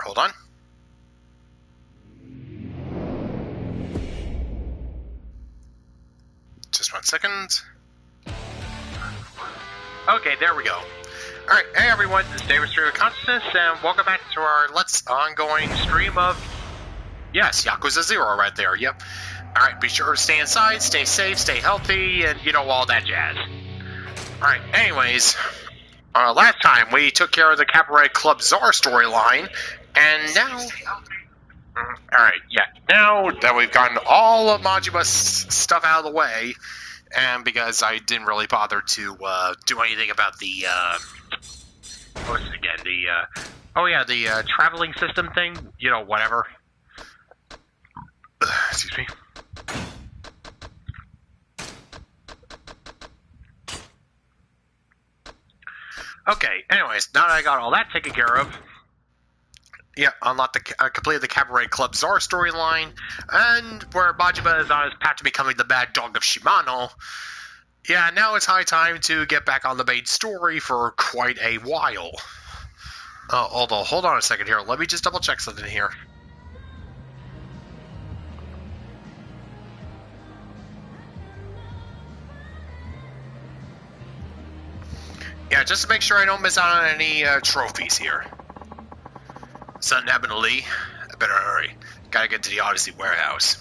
hold on. Just 1 second. Okay, there we go. Alright, hey everyone, this is David Stream of Consciousness, and welcome back to our ongoing stream of... Yes, Yakuza 0 right there, yep. Alright, be sure to stay inside, stay safe, stay healthy, and you know, all that jazz. Alright, anyways, last time we took care of the Cabaret Club Czar storyline, and now... Alright, yeah, now that we've gotten all of Majima's stuff out of the way, and because I didn't really bother to do anything about the, what was it again, the traveling system thing, you know, whatever. Excuse me. Okay, anyways, now that I got all that taken care of, yeah, completed the Cabaret Club Czar storyline, and where Majima is on his path to becoming the bad dog of Shimano. Yeah, now it's high time to get back on the main story for quite a while. Although, hold on a second here, let me just double check something here. Yeah, just to make sure I don't miss out on any trophies here. Something happened to Lee. I better hurry. Gotta get to the Odyssey warehouse.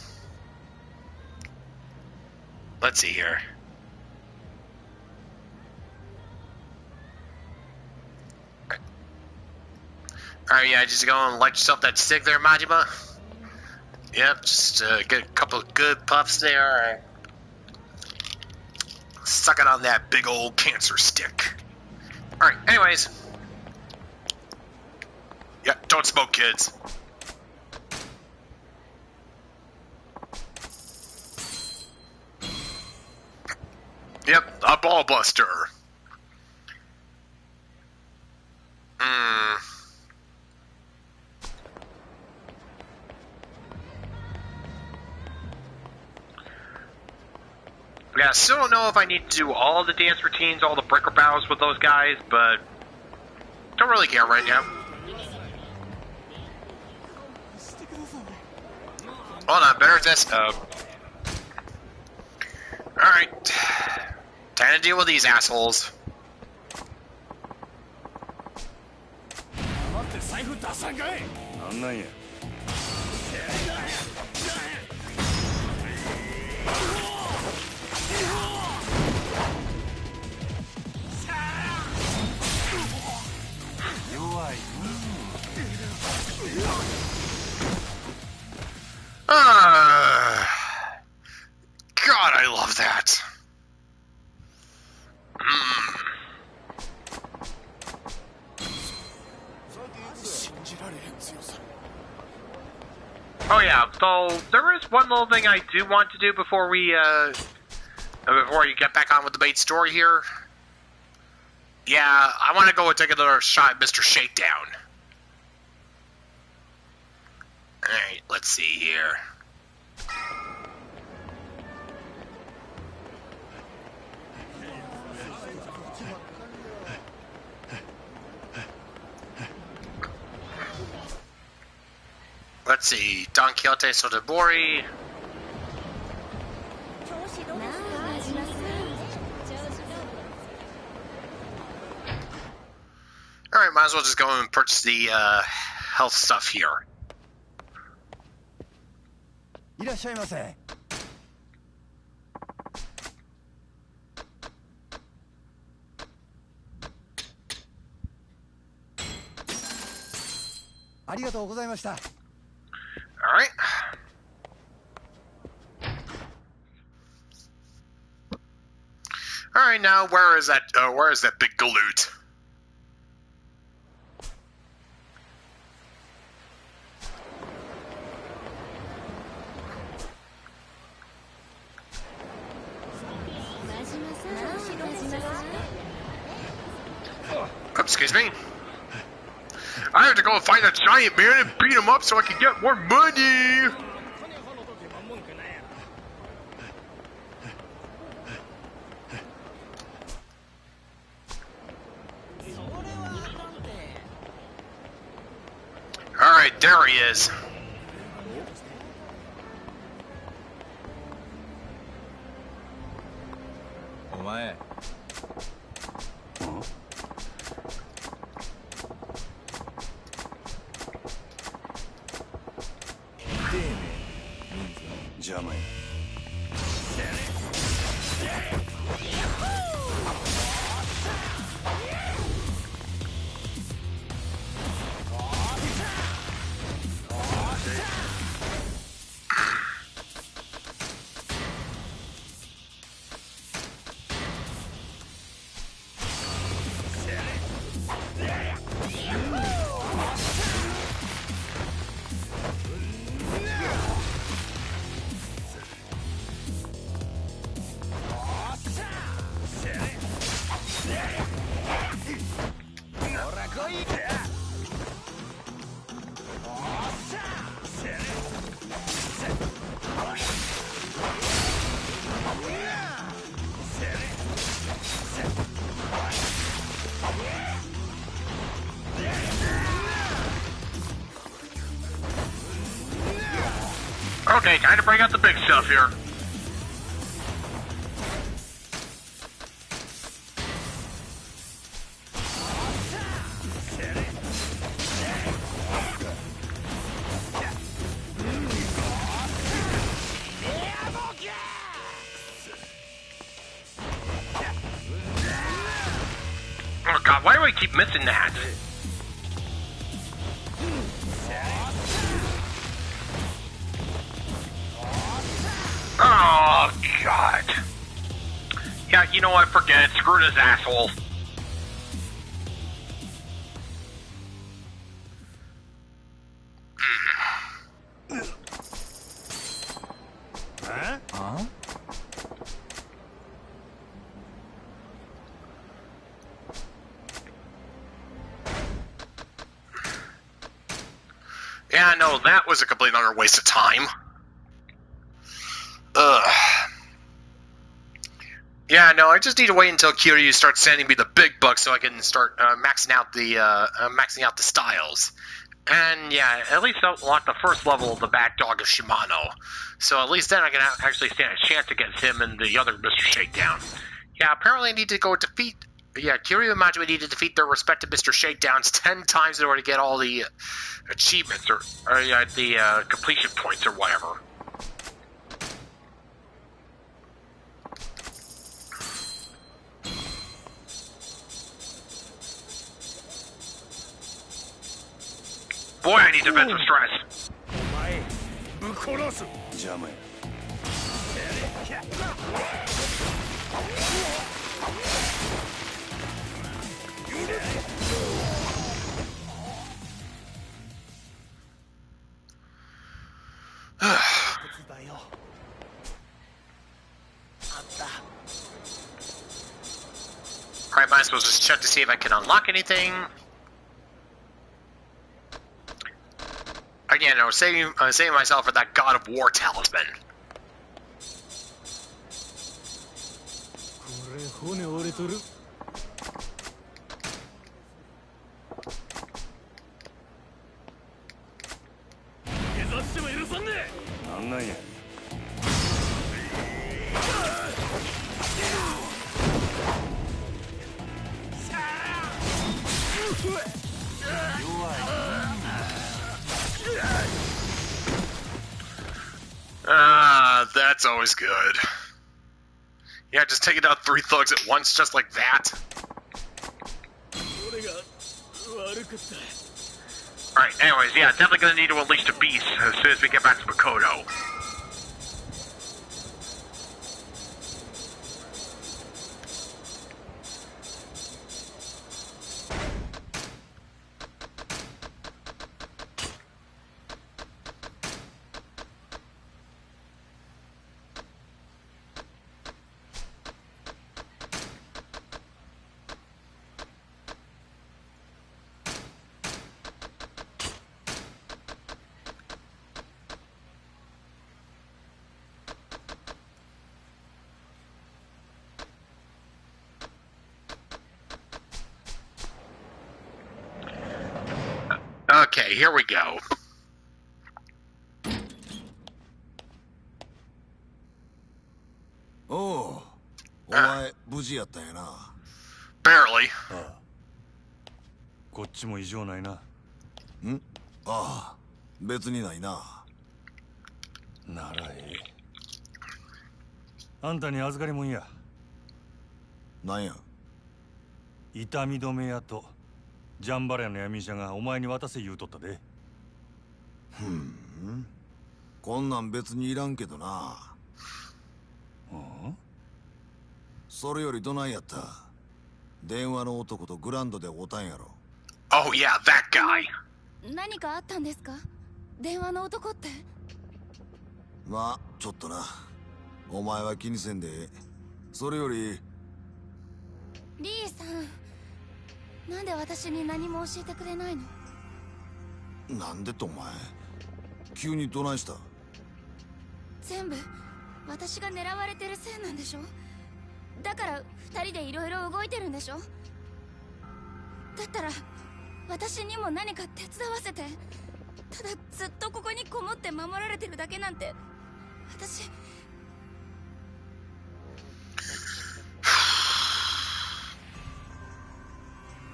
Let's see here. Alright, yeah, just go and light yourself that stick there, Majima. Yep, just get a couple of good puffs there. And suck it on that big old cancer stick. Alright, anyways. Yeah, don't smoke, kids. Yep, a ball buster. Yeah, I still don't know if I need to do all the dance routines, all the breaker battles with those guys, but don't really care right now. Hold on, better at this. Alright. Time to deal with these assholes. God, I love that. Oh yeah, so there is one little thing I do want to do before we get back on with the main story here. Yeah, I want to go and take another shot at Mr. Shakedown. Alright, let's see here. Let's see, Don Quixote Sotobori. Alright, might as well just go and purchase the health stuff here. Alright. Alright, now where is that big galoot? Excuse me. I have to go and find that giant man and beat him up so I can get more money. Alright, there he is. Okay, time to bring out the big stuff here. Oh god, why do I keep missing that? Oh god. Yeah, you know what, forget it. Screw this asshole. Huh? Yeah, no, that was a complete and utter waste of time. Ugh. Yeah, no, I just need to wait until Kiryu starts sending me the big bucks so I can start maxing out the styles. And yeah, at least unlock the first level of the Bat Dog of Shimano. So at least then I can actually stand a chance against him and the other Mr. Shakedown. Yeah, apparently I need to go defeat... Yeah, Kiryu and Majima need to defeat their respective Mr. Shakedowns 10 times in order to get all the achievements or the completion points or whatever. Boy, I need to vent some stress. Alright, might as well just check to see if I can unlock anything. Again, I was saving myself for that God of War talisman. That's always good. Yeah, just taking out 3 thugs at once, just like that. Alright, anyways, yeah, definitely gonna need to unleash the beast as soon as we get back to Makoto. Okay, here we go. 事やったんやな。Barely. ああ。こっちも異常ないな。ん？ああ、別にないな。ならええ。あんたに預かりもんや。なんや？痛み止め屋とジャンバラヤの闇医者がお前に渡せ言うとったで。こんなん別にいらんけどな。それよりどないやった？電話の男とグランドで会うたんやろ。Oh yeah, that guy. 何かあったんですか？電話の男って。まあちょっとな。お前は気にせんでええ。それよりリーさん、なんで私に何も教えてくれないの？なんでとお前急にどないした？全部私が狙われてるせいなんでしょ？だから二人でいろいろ動いてるんでしょ？だったら私にも何か手伝わせて。ただずっとここにこもって守られてるだけなんて私。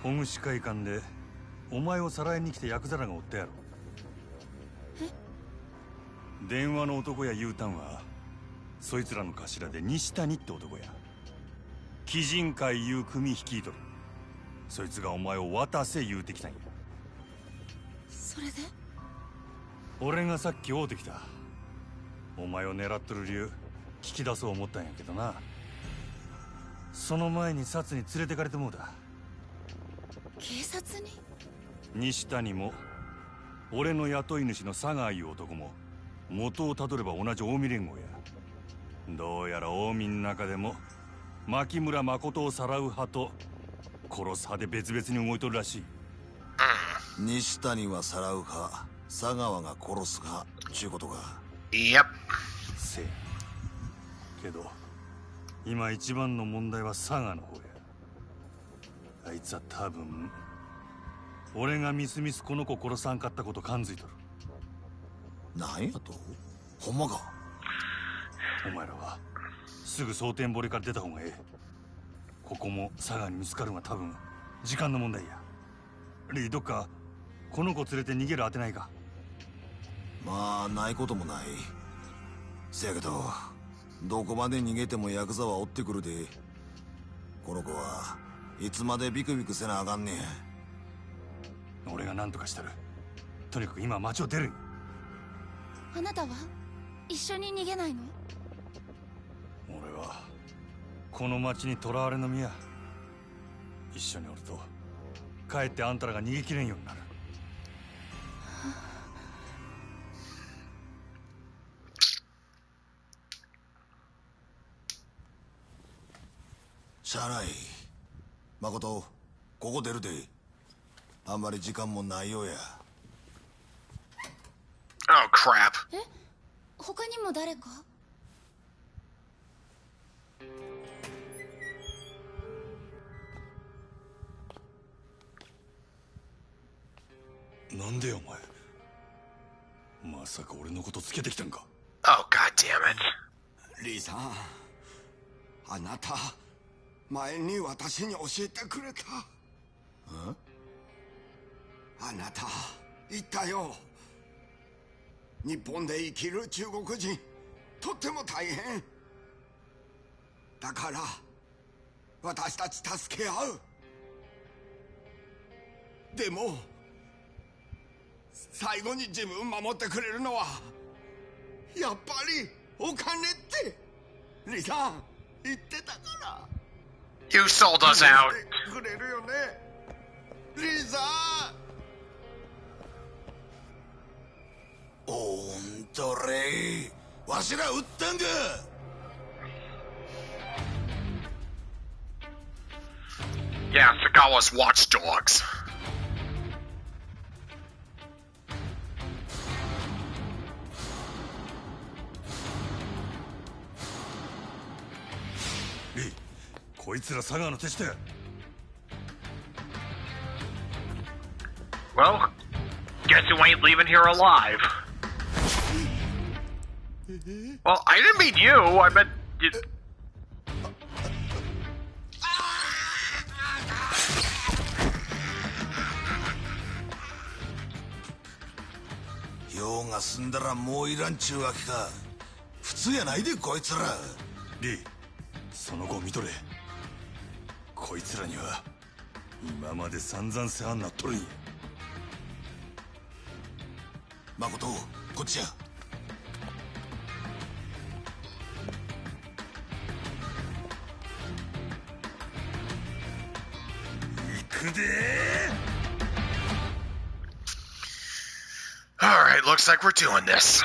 保護司会館でお前をさらいに来てヤクザらが追ってやろう。電話の男や U ターンはそいつらの頭で西谷って男や。鬼人会いう組率いとる。そいつがお前を渡せ言うてきたんや。それで俺がさっき会うてきた。お前を狙っとる理由聞き出そう思ったんやけどな。その前にサツに連れてかれてもうだ。警察に？西谷も俺の雇い主の佐川いう男も元をたどれば同じ近江連合や。どうやら近江の中でも牧村誠をさらう派と殺す派で別々に動いとるらしい。西谷はさらう派、佐川が殺す派ちゅうことか。Yep. せやけど今一番の問題は佐賀の方や。あいつは多分俺がみすみすこの子殺さんかったこと感づいとる。なんやと？ほんまか？お前らはすぐ蒼天堀から出た方がええ。ここも佐賀に見つかるのが多分時間の問題や。リー、どっかこの子連れて逃げる当てないか？まあないこともない。せやけどどこまで逃げてもヤクザは追ってくるで。この子はいつまでビクビクせなあかんねん。俺が何とかしたる。とにかく今町を出るん。あなたは一緒に逃げないの？俺はこの町に囚われの身や。一緒におるとかえってあんたらが逃げきれんようになる。しゃあない。誠、ここ出るで。あんまり時間もないようや。Oh crap. え？他にも誰か？なんでよお前。まさか俺のことつけてきたんか？ Oh god damn it. リーさん、あなた前に私に教えてくれた。あなた言ったよ。日本で生きる中国人とっても大変だから私たち助け合う。でも最後に自分守ってくれるのはやっぱりお金ってリさん言ってたから。 You sold us out. くれるよねリさん。おんとれ、わしら撃ったんか。Yeah, Sagawa's watchdogs. リー、こいつら佐川の手下や。Well, guess who ain't leaving here alive? Well, I didn't mean you. I meant you. 休んだらもういらんちゅうわけか。普通やないでこいつら。リー、その後を見とれ。こいつらには今まで散々世話になっとるんや。誠、こっちや。行くでー。 Alright, looks like we're doing this.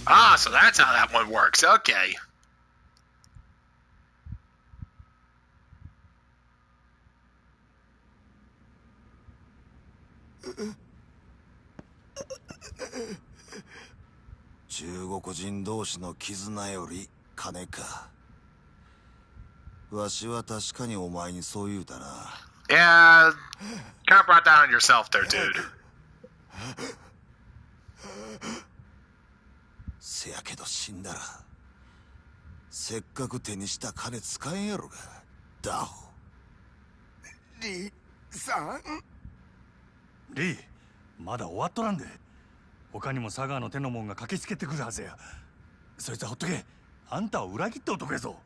Ah, so that's how that one works. Okay. Jugoko 人同士の絆より金か。わしは確かにお前にそう言うたな。Yeah, kind of brought down on yourself there, dude. せやけど死んだらせっかく手にした金使えんやろが。ダホ。リさん。リー、まだ終わっとらんで。他にも佐川の手のもんが駆けつけてくるはずや。そいつはほっとけ。あんたを裏切った男やぞ。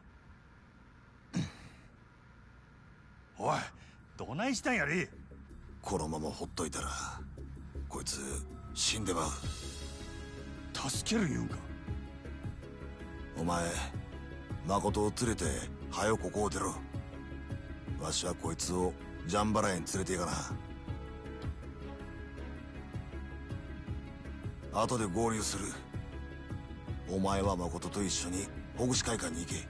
おい、どないしたんやリー。このままほっといたらこいつ死んでまう。助ける言うんか。お前誠を連れてはよここを出ろ。わしはこいつをジャンバラ園に連れて行かな。後で合流する。お前は誠と一緒にほぐし会館に行け。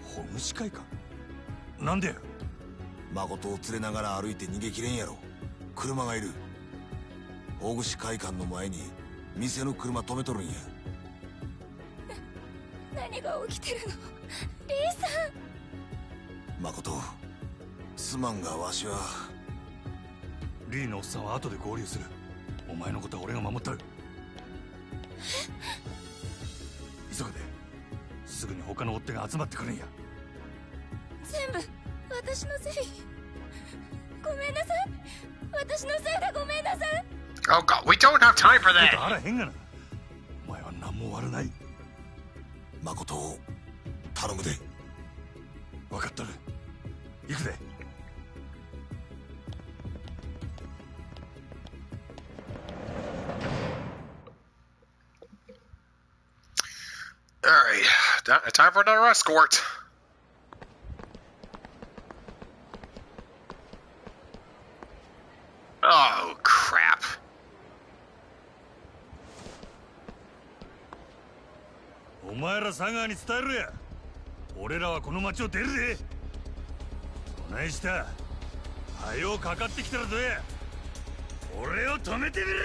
ほぐし会館なんでや。誠を連れながら歩いて逃げきれんやろ。車がいる。ほぐし会館の前に店の車止めとるんや。何が起きてるのリーさん。誠、すまんがわしは。リーのおっさんは後で合流する。お前のことは俺が守ったる。急げで。すぐに他の追っ手が集まってくるんや。全部私のせい。ごめんなさい。私のせいでごめんなさい。 Oh god, we don't have time for あ that. らへんがな。お前は何も悪ない。誠を頼むで。分かっとる。行くで。Alright, time for another escort. Oh, crap. お前ら佐川に伝えるや。俺らはこの町を出るで。どないした。はよかかってきたらどうや。俺を止めてみろや。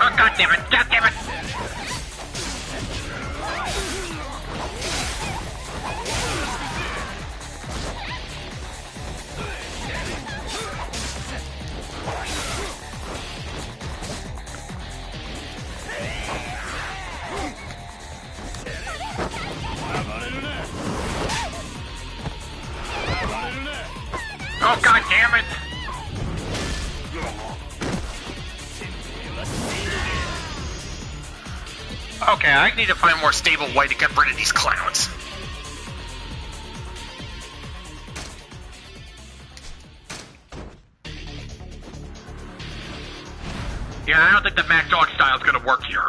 Oh, god damn it, god damn it! Oh, god damn it! Okay, I need to find a more stable way to get rid of these clowns. Yeah, I don't think the Mad Dog style is gonna work here.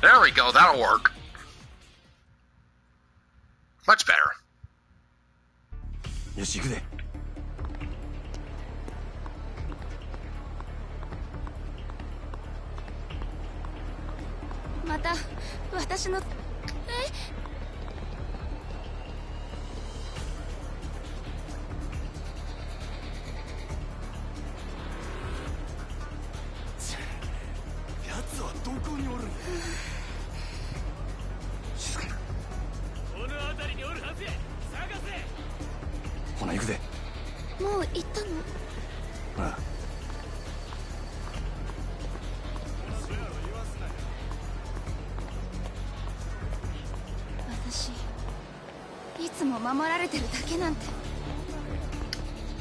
There we go, that'll work. Much better. よし行くで。また私の奴はどこにおるんだ。静かに。この辺りにおるはずや。探せ。ほな行くで。もう行ったの？ああ。私いつも守られてるだけなんて。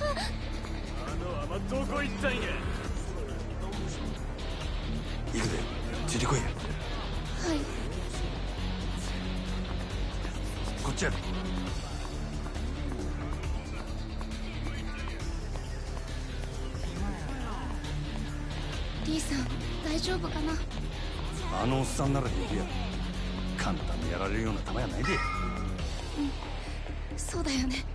あの甘どこ行ったんや。行くで。ついてこいや。はい。こっちやで。リーさん大丈夫かな？あのおっさんなら平気や。簡単にやられるような玉やないで。そうだよね。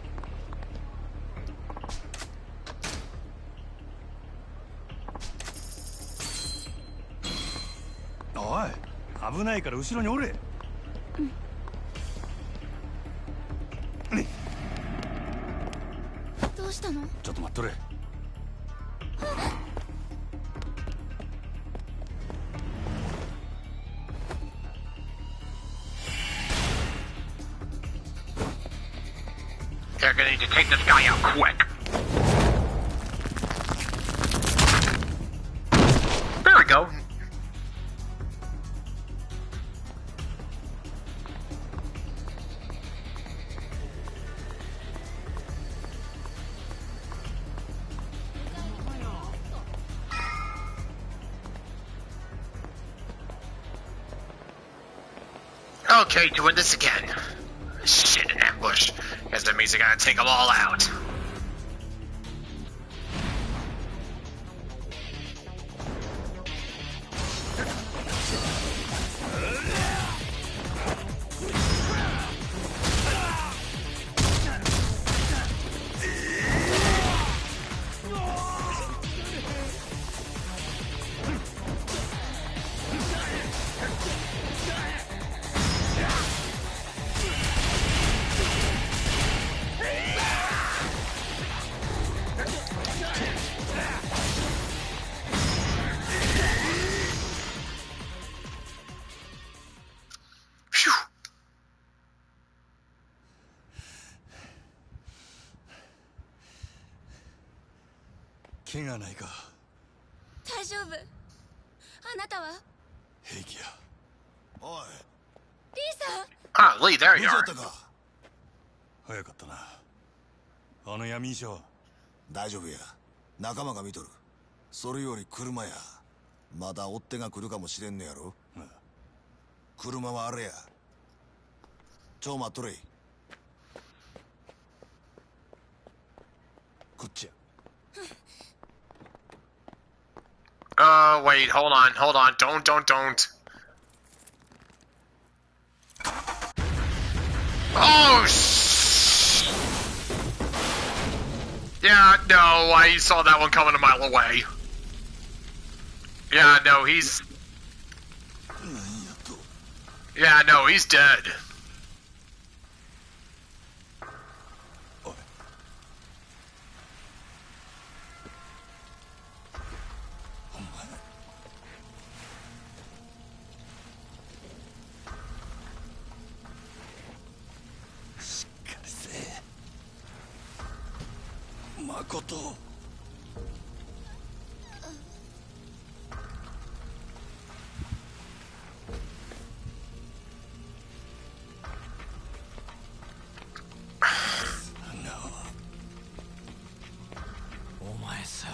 おい、危ないから後ろにおれ。どうしたの？ちょっと待っとれ。They're gonna need to take this guy out quick. There we go. Okay, doing this again. Shit, an ambush. Guess that means I gotta take them all out. Phew. 怪我ないか。大丈夫。あなたは？平気や。おい、リーさん。 Ah, Lee, there 見 you ちゃ are. ったか。早かったな。あの闇医者は。大丈夫や、仲間が見とる。それより車や、まだ追っ手が来るかもしれんねやろ。ああ。車はあれや。ちょ待っとれ。こっちや。Wait, hold on. Don't. Oh, Yeah, no, I saw that one coming a mile away. Yeah, no, he's... Yeah, no, he's dead. 誠。お前さ、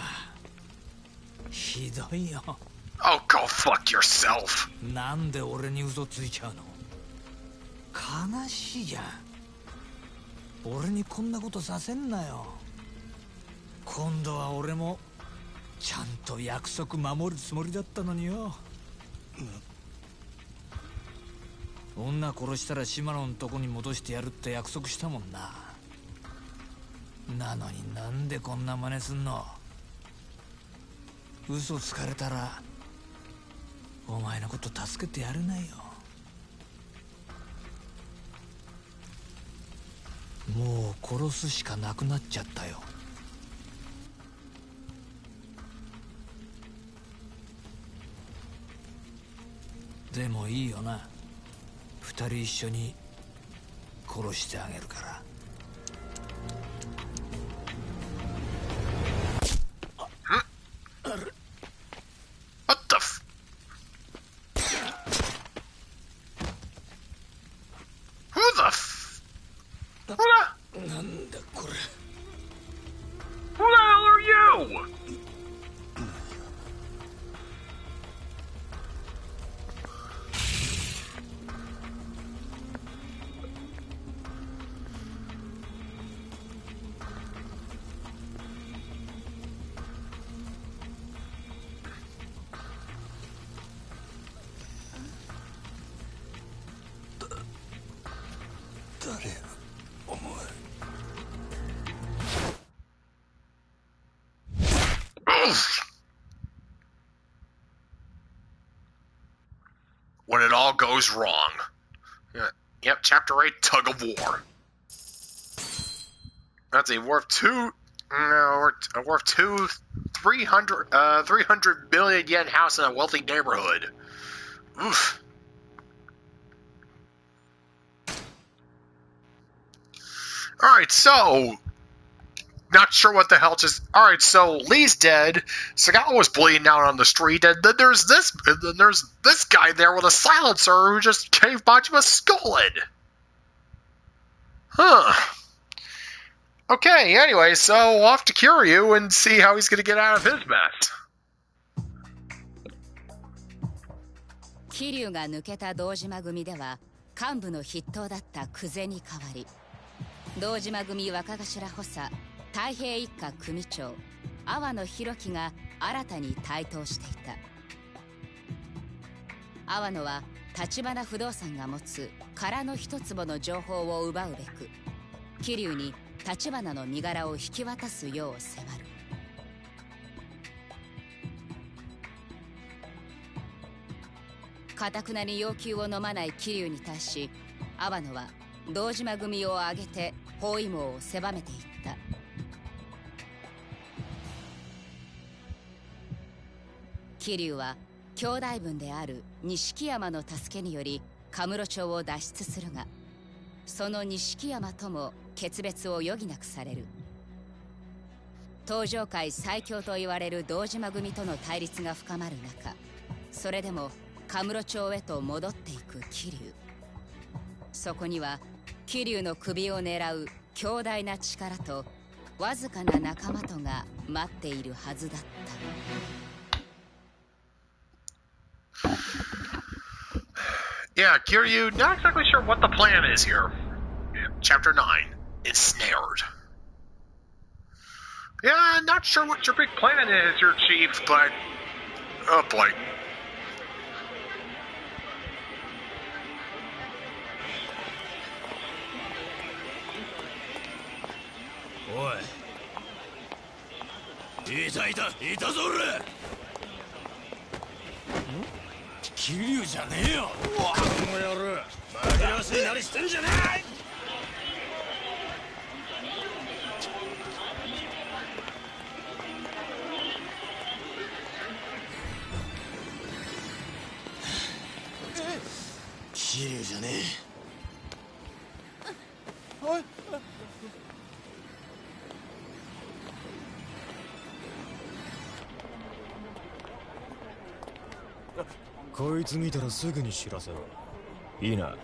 ひどいよ。Oh, go fuck yourself. なんで俺に嘘ついちゃうの？悲しいじゃん。俺にこんなことさせんなよ。今度は俺もちゃんと約束守るつもりだったのによ。女殺したら島野のとこに戻してやるって約束したもんな。なのになんでこんな真似すんの？嘘つかれたらお前のこと助けてやれないよ。もう殺すしかなくなっちゃったよ。でもいいよな。二人一緒に殺してあげるから。What the f... Who the f... Who the... なんだこれ。Who the hell are you? When it all goes wrong. Yep, Chapter 8, Tug of War. That's a worth 300 billion yen house in a wealthy neighborhood. Oof. Alright, so... Not sure what the hell just... Alright, so Lee's dead, Sagao was bleeding out on the street, and then there's this guy there with a silencer who just caved Majima's skull in. Huh. Okay, anyway, so off to Kiryu and see how he's gonna get out of his mess. 桐生が抜けた堂島組では幹部の筆頭だった久世に代わり、堂島組若頭補佐太平一家組長阿野弘樹が新たに台頭していた。阿野は橘不動産が持つ空の一坪の情報を奪うべく桐生に橘の身柄を引き渡すよう迫る。堅くなに要求を飲まない桐生に対し阿野は堂島組を挙げて包囲網を狭めていった。桐生は兄弟分である錦山の助けによりカムロ町を脱出するが、その錦山とも決別を余儀なくされる。東上界最強と言われる堂島組との対立が深まる中、それでもカムロ町へと戻っていく桐生。そこには桐生の首を狙う強大な力とわずかな仲間とが待っているはずだった。Yeah, Kiryu, not exactly sure what the plan is here. Chapter 9, Ensnared. Yeah, not sure what your big plan is, your chief, but... Oh boy. Oi. いたぞ俺。桐生じゃねえよ。この野郎、紛らわしいなりしてんじゃねえ。桐生じゃねえ。おい。こいつ見たらすぐに知らせろ。いいな。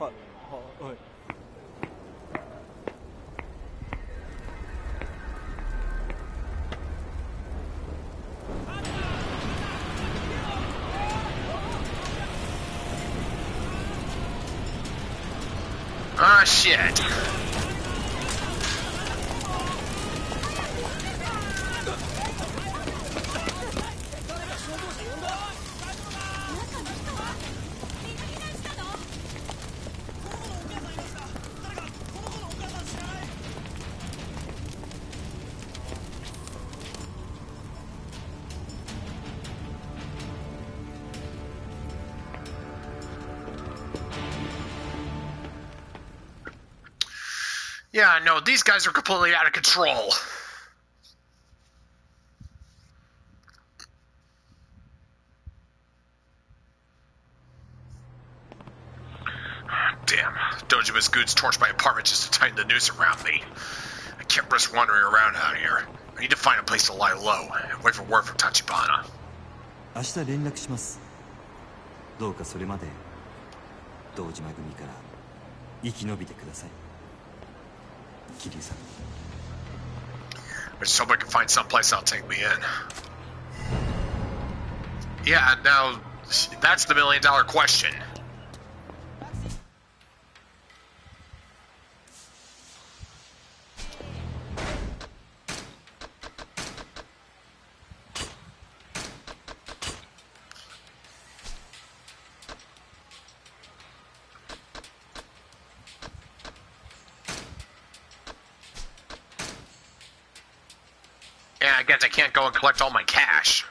Ah, shit. Yeah, no, these guys are completely out of control. Damn, Dojima's goods torched my apartment just to tighten the noose around me. I can't risk wandering around out here. I need to find a place to lie low and wait for word from Tachibana. 明日連絡します。どうかそれまで堂島組から生き延びてください。桐生さん。I just hope I can find some place that'll take me in. Yeah, now, that's the million-dollar question. Yeah, I guess I can't go and collect all my cash.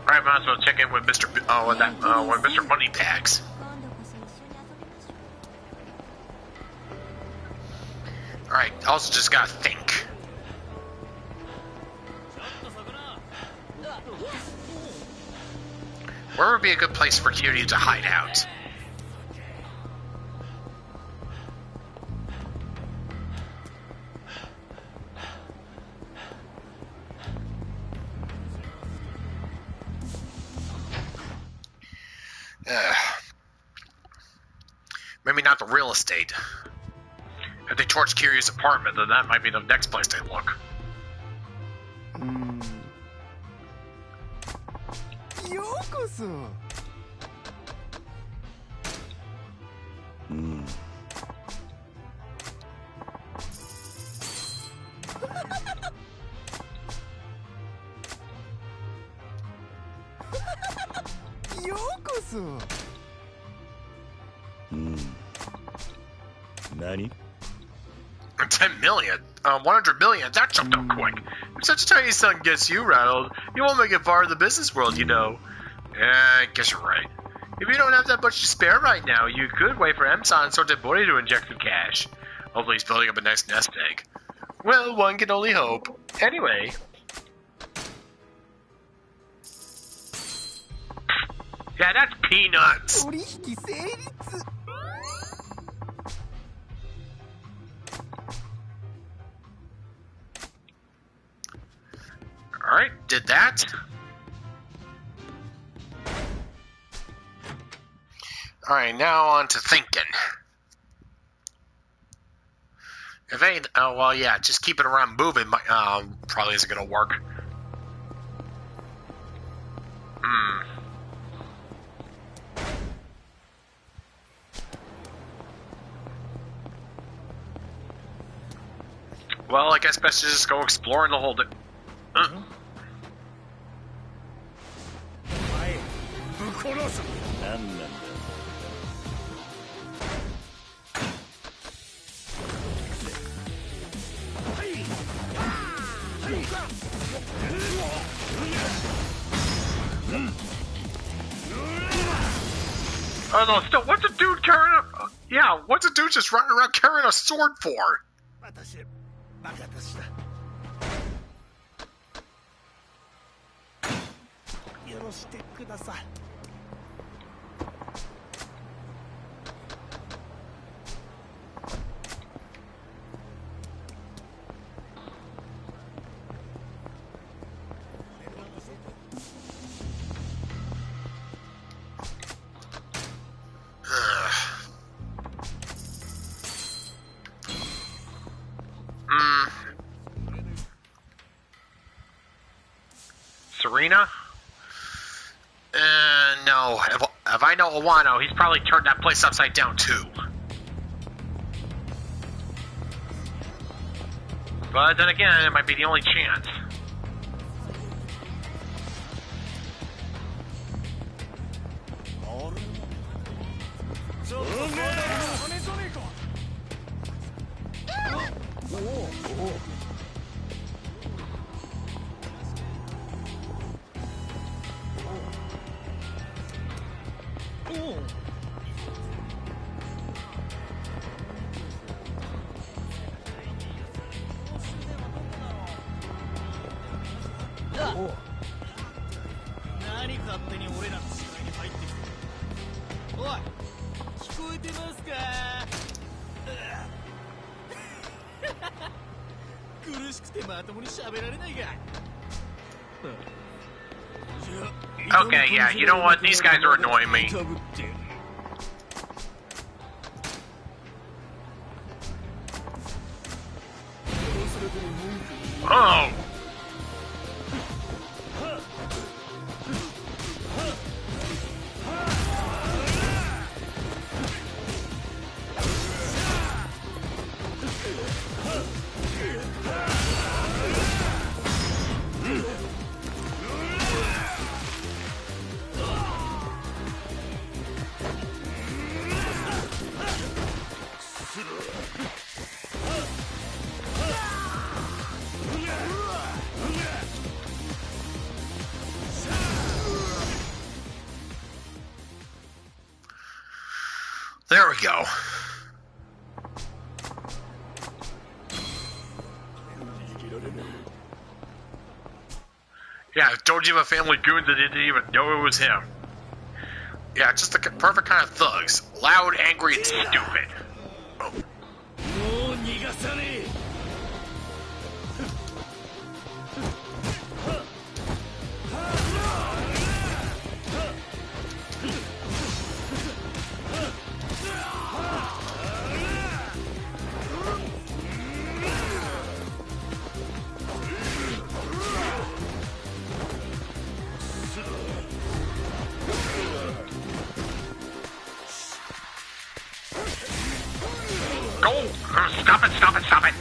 I might as well check in with Mr. With Mr. Moneybags. Alright, also just gotta think. Where would be a good place for Kiryu to hide out? Maybe not the real estate. If they torch Kiryu's apartment, then that might be the next place they look. Yakuza. Yakuza. 何? 10 million? 100 million? That jumped up quick. If such a tiny sum gets you rattled, you won't make it far in the business world, you know. Yeah, I guess you're right. If you don't have that much to spare right now, you could wait for Emsan Sortebori to inject some cash. Hopefully he's building up a nice nest egg. Well, one can only hope. Anyway. Yeah, that's peanuts. Alright, did that. Alright, now on to thinking. If any, oh, well, yeah, just keep it around moving probably isn't going to work. Well, I guess best to just go exploring the whole. Oh no! Still, what's a dude carrying a? Yeah, what's a dude just running around carrying a sword for? Serena? No. If I know Iwano, he's probably turned that place upside down too. But then again, it might be the only chance. Okay, yeah, you know what? These guys are annoying me. Oh! There we go. Yeah, Dojima family goons that didn't even know it was him. Yeah, just the perfect kind of thugs. Loud, angry, and stupid. Oh. Go! Stop it, stop it, stop it!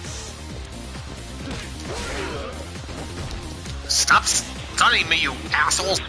Stop stunning me, you assholes!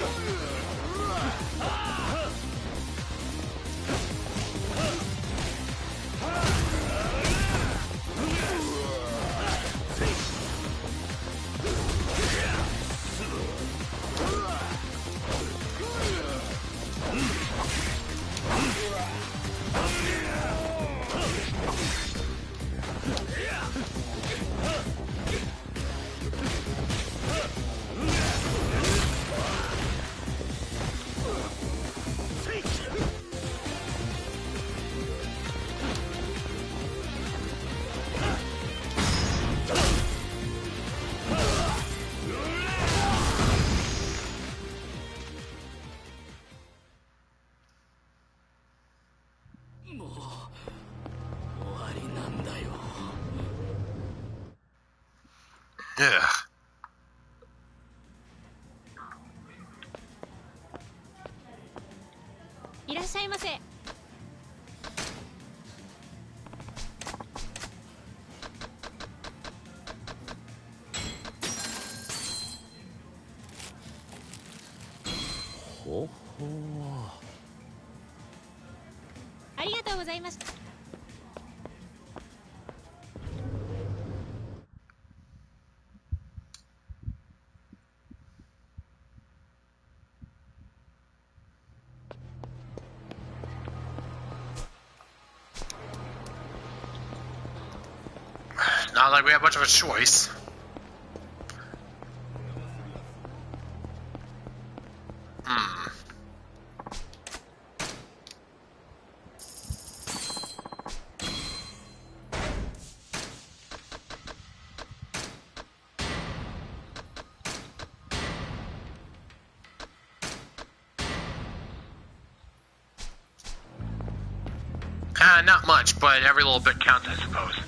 Ugh. いらっしゃいませ。ほほありがとうございました。Not like we have much of a choice. Not much, but every little bit counts, I suppose.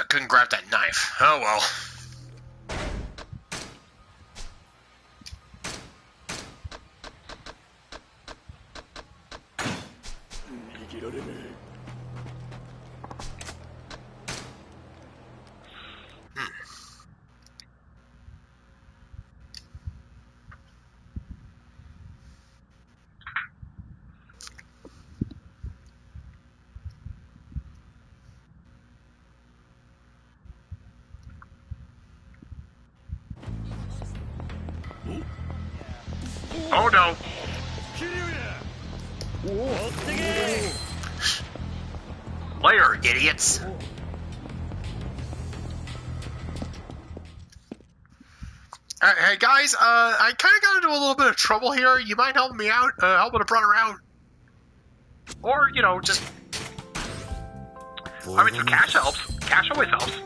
Couldn't grab that knife. Oh well. Oh no! Later, idiots! Alright, hey guys, I kinda got into a little bit of trouble here. You mind helping me out? Helping a brother out? Or, you know, just... I mean, some cash helps. Cash always helps.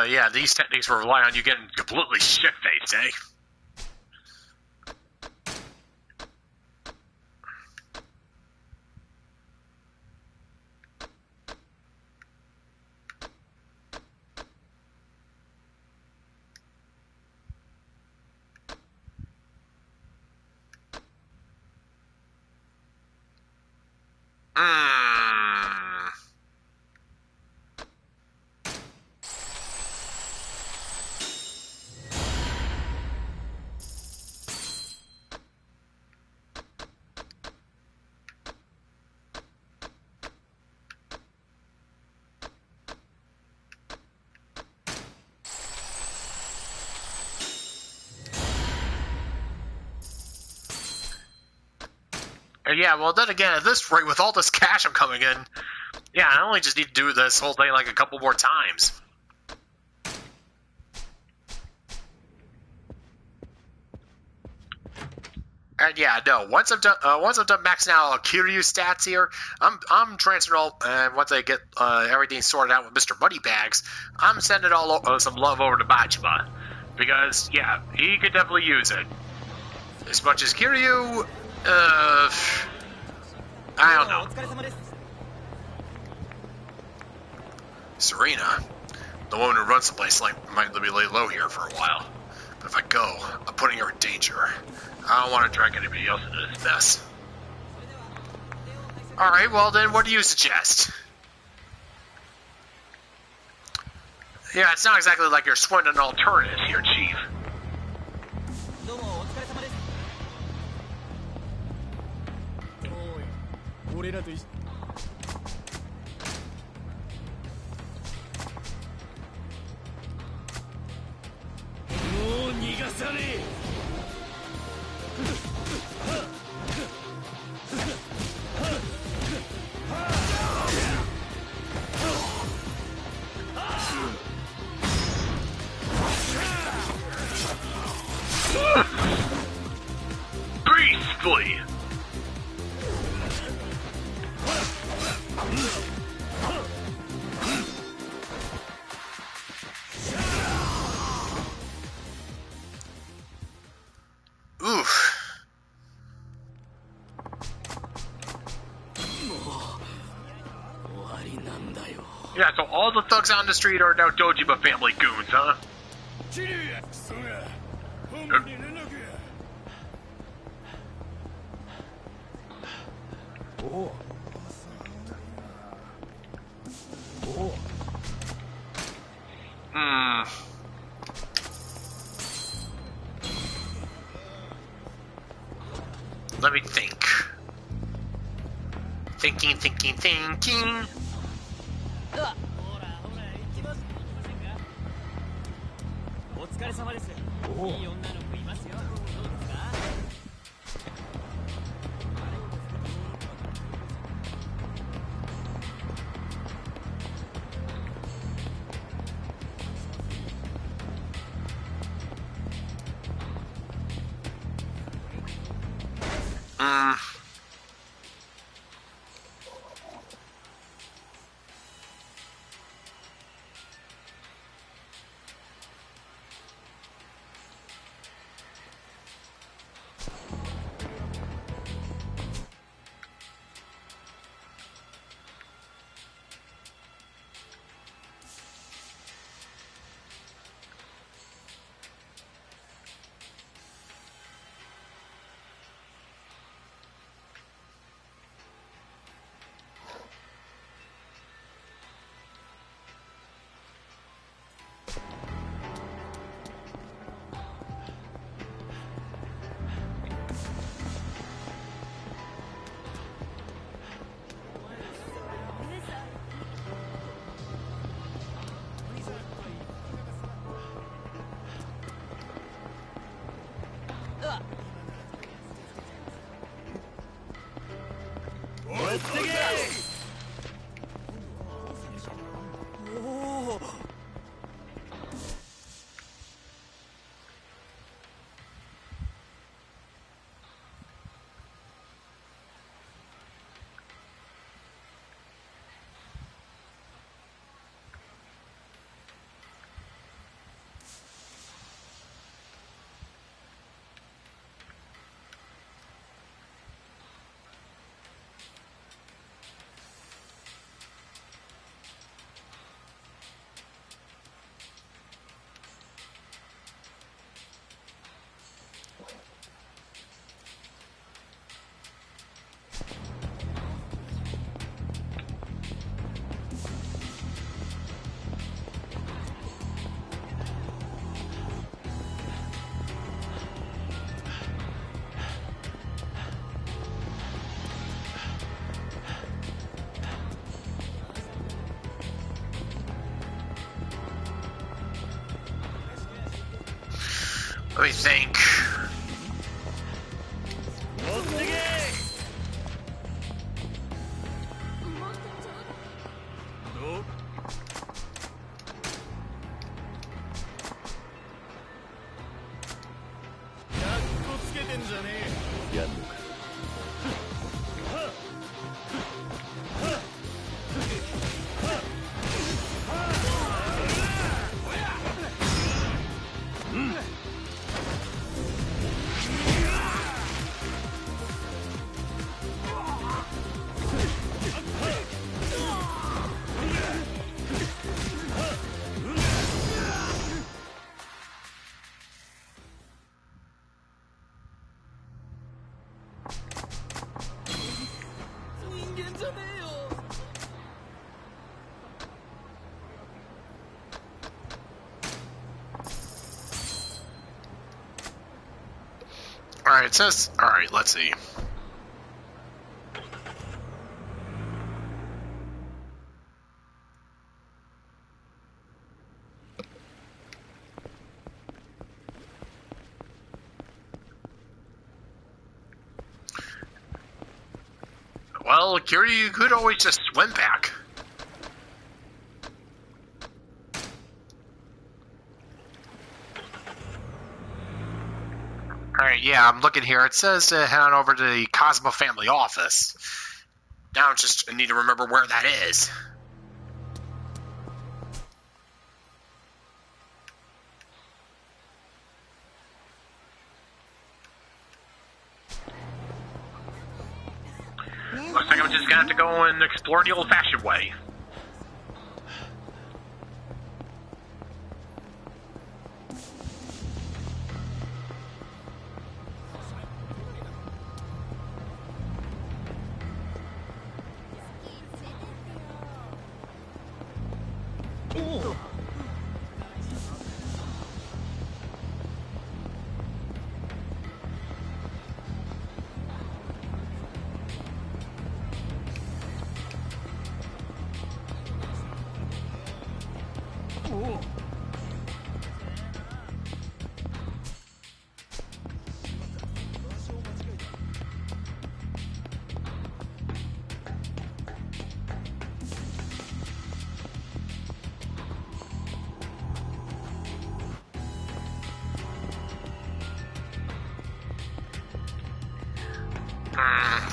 Yeah, these techniques will rely on you getting completely shit-faced, eh? And yeah, well then again, at this rate, with all this cash I'm coming in, yeah, I only just need to do this whole thing like a couple more times. And yeah, no. Once I'm done maxing out Kiryu stats here, I'm transferring all. And once I get everything sorted out with Mr. Moneybags, I'm sending all some love over to Majima, because yeah, he could definitely use it. As much as Kiryu, I don't know. Serena, the woman who runs the place, might let me lay low here for a while. But if I go, I'm putting her in danger. I don't want to drag anybody else into this mess. Alright, well then, what do you suggest? Yeah, it's not exactly like you're swimming an alternative here, Chief. Beastly! Oof. Yeah, so all the thugs on the street are now Dojima family goons, huh? Let me think. Thinking. Let me think. it says... Alright, let's see. Well, Kiryu, you could always just swim back. Alright, yeah, I'm looking here. It says head on over to the Kazuma family office. Now I need to remember where that is. Looks like I'm just gonna have to go and explore the old-fashioned way.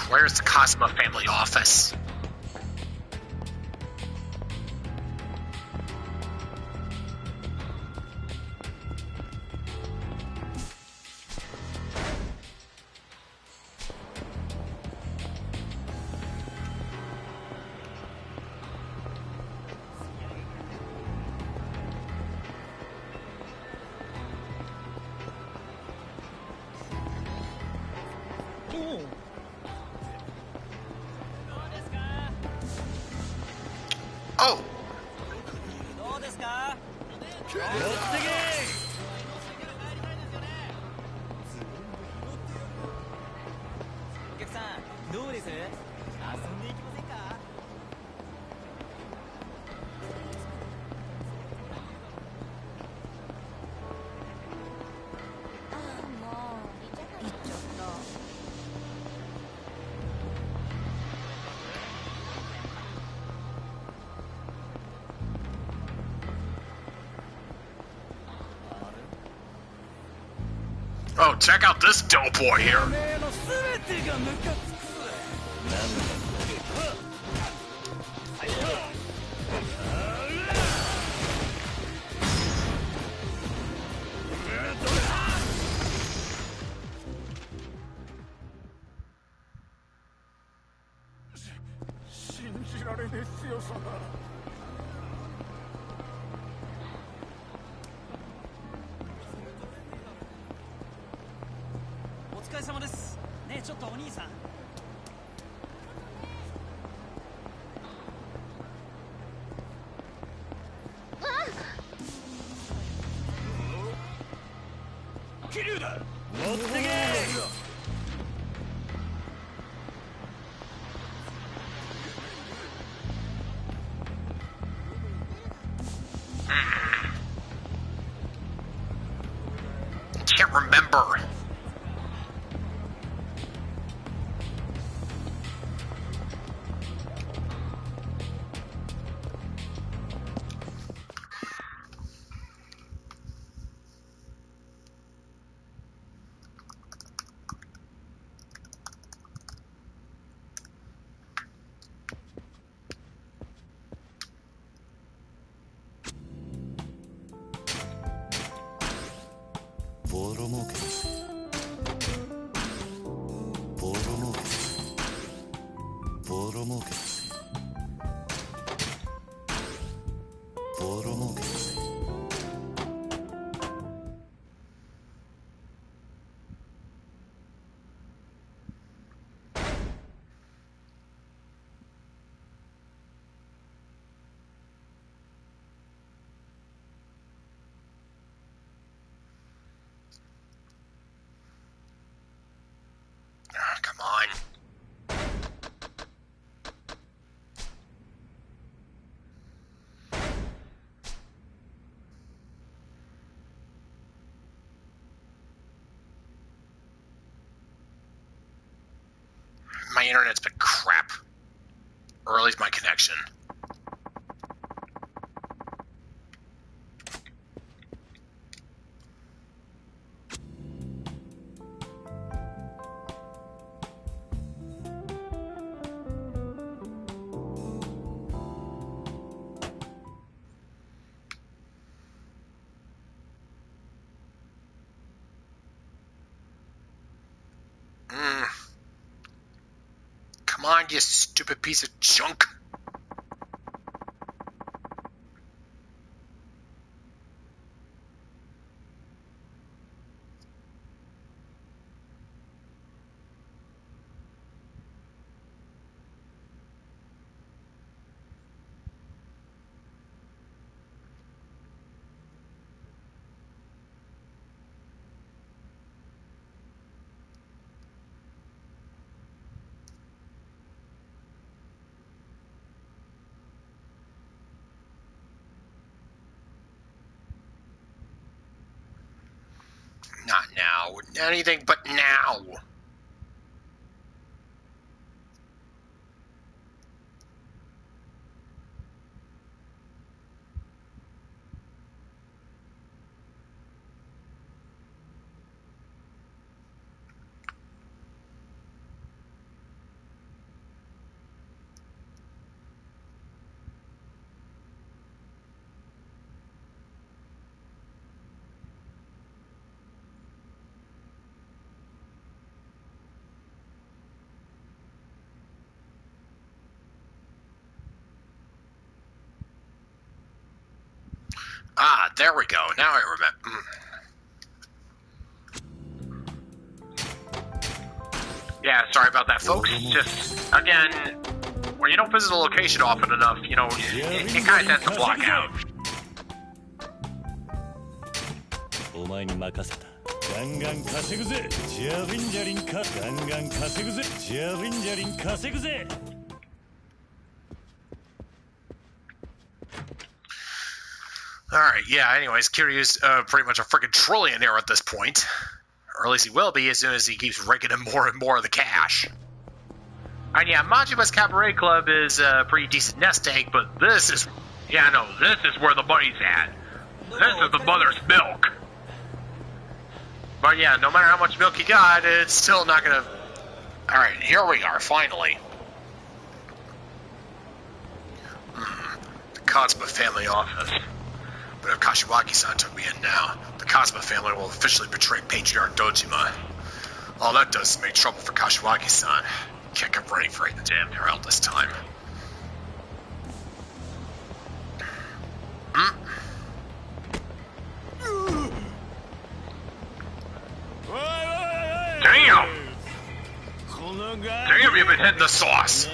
Where's the Kazuma family office? Oh! Oh, check out this dope boy here. Kiryuだ。持ってけ。Can't remember. my internet's been crap. Or at least my connection. Come on, you stupid piece of junk. Not now. Anything but now. Ah, there we go. Now I remember. Yeah, sorry about that, folks. Just, again, when you don't visit a location often enough, you know, it kind of tends to block out. お前に任せた。ガンガン稼ぐぜ。ジャリンジャリンか。ガンガン稼ぐぜ。ジャリンジャリン稼ぐぜ。Alright, yeah, anyways, Kiryu's pretty much a freaking trillionaire at this point. Or at least he will be as soon as he keeps raking in more and more of the cash. And yeah, Majima's Cabaret Club is a pretty decent nest egg, but this is... Yeah, no, this is where the money's at. This is the mother's milk. But yeah, no matter how much milk you got, it's still not gonna... Alright, here we are, finally. The Kazuma family office. But if Kashiwagi-san took me in now, the Kazuma family will officially betray Patriarch Dojima. All that does is make trouble for Kashiwagi-san. Can't come running for the damn herald this time. Damn! Damn, you've been hitting the sauce!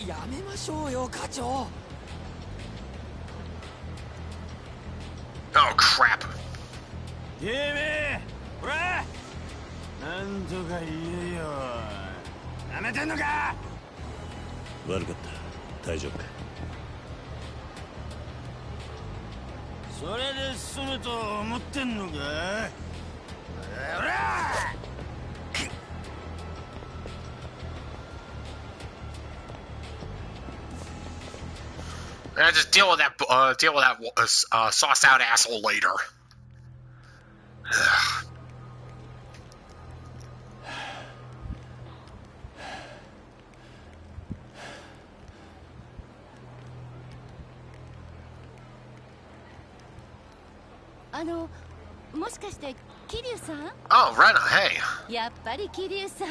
やめましょうよ課長 Oh crap. てめえほらなんとか言えよなめてんのか悪かった大丈夫かそれで済むと思ってんのかほら Just deal with that sauced out asshole later. Oh, Rena, hey. やっぱり桐生さん。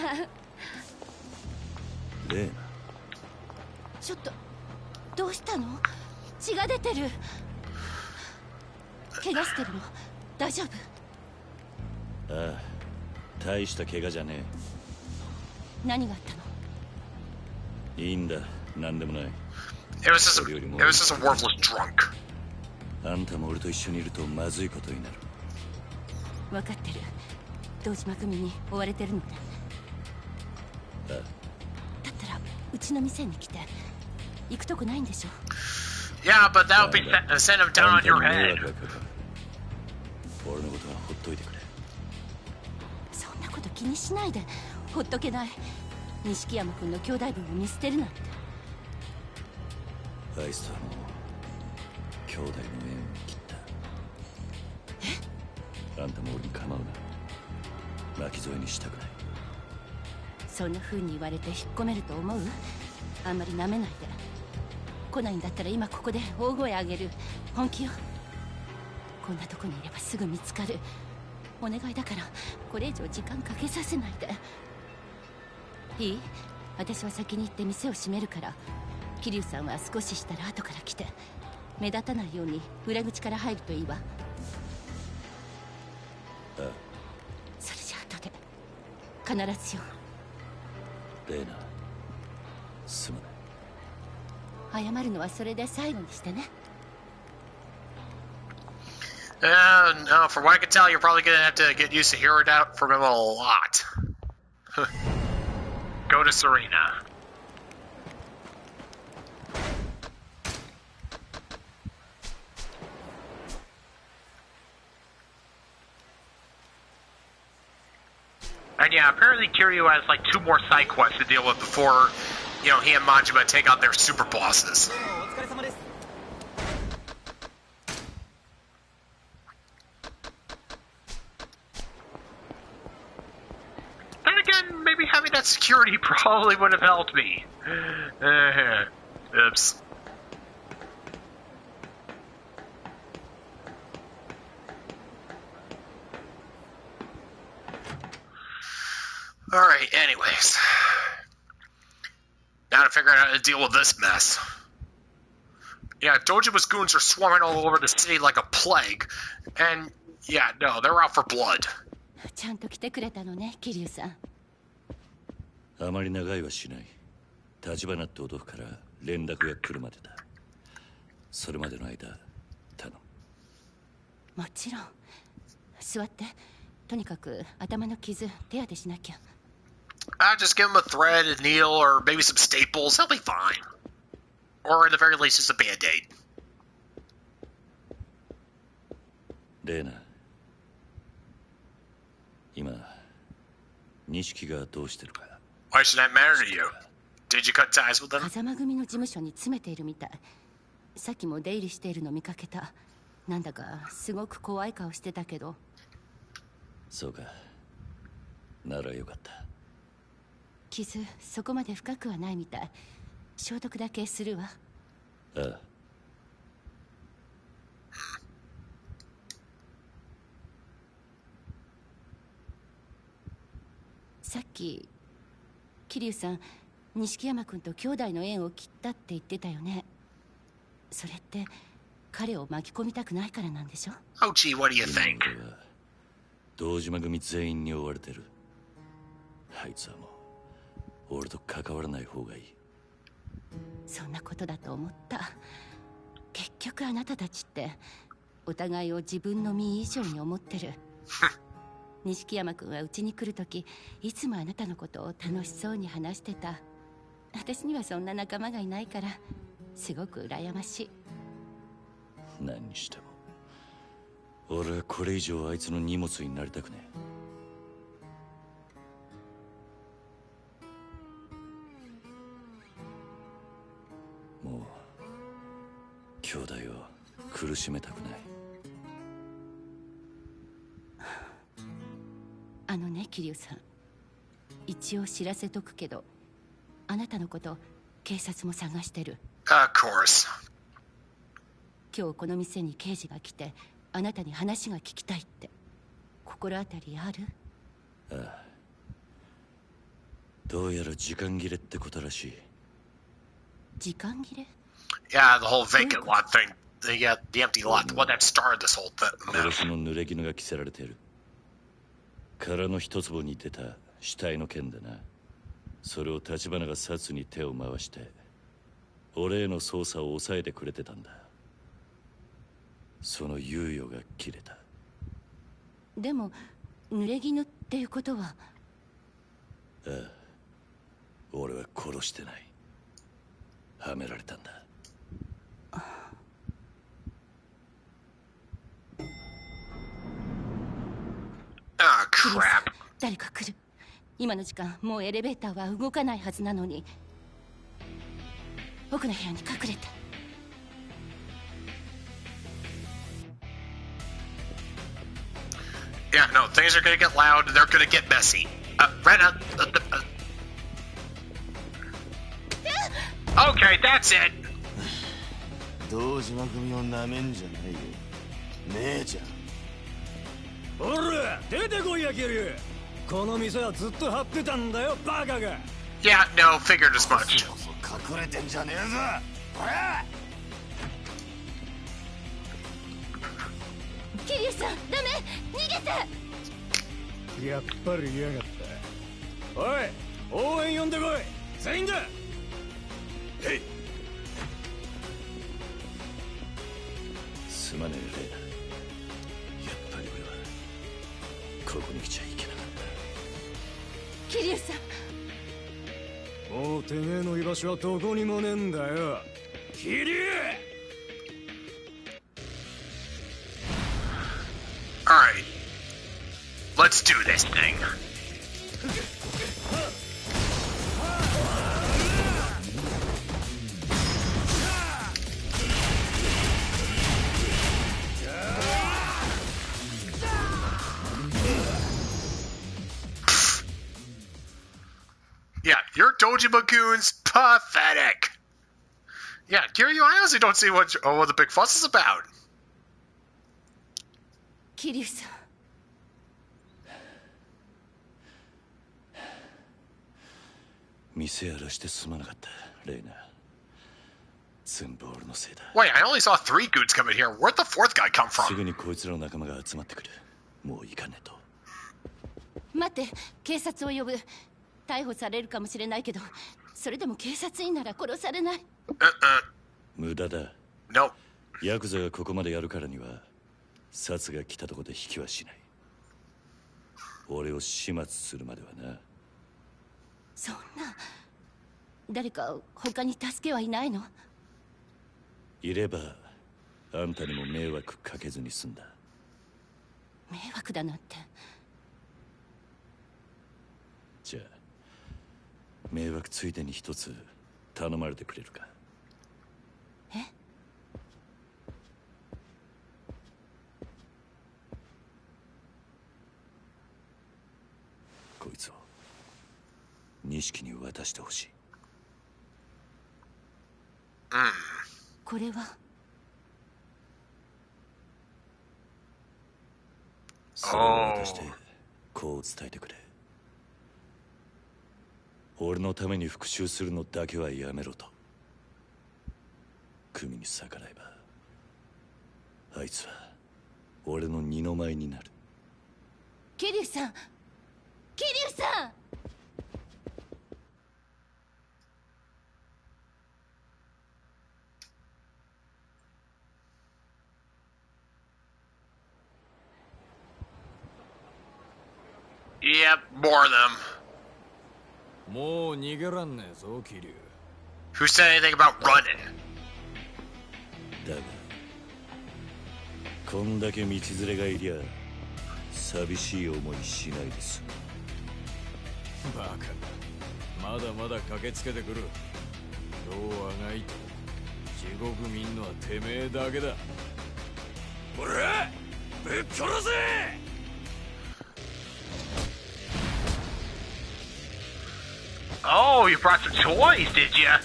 レーナちょっとどうしたの？血が出てる。怪我してるの？大丈夫？ああ大した怪我じゃね何があったの？えいいんだ何でもない It was just a worthless drunk. あんたも俺と一緒にいるとまずいことになる分かってる堂島組に追われてるのねああだったらうちの店に来て行くとこないんでしょ Yeah, but that would be send him down on your head. 俺のことはほっといてくれそん気にしないで。ほっとけない。錦山君の兄弟分を見捨てるなんて。あいつとはもう兄弟の縁を切った。あんたも俺に構うな。巻き添えにしたくない。そんな風に言われて引っ込めると思う？あんまり舐めないで。来ないんだったら今ここで大声あげる。本気よ。こんなとこにいればすぐ見つかる。お願いだからこれ以上時間かけさせないで。いい？私は先に行って店を閉めるから、桐生さんは少ししたら後から来て、目立たないように裏口から入るといいわ。ああ。それじゃ後で必ずよ。レーナ、すまない。謝るのはそれで最後にしてね。No, from what I can tell, you're probably gonna have to get used to hearing that from him a lot. Go to Serena. And yeah, apparently Kiryu has like 2 more side quests to deal with before, you know, he and Majima take out their super bosses. Then again, maybe having that security probably would have helped me. Oops. Alright, anyways. Now to figure out how to deal with this mess. Yeah, Dojima's goons are swarming all over the city like a plague. And, yeah, no, they're out for blood. ちゃんと来てくれたのね、桐生さん。あまり長いはしない。立花って男から連絡が来るまでだ。それまでの間、頼む。もちろん。座って。とにかく頭の傷手当てしなきゃ。Just give him a thread, a needle, or maybe some staples. He'll be fine. Or at the very least, just a band-aid. レーナ、今、錦がどうしてるか。Why should that matter to you? Did you cut ties with them? 風間組の事務所に詰めているみたい。さっきも出入りしているの見かけた。なんだかすごく怖い顔してたけど。そうか。ならよかった。傷そこまで深くはないみたい。消毒だけするわ。ああ。さっき桐生さん、錦山君と兄弟の縁を切ったって言ってたよね。それって彼を巻き込みたくないからなんでしょ？ Oh gee, what do you think? 堂島組全員に追われてる。あいつはもう俺と関わらない方がいい。そんなことだと思った。結局あなたたちってお互いを自分の身以上に思ってる。錦山君はうちに来るとき、いつもあなたのことを楽しそうに話してた。私にはそんな仲間がいないからすごく羨ましい。何にしても俺はこれ以上あいつの荷物になりたくねえ。もう兄弟を苦しめたくない。あのね、桐生さん、一応知らせとくけど、あなたのこと警察も探してる。Of course. 今日この店に刑事が来て、あなたに話が聞きたいって。心当たりある？ああ。どうやら時間切れってことらしい。時間切れ？ Yeah, the whole vacant lot thing. The empty lot, the one that started this whole thing. 殺しの濡れ衣が着せられてる。殻の一坪に出た死体の件でな。それを立花が殺に手を回して俺への捜査を抑えてくれてたんだ。その猶予が切れた。でも濡れ衣っていうことは。ああ、俺は殺してない。はめられたんだ。Ah, crap. 誰か来る。今の時間もうエレベーターは動かないはずなのに、僕の部屋に隠れて。Yeah, no, things are gonna get loud. They're gonna get messy. Rena. Okay, that's it. 堂島組をなめんじゃないよ、姉ちゃん。おら、出てこいやキリュウ。この店はずっと張ってたんだよ、バカが。Yeah, no, figured as much. 隠れてんじゃねえぞ。ほら。キリュウさん、ダメ、逃げて。やっぱり嫌がった。おい、応援呼んでこい。全員だ。へい。すまねえレイナ。やっぱり俺はここに来ちゃいけなかった。キリュウさん。もうてめえの居場所はどこにもねえんだよ、キリュウ。Alright. Let's do this thing. Yeah, your Dojima goon's pathetic. Yeah, Kiryu, I honestly don't see what the big fuss is about. キリュウさん。店やらしてすまなかった、レイナ。全部俺のせいだ。Wait, I only saw 3 goons come in here. Where'd the 4th guy come す from? ぐにこいつらの仲間が集まってくる。もう行かねえと。待って、警察を呼ぶ。逮捕されるかもしれないけど、それでも警察員なら殺されない。無駄だ。No. ヤクザがここまでやるからには殺が来たとこで引きはしない。俺を始末するまではな。そんな、誰か他に助けはいないの？いればあんたにも迷惑かけずに済んだ。迷惑だなんて。じゃあ迷惑ついでに一つ頼まれてくれるか？え？こいつを錦に渡してほしい。これはそれを渡してこう伝えてくれ。俺のために復讐するのだけはやめろと。組に逆らえばあいつは俺の二の舞になる。桐生さん、桐生さん。Yep, more of them. もう逃げらんねえぞ、桐生。 Who said anything about running? だがこんだけ道連れがいりゃ寂しい思いしないです。バカだ。まだまだ駆けつけてくる。どうあがいて地獄見んのはてめえだけだ。ほらぶっ殺せ。Oh, you brought some toys, did ya?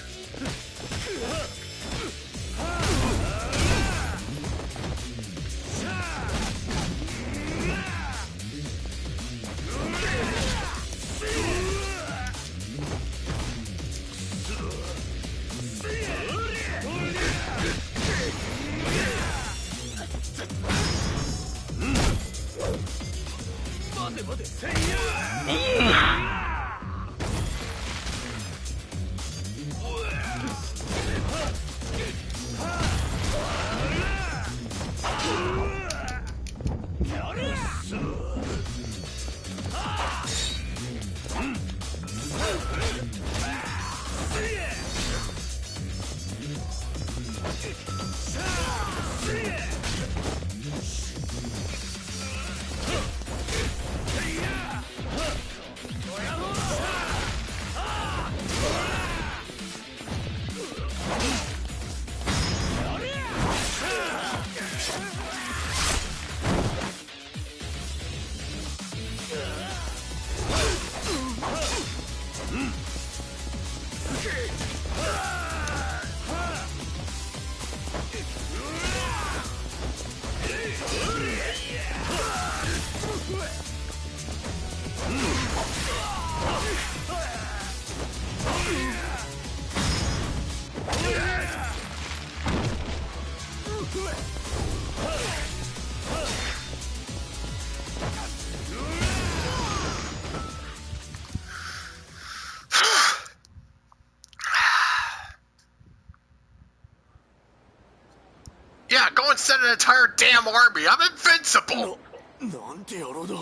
Yeah, go and send an entire damn army. I'm invincible. なんて野郎だ。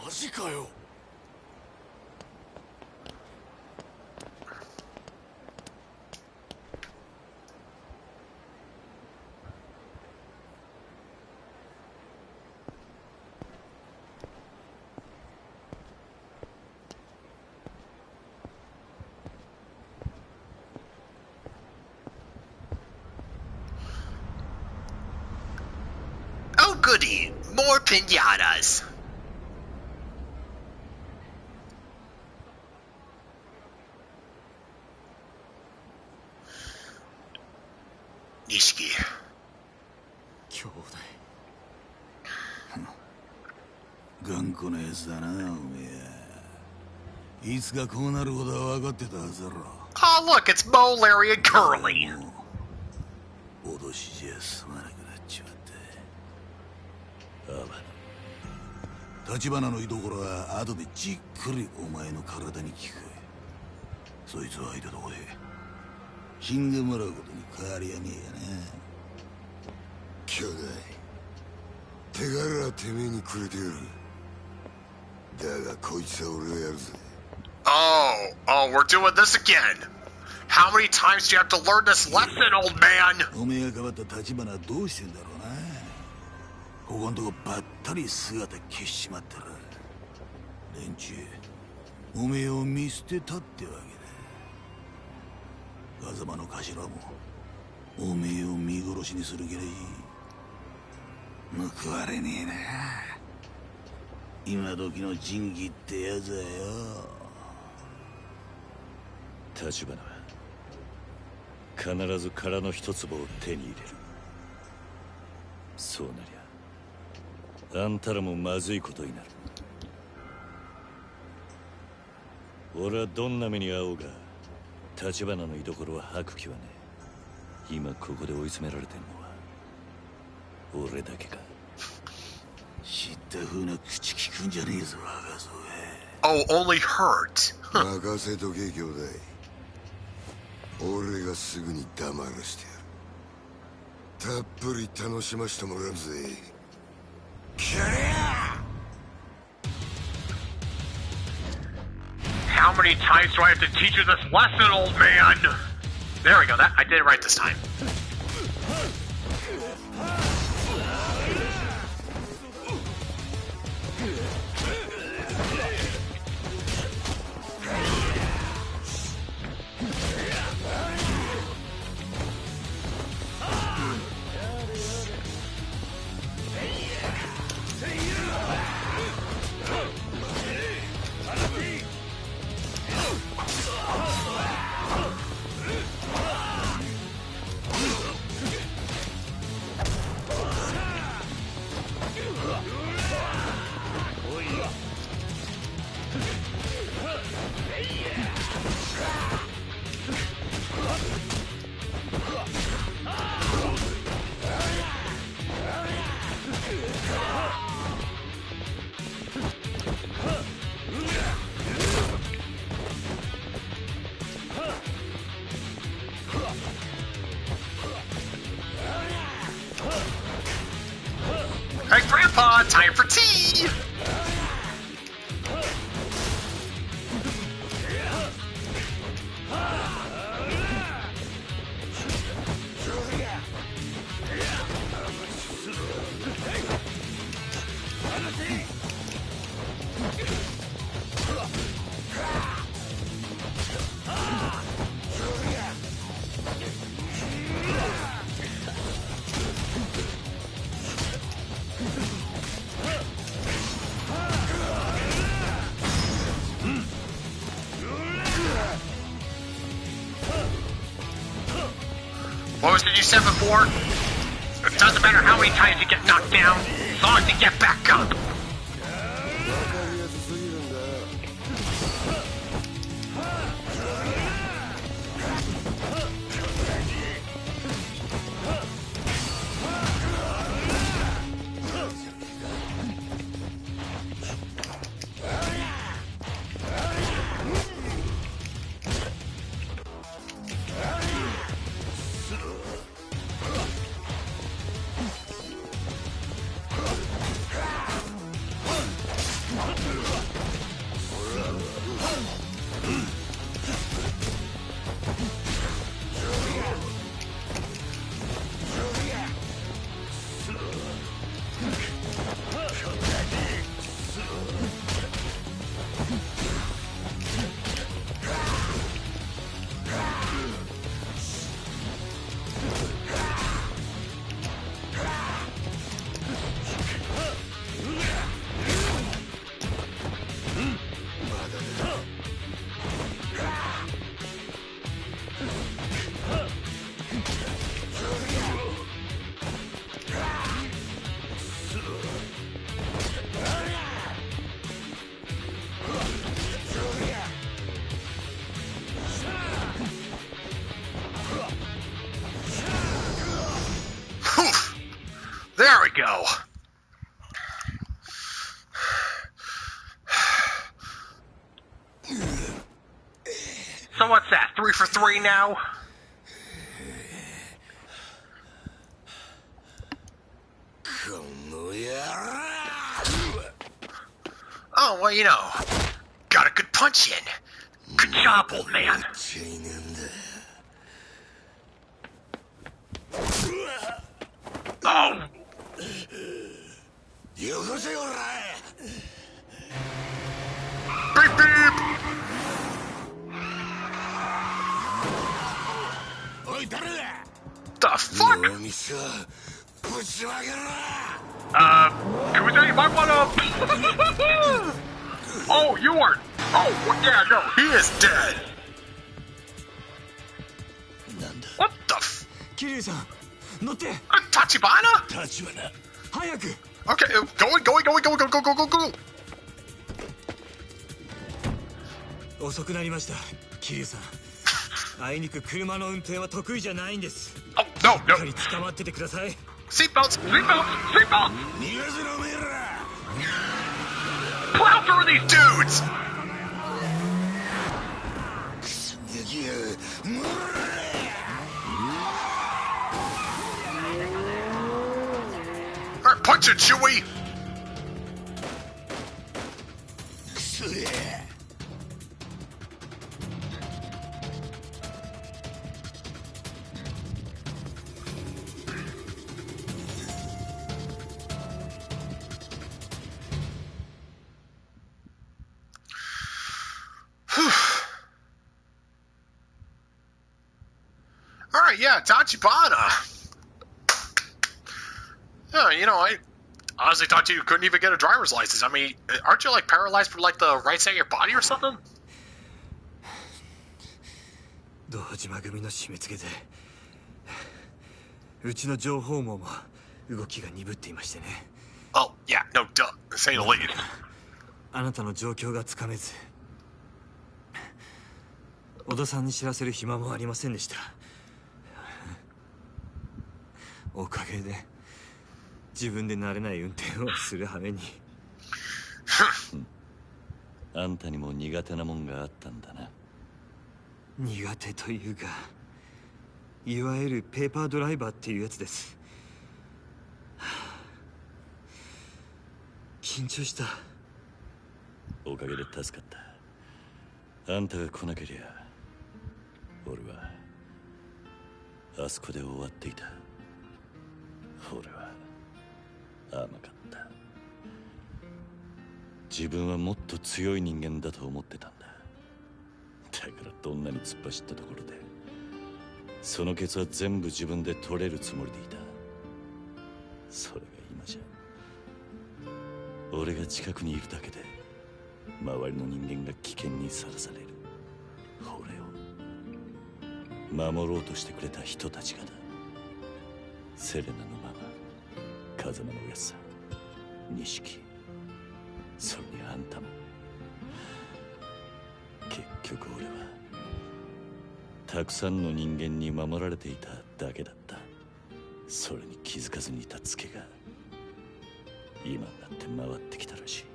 マジかよ。Oh goody, more pinatas. Nishiki. 兄弟。頑固なやつだな、おめえ。いつかこうなることは分かってたはずだろ。Oh look, it's Mo, Larry, and Curly. 脅しじゃ済まなくなっちまった。あばな。立花の居所は後でじっくりお前の体に効く。そいつを相手どこで死んでもらうことに変わりはねえやな。兄弟、手柄はてめえにくれてやる。だがこいつは俺がやるぜ。Oh, we're doing this again. How many times do you have to learn this lesson, old man? おめえが変わった立花はどうしてんだろうな。ここんとこばったり姿消しちまったら連中おめえを見捨てたってわけだ。風間の頭もおめえを見殺しにするぐらい報われねえな。今時の仁義ってやつはよ。立花は必ず殻の一粒を手に入れる。そうなりゃあんたらもまずいことになる。俺はどんな目に遭おうが立花の居所は吐く気はねえ。今ここで追い詰められてんのは俺だけか。知った風な口聞くんじゃねえぞ、若造。 Oh, only hurt. 任せとけ、兄弟。俺がすぐに黙らしてやる。たっぷり楽しましてもらうぜ。キャリア How many times do I have to teach you this lesson, old man? There we go. That I did it right this time. Hey, Grandpa, time for tea! What was it you said before? It doesn't matter how many times you get knocked down, as long as you get back up. There we go. So what's that? 3 for 3 now? Oh, well, you know, got a good punch in. Good job, old man. Oh. Beep, beep. The fuck? Kuze, you might wanna... Oh, you are... Oh, yeah, no, he is dead. What the f... Kiryu-san, 乗って。Tachibana? Tachibana. 早く。 Okay, go. 遅くなりました、Kiryu-さん。あいにく車の運転は得意じゃないんです。Oh, no. しっかり捕まっててください。Seatbelts. Plow through these dudes. Alright, punch it, Chewie. Alright, yeah, Tachibana. Yeah, you know, I honestly thought you couldn't even get a driver's license. I mean, aren't you, like, paralyzed from, like, the right side of your body or something? 堂島組の締め付けでうちの情報網も動きが鈍っていましてね。 Oh, yeah, no, duh, to say the least. あなたの状況がつかめず小田さんに知らせる暇もありませんでした。おかげで自分で慣れない運転をする羽目に。あんたにも苦手なもんがあったんだな。苦手というか、いわゆるペーパードライバーっていうやつです。緊張した。おかげで助かった。あんたが来なけりゃ俺はあそこで終わっていた。俺は甘かった。自分はもっと強い人間だと思ってたんだ。だからどんなに突っ走ったところでそのケツは全部自分で取れるつもりでいた。それが今じゃ俺が近くにいるだけで周りの人間が危険にさらされる。俺を守ろうとしてくれた人たちがだ。セレナのママ、風間のおやっさん、錦、それにあんたも。結局俺はたくさんの人間に守られていただけだった。それに気づかずにいたツケが今になって回ってきたらしい。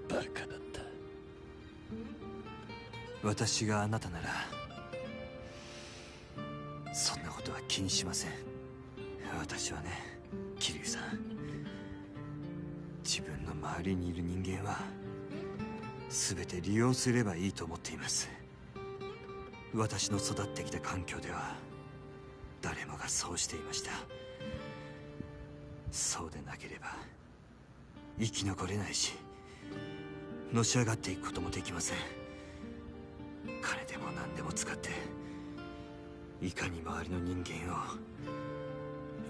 バカだった。私があなたならそんなことは気にしません。私はね、桐生さん、自分の周りにいる人間は全て利用すればいいと思っています。私の育ってきた環境では誰もがそうしていました。そうでなければ生き残れないし、のし上がっていくこともできません。金でも何でも使っていかに周りの人間を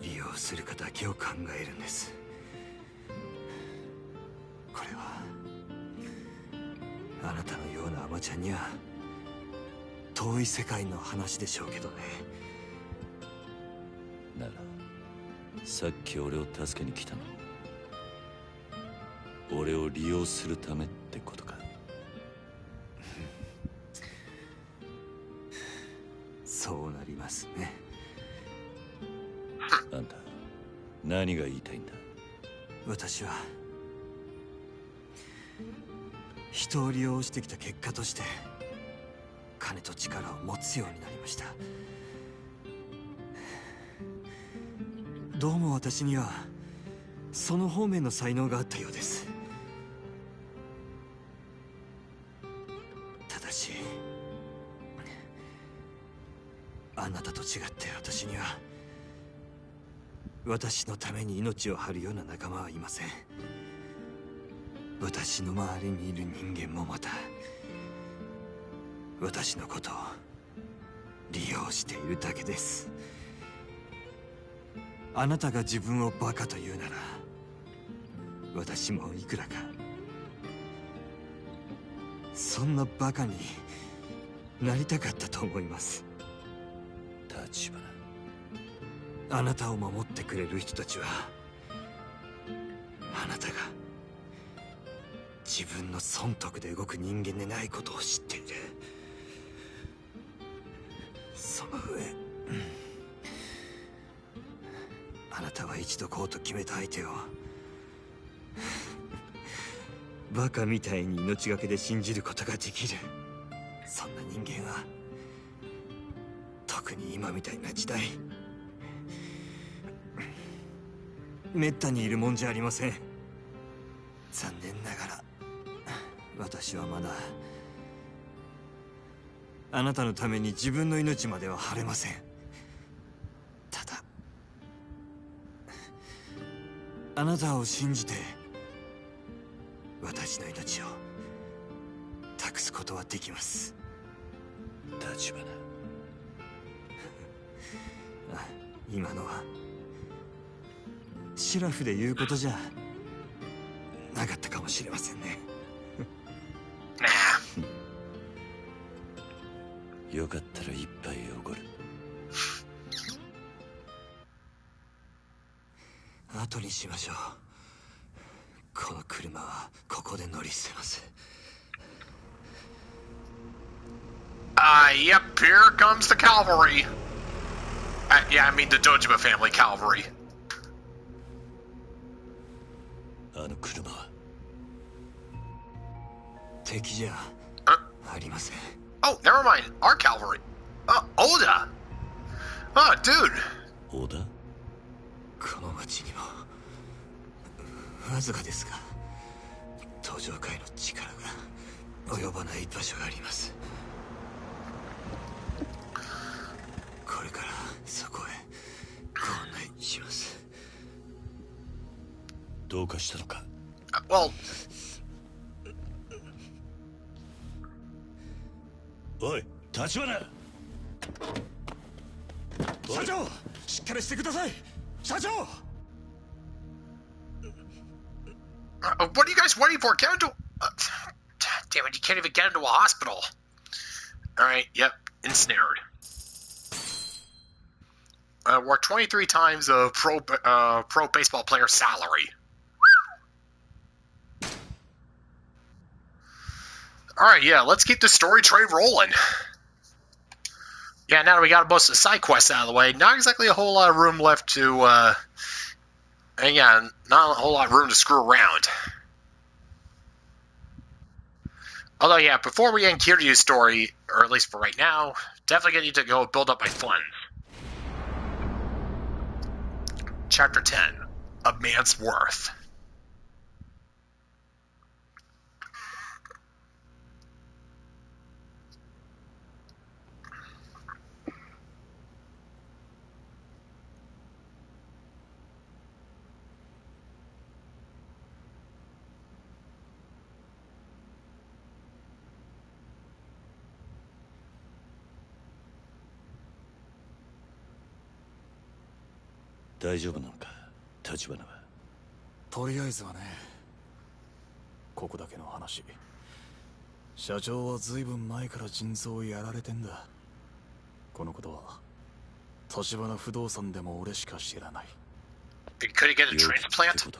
利用するかだけを考えるんです。これはあなたのようなアマちゃんには遠い世界の話でしょうけどね。ならさっき俺を助けに来たの俺を利用するためってことか。そうなりますね。あんた何が言いたいんだ。私は人を利用してきた結果として金と力を持つようになりました。どうも私にはその方面の才能があったようです。ただしあなたと違って私には私のために命を張るような仲間はいません。私の周りにいる人間もまた私のことを利用しているだけです。あなたが自分をバカと言うなら私もいくらかそんなバカになりたかったと思います。立花、あなたを守ってくれる人たちはあなたが自分の損得で動く人間でないことを知っている。その上あなたは一度こうと決めた相手をバカみたいに命がけで信じることができる。そんな人間は特に今みたいな時代めったにいるもんじゃありません。残念ながら私はまだあなたのために自分の命までは張れません。ただあなたを信じて私の命を託すことはできます。立花、今のはシラフで言うことじゃなかったかもしれませんね。よかったら一杯おごる。後にしましょう。この車はここで乗り捨てます。Yep, here comes the cavalry. Yeah, I mean the Dojima family cavalry. あの車は敵じゃありません。Oh, never mind. Our cavalry. Oda. Dude. Oda? この町にもわずかですが登場界の力が及ばない場所があります。これからそこへご案内します。どうかしたのか。Well, おい、立花。社長、しっかりしてください。社長。What are you guys waiting for? Get into... damn it, you can't even get into a hospital. Alright, yep, ensnared. Worth 23 times a pro baseball player's salary. Alright, yeah, let's keep the story train rolling. Yeah, now that we got most of the side quests out of the way, not exactly a whole lot of room left to, and yeah, not a whole lot of room to screw around. Although, yeah, before we end Kiryu's story, or at least for right now, definitely gonna need to go build up my funds. Chapter 10, A Man's Worth. Daijoubu 大丈夫なのか、立花は。とりあえずはね、ここだけの話。社長はずいぶん前から腎臓をやられてんだ。このことは立花不動産でも俺しか知らない。Could he get a transplant?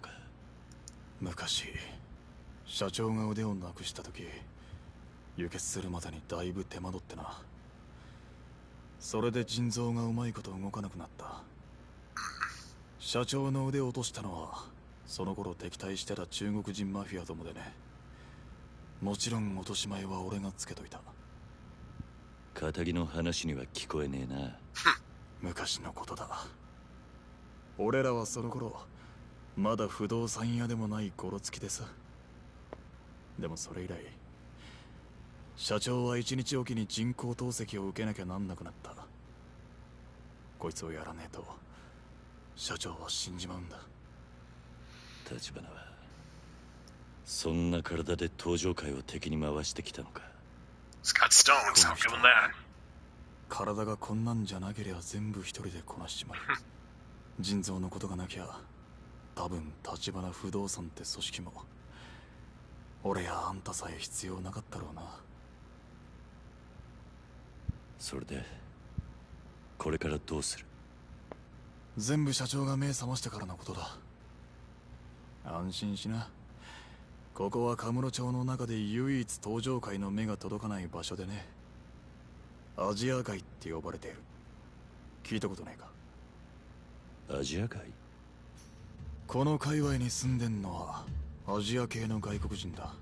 昔社長が腕をなくした時、輸血するまでにだいぶ手間取ってな。それで腎臓がうまいこと動かなくなった。社長の腕を落としたのはその頃敵対してた中国人マフィアどもでね。もちろん落とし前は俺がつけといた。仇の話には聞こえねえな。昔のことだ。俺らはその頃まだ不動産屋でもないゴロつきでさ。でもそれ以来社長は一日おきに人工透析を受けなきゃなんなくなった。こいつをやらねえと社長は死んじまうんだ。立花はそんな体で登場界を敵に回してきたのか。It's got stones, I'll give him that. 体がこんなんじゃなけりゃ全部一人でこなしちまう。腎臓のことがなきゃ多分立花不動産って組織も俺やあんたさえ必要なかったろうな。それでこれからどうする？全部社長が目覚ましてからのことだ。安心しな。ここはカムロ町の中で唯一登場界の目が届かない場所でね。アジア界って呼ばれている。聞いたことないか？アジア界？この界隈に住んでんのはアジア系の外国人だ。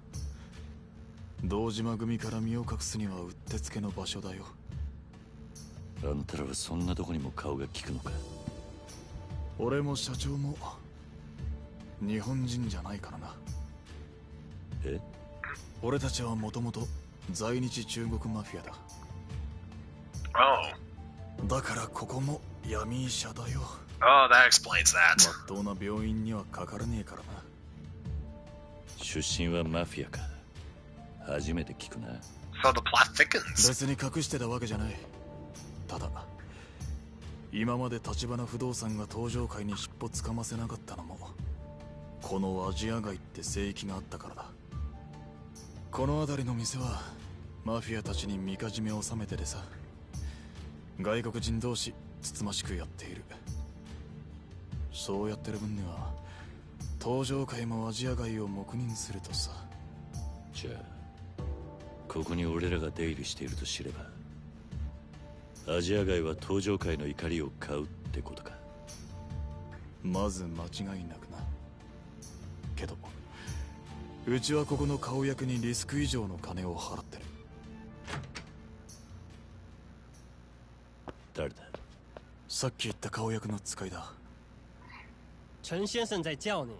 堂島組から身を隠すにはうってつけの場所だよ。あんたらはそんなとこにも顔が利くのか？俺も社長も日本人じゃないからな。え？俺たちはもともと在日中国マフィアだ。Oh. だからここも闇医者だよ。Oh, that explains that. まっとうな病院にはかからねえからな。出身はマフィアか。初めて聞くな。So the plot thickens. 別に隠してたわけじゃない。ただ今まで立花不動産が登場界に尻尾つかませなかったのもこのアジア街って聖域があったからだ。この辺りの店はマフィアたちにみかじめを収めてでさ、外国人同士つつましくやっている。そうやってる分には登場界もアジア街を黙認するとさ。じゃあここに俺らが出入りしていると知ればアジア街は登場界の怒りを買うってことか。まず間違いなくな。けどうちはここの顔役にリスク以上の金を払ってる。誰だ？さっき言った顔役の使いだ。陳先生在叫你，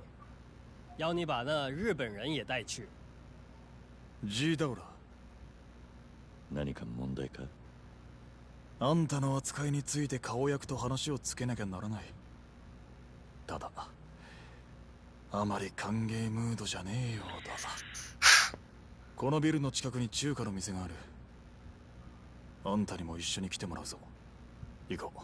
要你把那日本人也带去。G だおら。何か問題か？あんたの扱いについて顔役と話をつけなきゃならない。ただあまり歓迎ムードじゃねえようだ。このビルの近くに中華の店がある。あんたにも一緒に来てもらうぞ。行こう。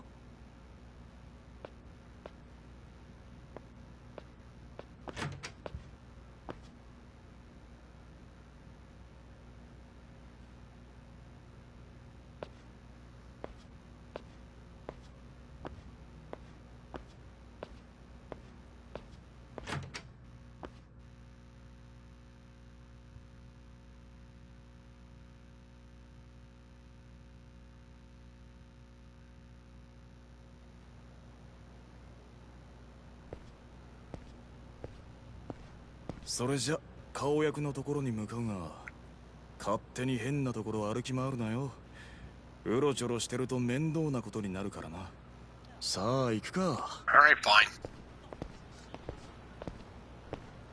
それじゃ顔役のところに向かうが、勝手に変なところ歩き回るなよ。うろちょろしてると面倒なことになるからな。さあ行くか。Alright,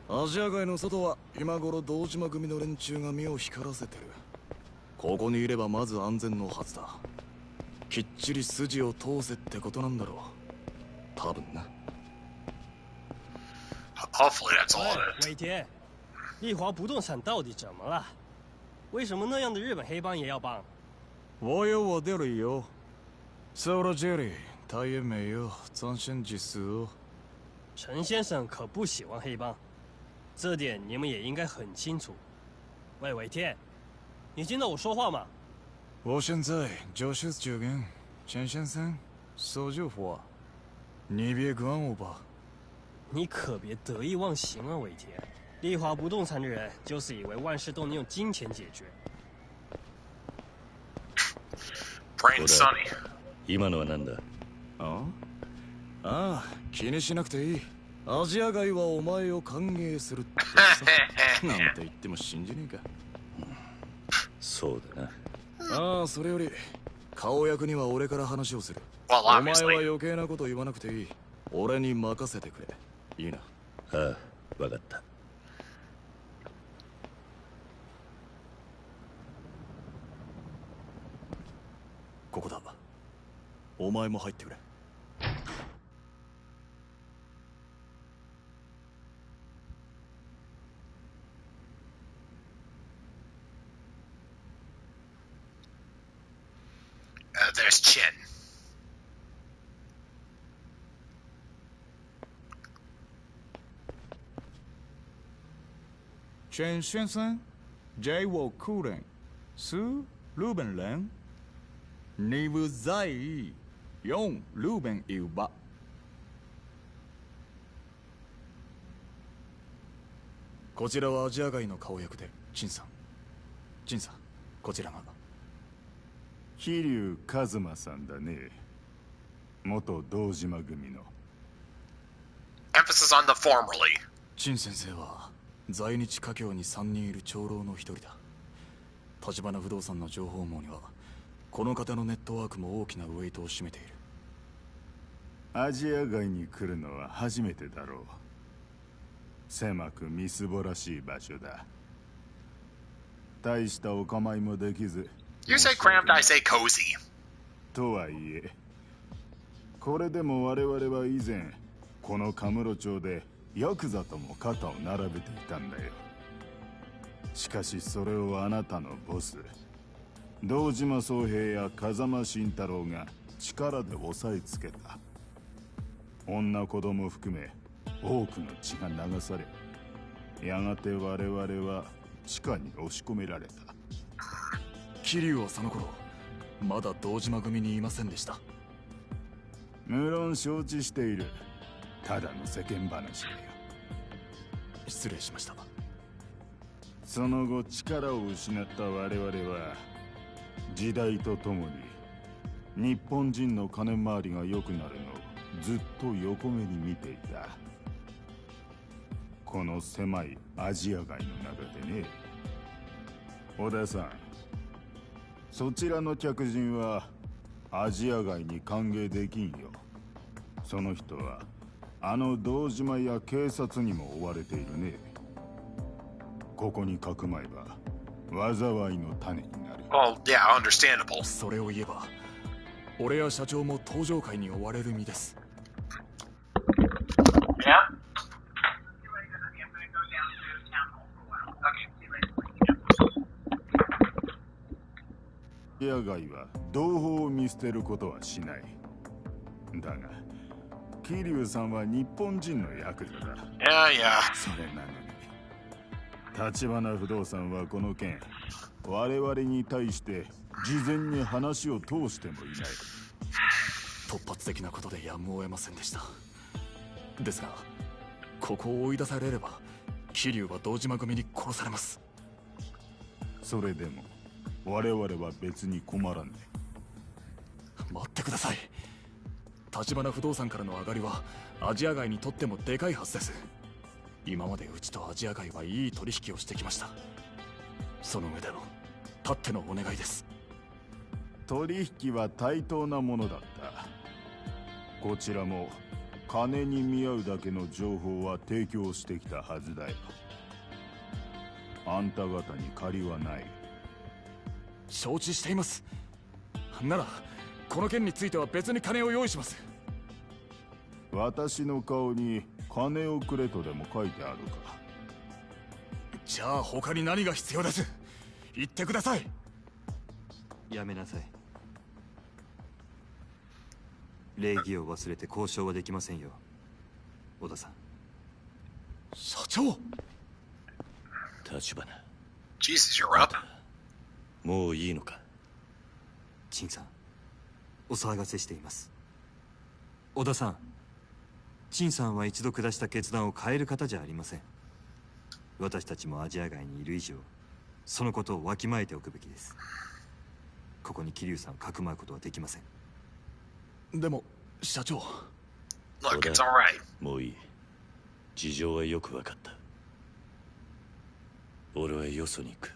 fine. アジア街の外は今頃堂島組の連中が目を光らせてる。ここにいればまず安全のはずだ。きっちり筋を通せってことなんだろう。多分な。Hopefully that's all it is. 伟天，丽华不动产到底怎么了？为什么那样的日本黑帮也要帮？我有我的理由。说到这里，他也没有展现技术。陈先生可不喜欢黑帮，这点你们也应该很清楚。喂，伟天，你听到我说话吗？我现在就是这跟陈先生说句话，你别管我吧。你可别得意忘形啊，伟天！丽华不动产的人就是以为万事都能用金钱解决。Brain Sunny. 今のは何だ？あ？ああ、気にしなくていい。アジア街はお前を歓迎するってさ。なんて言っても信じねえか。そうだな。ああ、それより顔役には俺から話をする。Well, お前 obviously. は余計なこと言わなくていい。俺に任せてくれ。いいな。ああ、わかった。ここだ。お前も入ってくれ。There's Chin. 陈先生，这我客人是日本人。你不在意，用日本语吧。こちらはアジア街の顔役で陳さん。陳さん、こちらが。桐生一馬さんだね。元堂島組の。Emphasis on the formerly. 陳先生は在日華僑に3人いる長老の一人だ。橘不動産の情報網にはこの方のネットワークも大きなウエイトを占めている。アジア街に来るのは初めてだろう。狭くみすぼらしい場所だ。大したお構いもできず。You say cramped, I say cozy. とはいえ、これでも我々は以前このカムロ町でヤクザとも肩を並べていたんだよ。しかしそれをあなたのボス堂島宗平や風間慎太郎が力で押さえつけた。女子供含め多くの血が流され、やがて我々は地下に押し込められた。桐生はその頃まだ堂島組にいませんでした。無論承知している。ただの世間話だよ。失礼しました。その後力を失った我々は時代とともに日本人の金回りが良くなるのをずっと横目に見ていた。この狭いアジア街の中でね。小田さん、そちらの客人はアジア街に歓迎できんよ。その人はあの堂島や警察にも追われているね。ここにかくまえば災いの種になる。Well, yeah, understandable. それを言えば俺や社長も登場会に追われる身です。Yeah?アジア街は同胞を見捨てることはしない。だが桐生さんは日本人のヤクザだ。Yeah, yeah. それなのに橘不動産はこの件我々に対して事前に話を通してもいない。突発的なことでやむを得ませんでした。ですがここを追い出されれば桐生は堂島組に殺されます。それでも我々は別に困らんね。待ってください。橘不動産からの上がりはアジア街にとってもでかいはずです。今までうちとアジア街はいい取引をしてきました。その上でのたってのお願いです。取引は対等なものだった。こちらも金に見合うだけの情報は提供してきたはずだよ。あんた方に借りはない。承知しています。ならこの件については別に金を用意します。私の顔に金をくれとでも書いてあるか。じゃあ他に何が必要です。言ってください。やめなさい。礼儀を忘れて交渉はできませんよ、小田さん。社長。橘。Jesus, you're up. もういいのか。陳さん、お騒がせしています。小田さん、陳さんは一度下した決断を変える方じゃありません。私たちもアジア街にいる以上、そのことをわきまえておくべきです。ここに桐生さんをかくまうことはできません。でも社長。Look, it's alright. もういい。事情はよくわかった。俺はよそに行く。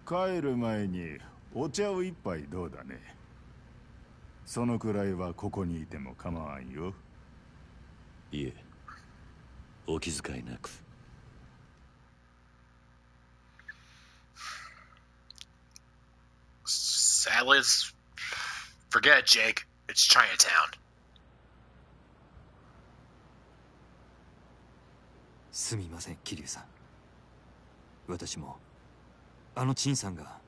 帰る前にお茶を一杯どうだね。そのくらいはここにいても構わんよ。いえ、お気遣いなく。Sadly, forget it, Jake. It's Chinatown. すみません、桐生さん。私もあの陳さんが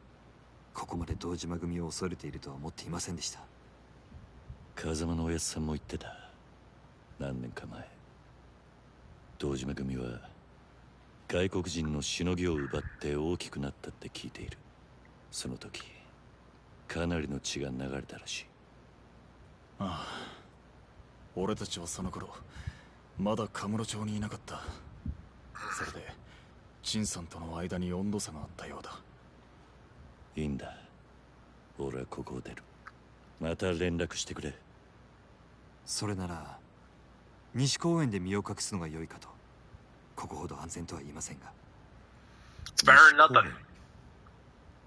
ここまで堂島組を恐れているとは思っていませんでした。風間のおやつさんも言ってた。何年か前、堂島組は外国人のしのぎを奪って大きくなったって聞いている。その時かなりの血が流れたらしい。ああ、俺たちはその頃まだカムロ町にいなかった。それで陳さんとの間に温度差があったようだ。いいんだ、俺はここを出る。また連絡してくれ。それなら西公園で身を隠すのが良いかと。ここほど安全とは言いませんが。It's better than nothing.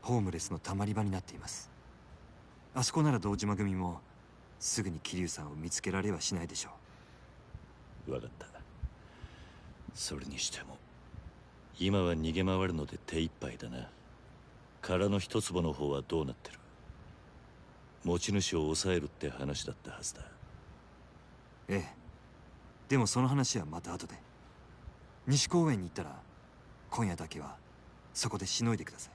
ホームレスのたまり場になっています。あそこなら堂島組もすぐに桐生さんを見つけられはしないでしょう。分かった。それにしても今は逃げ回るので手一杯だな。殻の一坪の方はどうなってる？持ち主を抑えるって話だったはずだ。ええ、でもその話はまた後で。西公園に行ったら今夜だけはそこでしのいでください。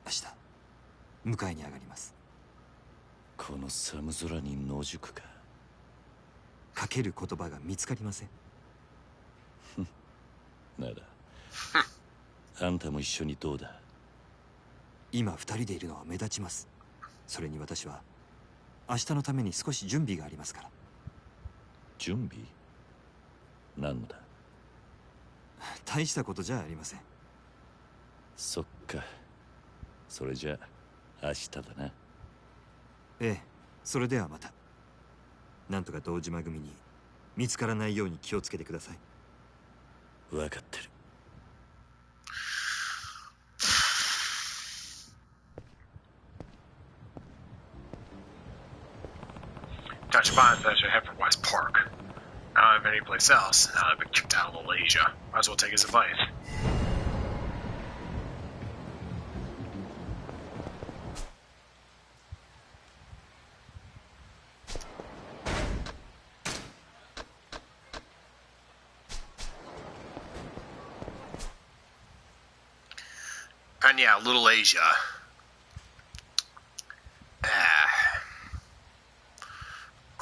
明日迎えに上がります。この寒空に野宿か。かける言葉が見つかりません。ならあんたも一緒にどうだ？今二人でいるのは目立ちます。それに私は明日のために少し準備がありますから。準備？何のだ？大したことじゃありません。そっか。それじゃあ明日だな。ええ、それではまた。なんとか堂島組に見つからないように気をつけてください。分かってる。Dutch bonds that should head for West Park. I don't have any place else. Now I've been kicked out of Little Asia. Might as well take his advice. And yeah, Little Asia.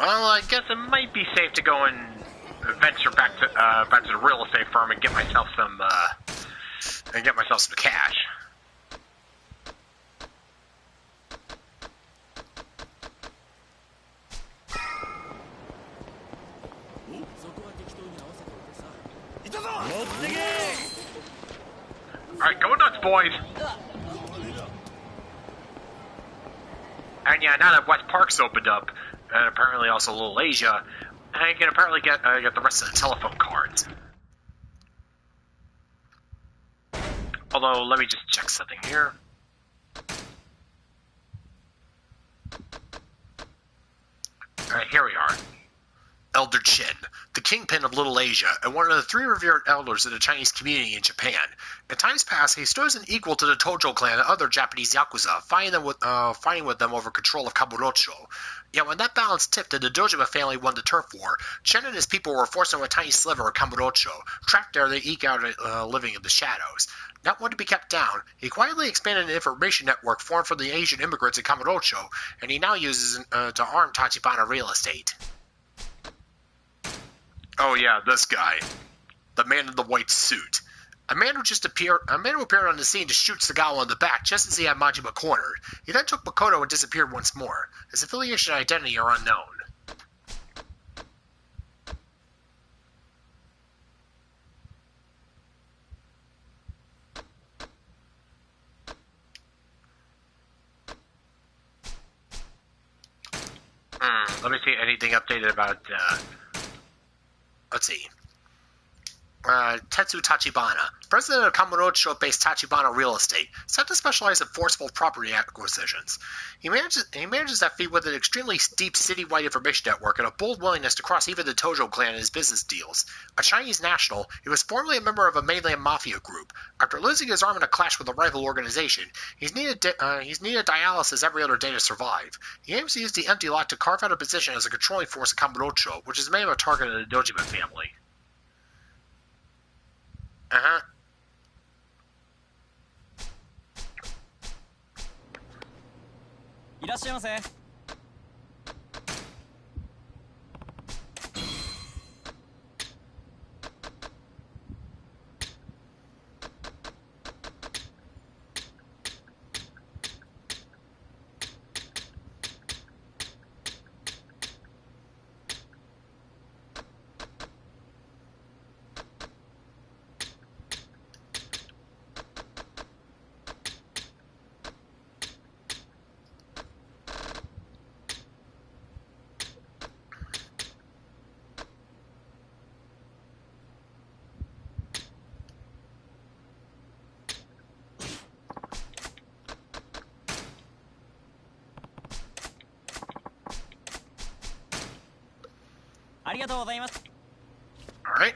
Well, I guess it might be safe to go and venture back to the real estate firm and get myself some cash. Alright, go nuts, boys! And yeah, now that West Park's opened up, and apparently also Little Asia, I can apparently get the rest of the telephone cards. Although, let me just check something here. Alright, here we are. Elder Chin, the kingpin of Little Asia, and one of the three revered elders of the Chinese community in Japan. In times past, he stood as an equal to the Tojo clan and other Japanese Yakuza, fighting with them over control of Kamurocho. Yet when that balance tipped and the Dojima family won the turf war, Chen and his people were forced into a tiny sliver of Kamurocho. Trapped there, they eke out a living in the shadows. Not one to be kept down, he quietly expanded an information network formed for the Asian immigrants in Kamurocho, and he now uses to arm Tachibana real estate. Oh yeah, this guy. The man in the white suit. A man who appeared on the scene to shoot Sagawa in the back just as he had Majima cornered. He then took Makoto and disappeared once more. His affiliation and identity are unknown. Let me see anything updated about, let's see. Tetsu Tachibana, president of Kamurocho-based Tachibana Real Estate, set to specialize in forcible property acquisitions. He manages that feat with an extremely deep city-wide information network and a bold willingness to cross even the Tojo clan in his business deals. A Chinese national, he was formerly a member of a mainland mafia group. After losing his arm in a clash with a rival organization, he's needed dialysis every other day to survive. He aims to use the empty lot to carve out a position as a controlling force of Kamurocho, which is made of a target of the Dojima family. Uh-huh. いらっしゃいませ。ありがとうございます。 Alright.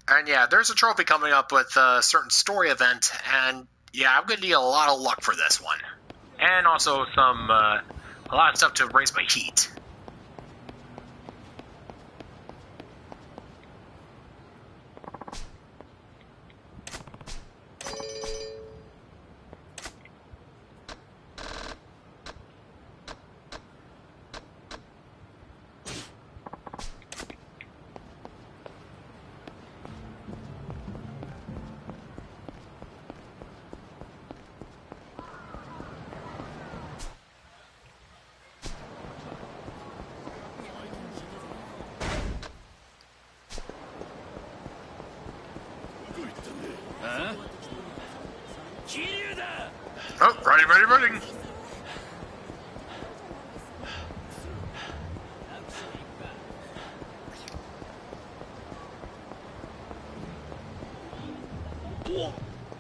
And yeah, there's a trophy coming up with a certain story event, and yeah, I'm gonna need a lot of luck for this one. And also some, a lot of stuff to raise my heat. Oh, running.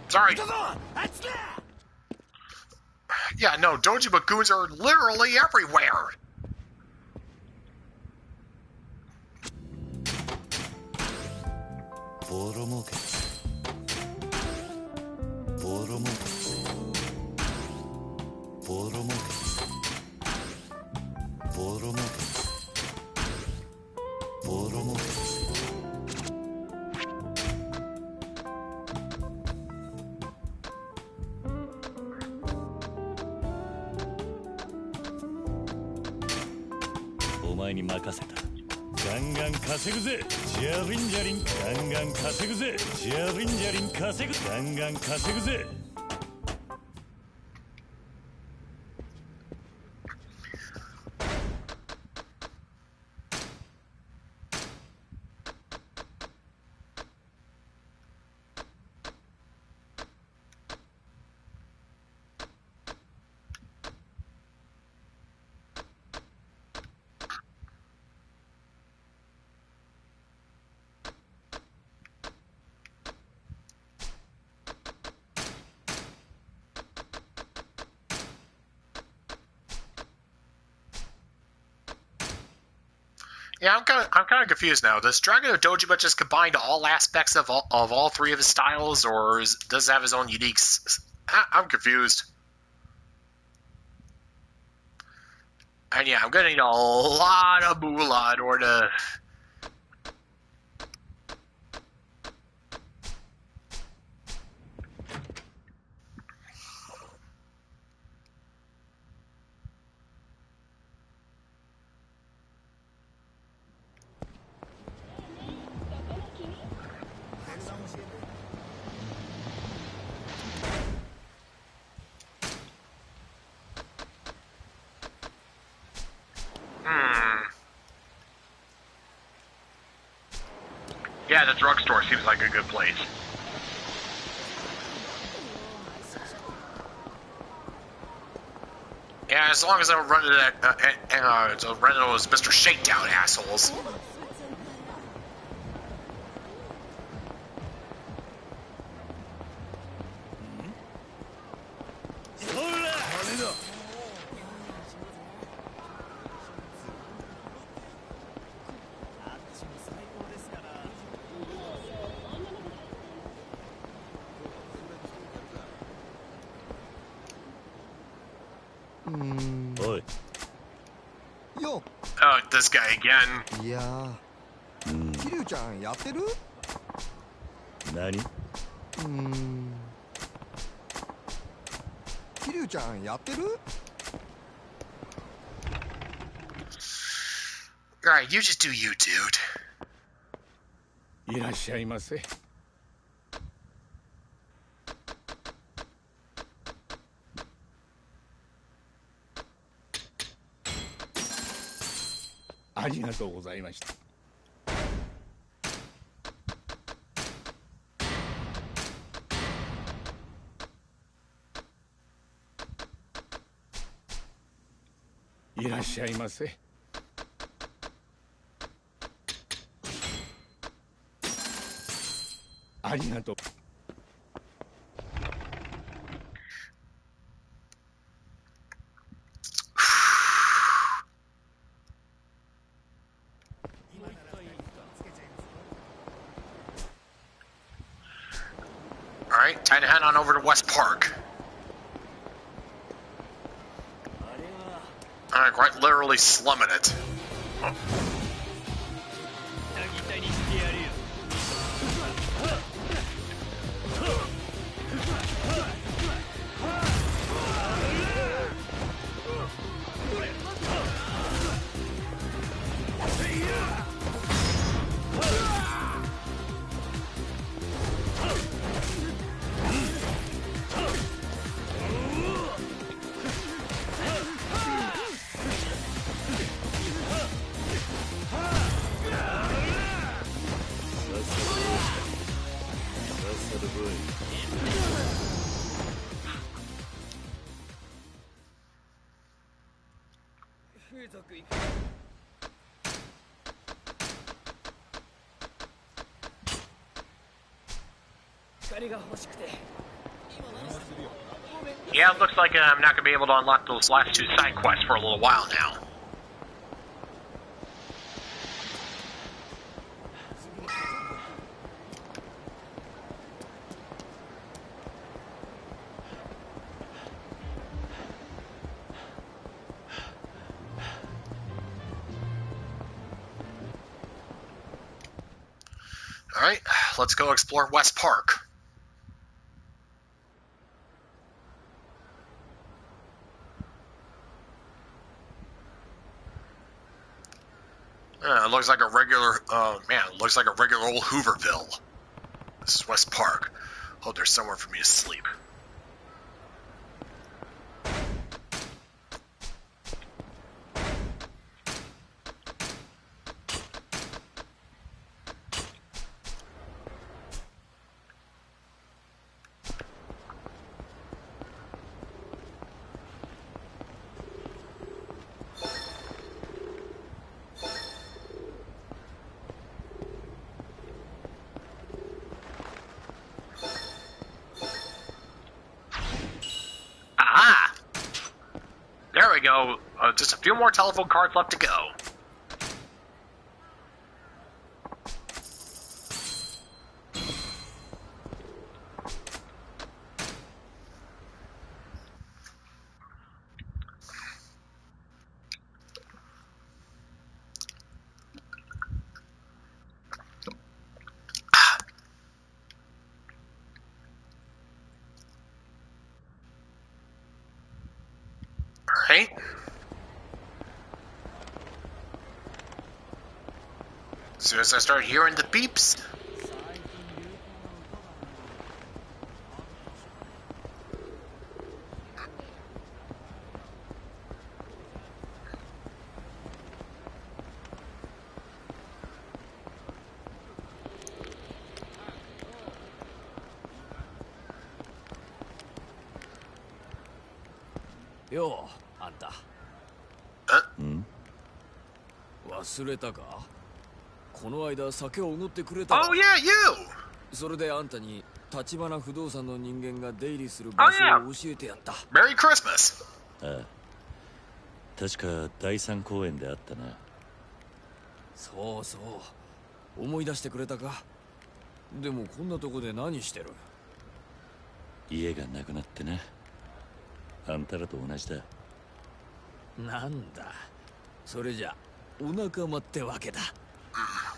Sorry. Yeah, no, Dojima goons are literally everywhere. Yeah, I'm kind of confused now. Does Dragon of Dojima just combine all aspects of all three of his styles, or does it have his own unique? I'm confused. And yeah, I'm gonna need a lot of moolah in order to. Yeah, the drugstore seems like a good place. Yeah, as long as I don't run into that, run into those Mr. Shakedown assholes. Oh, this guy again. いやー、桐生ちゃんやってる？何？桐生ちゃんやってる？ Alright, you just do you, dude. いらっしゃいませ。ありがとうございました。いらっしゃいませ。ありがとう。Alright, time to head on over to West Park. Alright, quite literally slumming it. Oh. Yeah, it looks like I'm not going to be able to unlock those last two side quests for a little while now. Alright, let's go explore West Park. It looks like a regular, it looks like a regular old Hooverville. This is West Park. Hope there's somewhere for me to sleep. There we go. Just a few more telephone cards left to go. Alright. As soon as I start hearing the beeps. よう、あんた。忘れたか？この間酒をおごってくれた。Oh yeah, you! それであんたに立花不動産の人間が出入りする場所を教えてやった。Merry Christmas! ああ、確か第3公演であったな。そうそう、思い出してくれたか。でもこんなとこで何してる？家がなくなってな。あんたらと同じだ。なんだ、それじゃお仲間ってわけだ。あ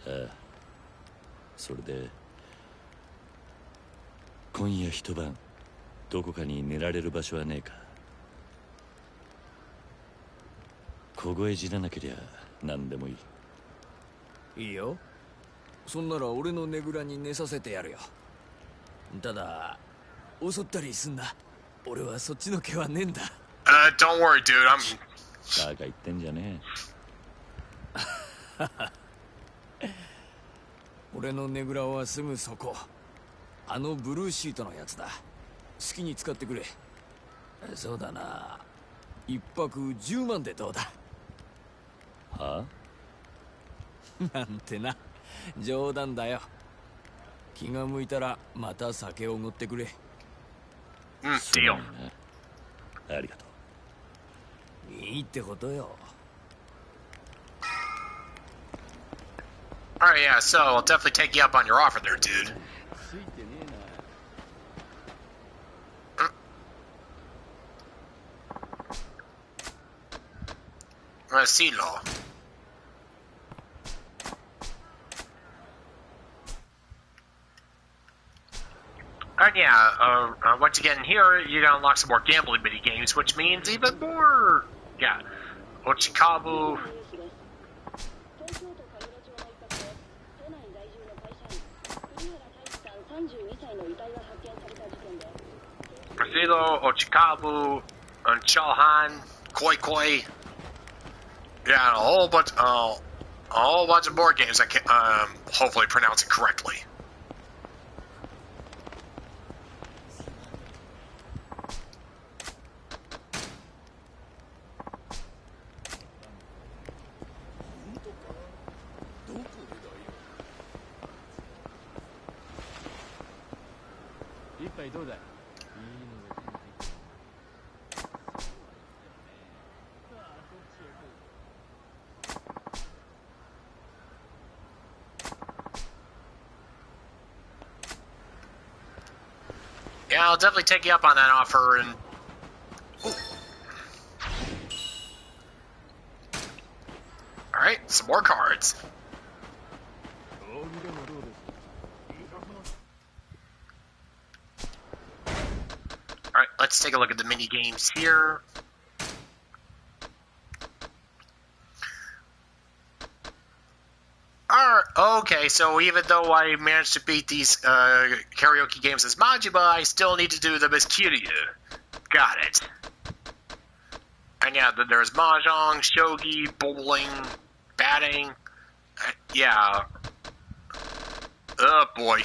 あ、それで今夜一晩どこかに寝られる場所はねえか。凍え死ななけりゃ何でもいい。いいよ、そんなら俺のねぐらに寝させてやるよ。ただ襲ったりすんな。俺はそっちの気はねえんだ。Don't worry, dude. I'm. バカ言ってんじゃねえ。俺のねぐらはすぐそこ。あのブルーシートのやつだ。好きに使ってくれ。そうだな、一泊10万でどうだ？はあ？なんてな、冗談だよ。気が向いたらまた酒をおごってくれ。deal. ありがとう。いいってことよ。Alright, yeah, so I'll definitely take you up on your offer there, dude. Silo. And yeah, once you get in here, you're gonna unlock some more gambling mini games, which means even more. Yeah, Ochikabu. Presido, Ochikabu, Chalhan, Koi Koi. Yeah, a whole bunch of board games. I can hopefully pronounce it correctly. Yeah, I'll definitely take you up on that offer and... Alright, some more cards. Alright, let's take a look at the mini games here. Okay, so even though I managed to beat these karaoke games as Majima, I still need to do them as Kiryu. Got it. And yeah, then there's mahjong, shogi, bowling, batting. Yeah. Oh boy.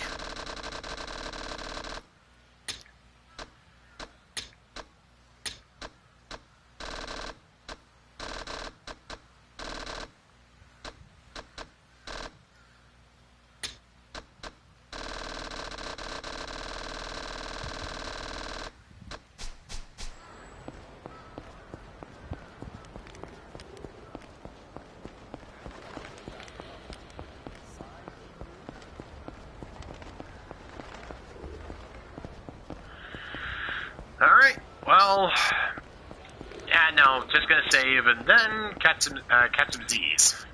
Alright, well, yeah, no, just gonna save and then catch some Z's.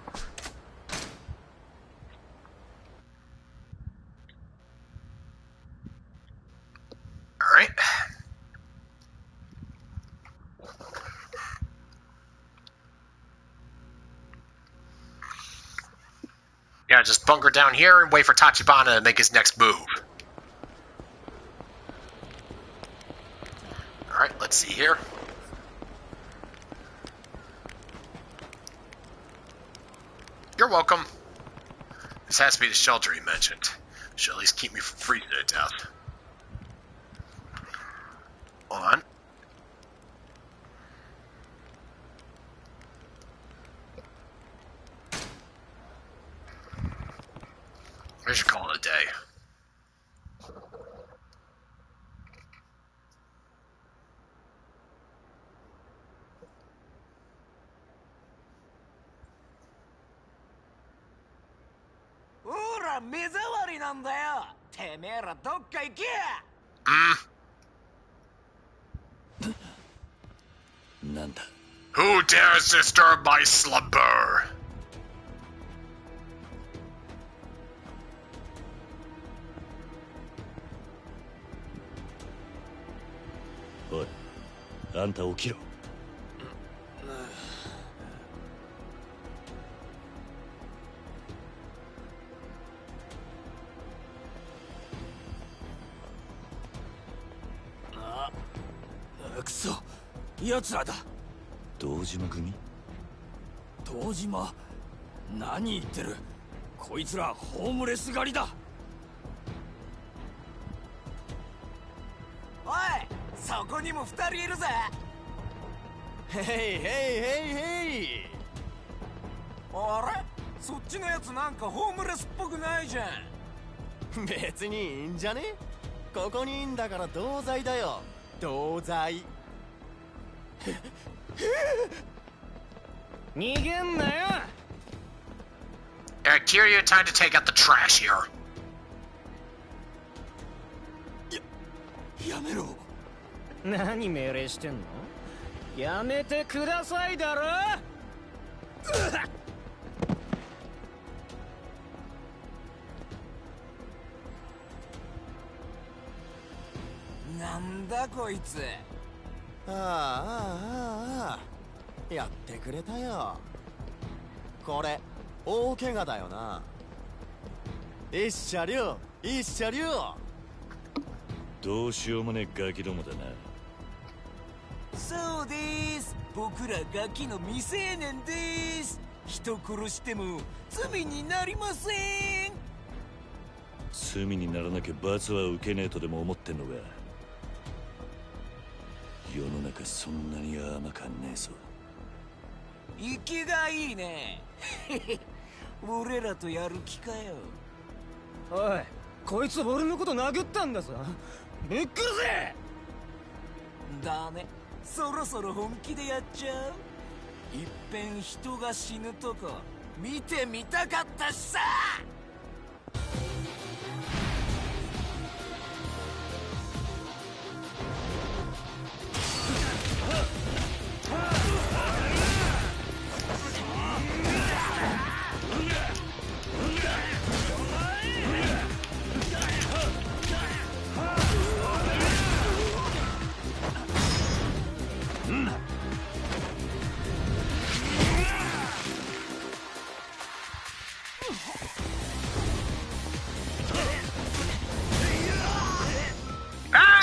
Alright. Yeah, just bunker down here and wait for Tachibana to make his next move. Alright, let's see here. You're welcome. This has to be the shelter he mentioned. Should at least keep me from freezing to death. Hold on. I should call it a day. Ora, 目障りなんだよ。てめえらどっか行け。なんだ。 Who dares disturb my slumber? おい、あんた起きろ。くそ、奴らだ。堂島組？堂島？何言ってる。こいつらホームレス狩りだ。おい、そこにも2人いるぜ。へいへいへいへい。あれ、そっちのやつなんかホームレスっぽくないじゃん。別にいいんじゃね？ここにいんだから同罪だよ。同罪。逃げんなよ。Kiryu, time to take out the trash here. やめろ。何命令してんの？やめてくださいだろ。なんだこいつ。やってくれたよ。これ大怪我だよな。一車両一車両。どうしようもねえガキどもだな。そうです。僕らガキの未成年です。人殺しても罪になりません。罪にならなきゃ罰は受けねえとでも思ってんのか。世の中そんなに甘かんねえぞ。生きがいいね。俺らとやる気かよ。おい、こいつ俺のこと殴ったんだぞ。ぶっ殺せ。ダメ、そろそろ本気でやっちゃう。いっぺん人が死ぬとこ見てみたかったしさ。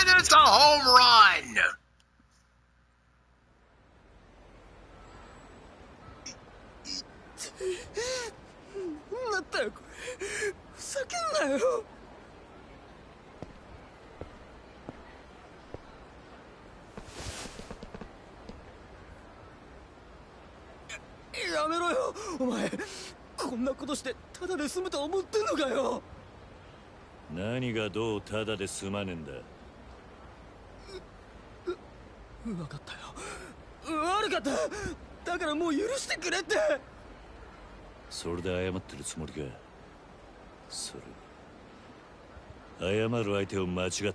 And it's a home run! なんだよこれ。ふざけんなよ。やめろよお前。こんなことしてただで済むと思ってんのかよ。何がどうただで済まねえんだ。分かったよ。悪かった。だからもう許してくれって。それで謝ってるつもりか。それ謝る相手を間違ってい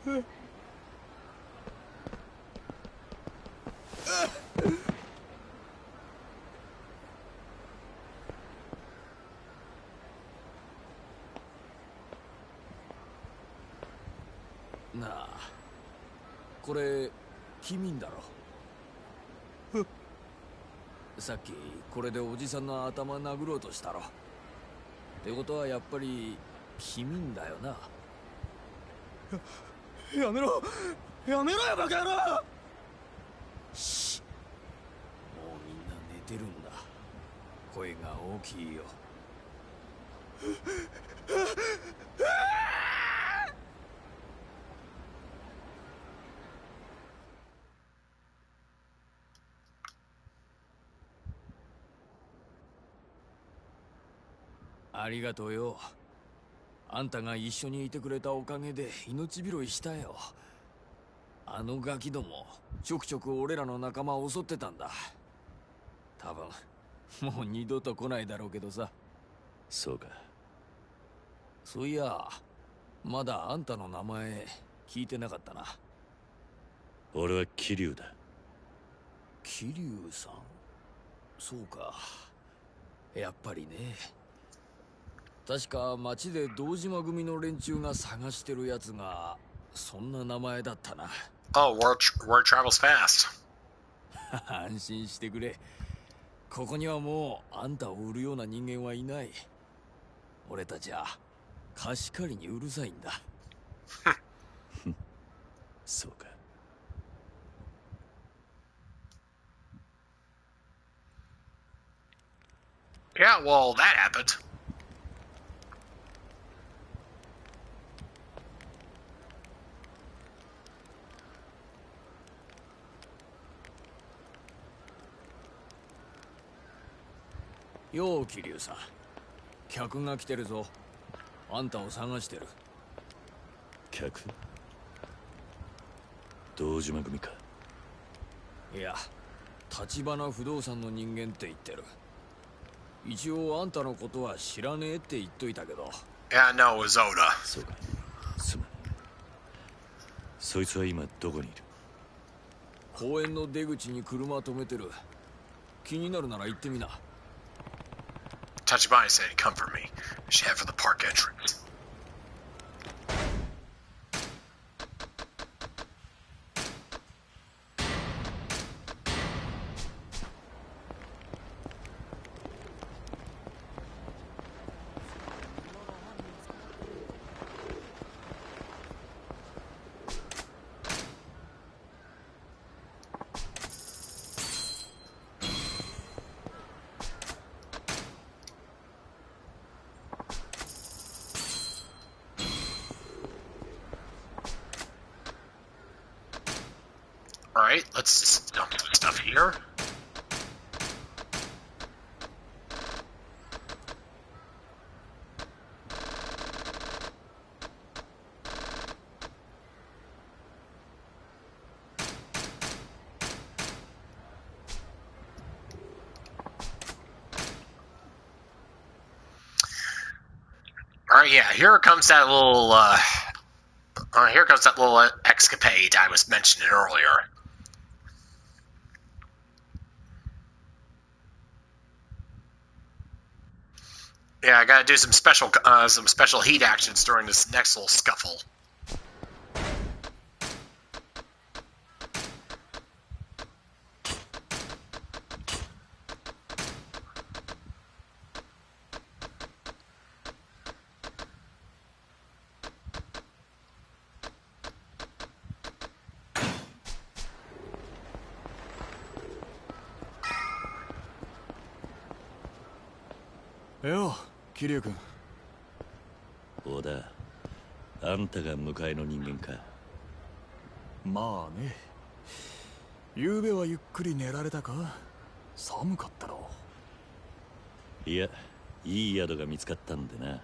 る。なあ、これ君んだろ。さっきこれでおじさんの頭殴ろうとしたろ。ってことはやっぱり君んだよな。やめろやめろよバカ野郎。し、もうみんな寝てるんだ。声が大きいよ。ありがとうよ。あんたが一緒にいてくれたおかげで命拾いしたよ。あのガキどもちょくちょく俺らの仲間を襲ってたんだ。多分もう二度と来ないだろうけどさ。そうか。そういやまだあんたの名前聞いてなかったな。俺は桐生だ。桐生さん。そうか、やっぱりね。確か町で堂島組の連中が探してるやつがそんな名前だったな。Oh, word travels fast. 安心してくれ。ここにはもうあんたを売るような人間はいない。俺たちは貸し借りにうるさいんだ。そうか。Yeah, well, that happened. Yo, 桐生さん。客が来てるぞ。あんたを探してる。客？堂島組か。いや、橘不動産の人間って言ってる。一応あんたのことは知らねえって言っといたけど。Yeah, no, it was Oda. そうか。すまない。そいつは今どこにいる？公園の出口に車止めてる。気になるなら行ってみな。Tachibana said he'd come for me. I should head for the park entrance. Alright, let's just dump some stuff here. Alright, yeah, here comes that little escapade I was mentioning earlier. Yeah, I gotta do some special heat actions during this next little scuffle. Yo, Kiryu君。小田、あんたが迎えの人間か。まあね。昨べはゆっくり寝られたか？寒かったろ。いや、いい宿が見つかったんでな。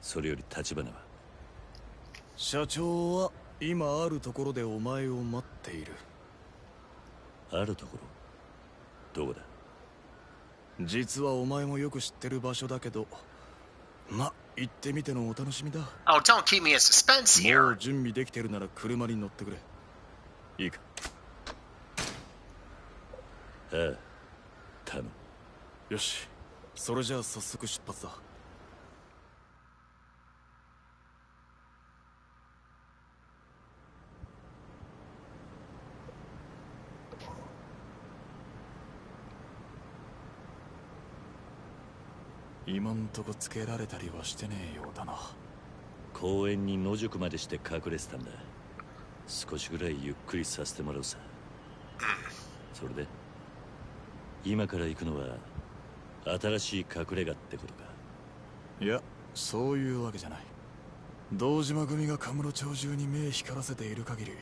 それより橘は？社長は今あるところでお前を待っている。あるところ？どこだ？実はお前もよく知ってる場所だけど、ま、行ってみてのお楽しみだ。Oh, don't keep me in suspense here. もう準備できてるなら車に乗ってくれ。いいか？ああ、頼む。よし、それじゃあ早速出発だ。今んとこつけられたりはしてねえようだな。公園に野宿までして隠れてたんだ。少しぐらいゆっくりさせてもらうさ。それで今から行くのは新しい隠れ家ってことか？いや、そういうわけじゃない。堂島組がカムロ町中に目光らせている限り、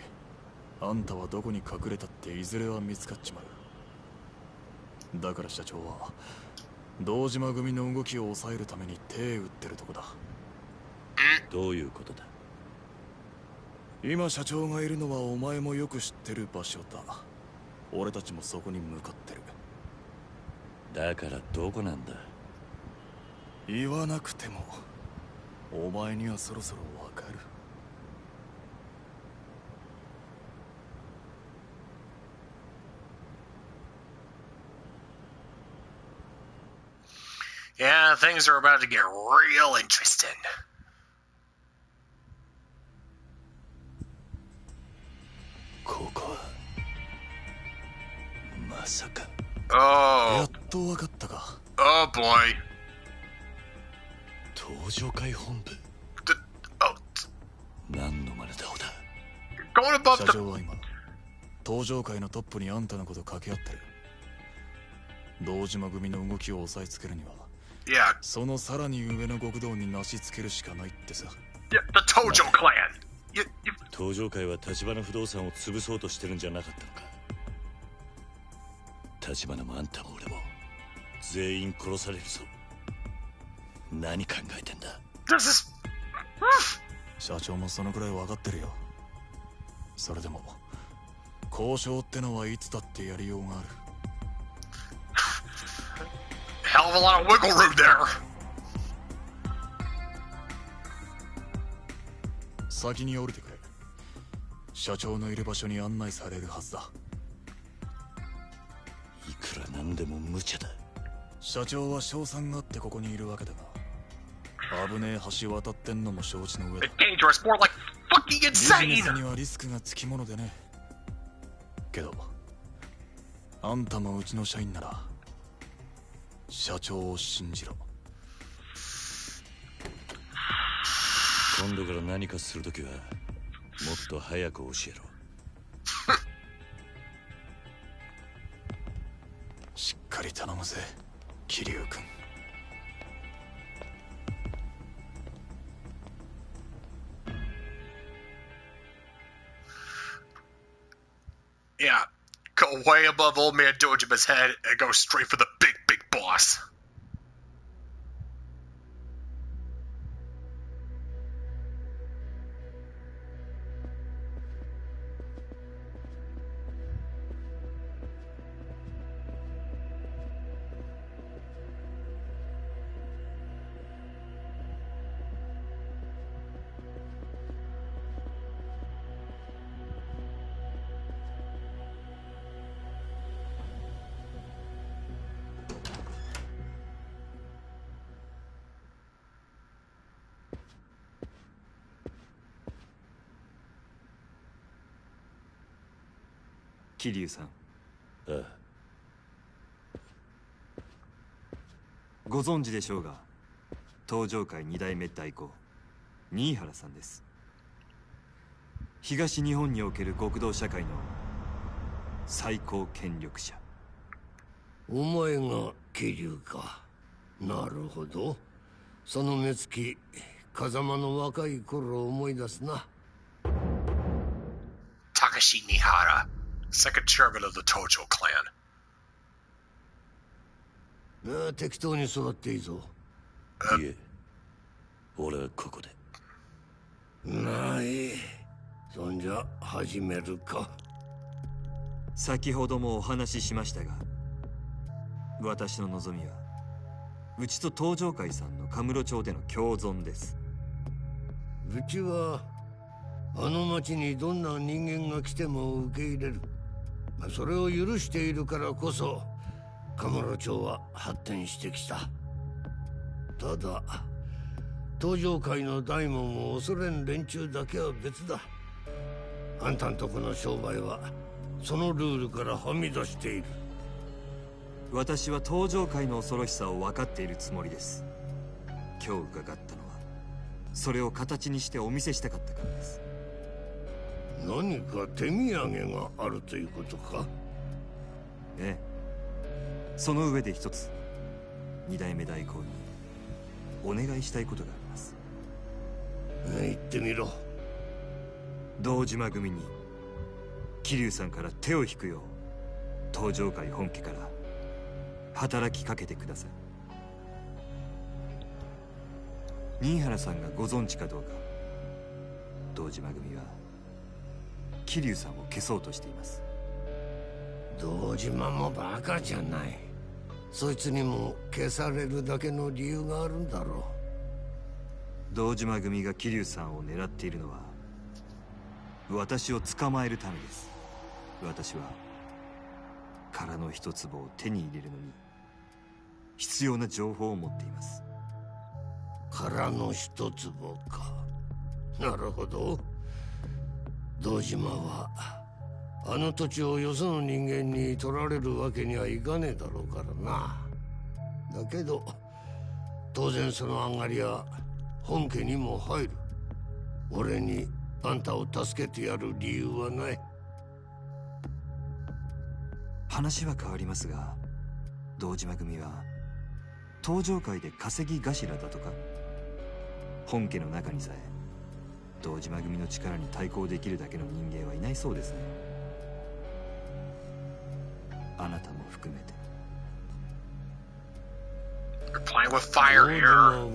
あんたはどこに隠れたっていずれは見つかっちまう。だから社長は堂島組の動きを抑えるために手打ってるとこだ。どういうことだ？今社長がいるのはお前もよく知ってる場所だ。俺たちもそこに向かってる。だからどこなんだ？言わなくてもお前にはそろそろわかる。Yeah, things are about to get real interesting. ここはまさか。やっとわかったか。Oh boy. 登場会本部。何の真似だ小田。社長は今登場会のトップにあんたのこと掛け合ってる。堂島組の動きを押さえつけるには、そのさらに上の極道になしつけるしかないってさ。登場クラン。登場会は橘不動産を潰そうとしてるんじゃなかったのか。橘もあんたも俺も全員殺されるぞ。何考えてんだ。社長もそのくらい分かってるよ。それでも交渉ってのはいつだってやりようがある。Hell of a lot of wiggle room there. 先に降りてくれ。社長のいる場所に案内されるはずだ。いくらなんでも無茶だ。社長は賞賛があってここにいるわけだが、危ねえ橋渡ってんのも承知の上だ。Dangerous, more like fucking ビジネス insane. にはリスクがつきものでね。けどあんたもうちの社員なら社長を信じろ。今度から何かするときはもっと早く教えろ。しっかり頼むぜ、桐生君。Yeah, go way above old man Dojima's head and go straight for the big boss.桐生さん。ああ。ご存知でしょうが、登場会2代目代行新原さんです。東日本における極道社会の最高権力者。お前が桐生か。なるほど。その目つき、風間の若い頃を思い出すな。Takashi Nihara, second chairman of the Tojo clan. 適当に育っていいぞ。いえ、俺はここで。ない。そんじゃ始めるか。先ほどもお話ししましたが、私の望みはうちと登場会さんのカムロ町での共存です。うちはあの町にどんな人間が来ても受け入れる。それを許しているからこそカムロ町は発展してきた。ただ登場会の大門を恐れん連中だけは別だ。あんたんとこの商売はそのルールからはみ出している。私は登場会の恐ろしさを分かっているつもりです。今日伺ったのはそれを形にしてお見せしたかったからです。何か手土産があるということか？ええ。その上で一つ2代目代行にお願いしたいことがあります。言ってみろ。堂島組に桐生さんから手を引くよう登場会本家から働きかけてください。新原さんがご存知かどうか、堂島組は桐生さんを消そうとしています。堂島もバカじゃない。そいつにも消されるだけの理由があるんだろう。堂島組が桐生さんを狙っているのは私を捕まえるためです。私は殻の一粒を手に入れるのに必要な情報を持っています。殻の一粒か。なるほど。堂島はあの土地をよその人間に取られるわけにはいかねえだろうからな。だけど当然その上がりは本家にも入る。俺にあんたを助けてやる理由はない。話は変わりますが、堂島組は登場界で稼ぎ頭だとか。本家の中にさえ堂島組の力に対抗できるだけの人間はいないそうですね。あなたも含めて。Playing with fire here.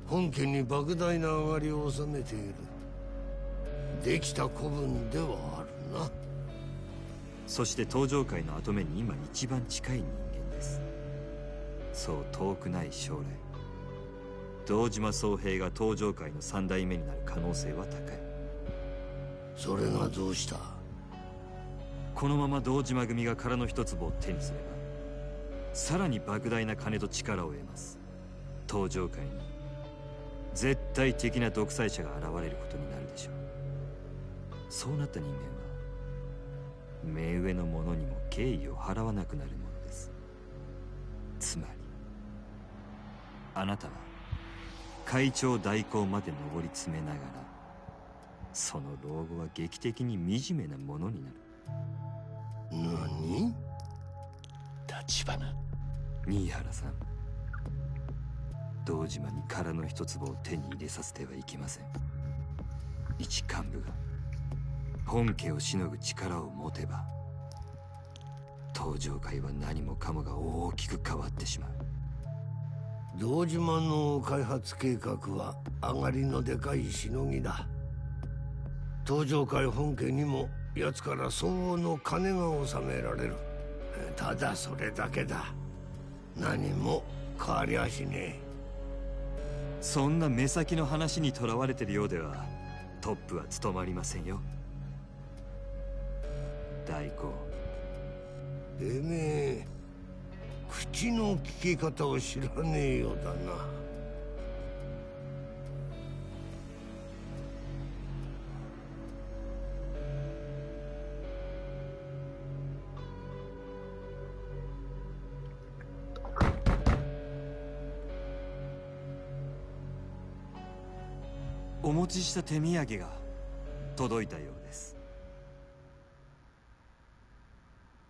本家に莫大な上がりを収めている。できた子分ではあるな。そして登場界の跡目に今一番近い人間です。そう遠くない将来、堂島宗平が登場界の三代目になる可能性は高い。それがどうした？このまま堂島組が殻の一粒を手にすれば、さらに莫大な金と力を得ます。登場界に絶対的な独裁者が現れることになるでしょう。そうなった人間は目上の者にも敬意を払わなくなるものです。つまりあなたは会長代行まで上り詰めながら、その老後は劇的に惨めなものになる。何？立花。新原さん、堂島に殻の一粒を手に入れさせてはいけません。一幹部が本家をしのぐ力を持てば、登場界は何もかもが大きく変わってしまう。堂島の開発計画は上がりのでかいしのぎだ。登場界本家にも奴から相応の金が納められる。ただそれだけだ。何も変わりゃしねえ。そんな目先の話にとらわれてるようではトップは務まりませんよ。代行。てめえ口の利き方を知らねえようだな。お持ちした手土産が届いたようです。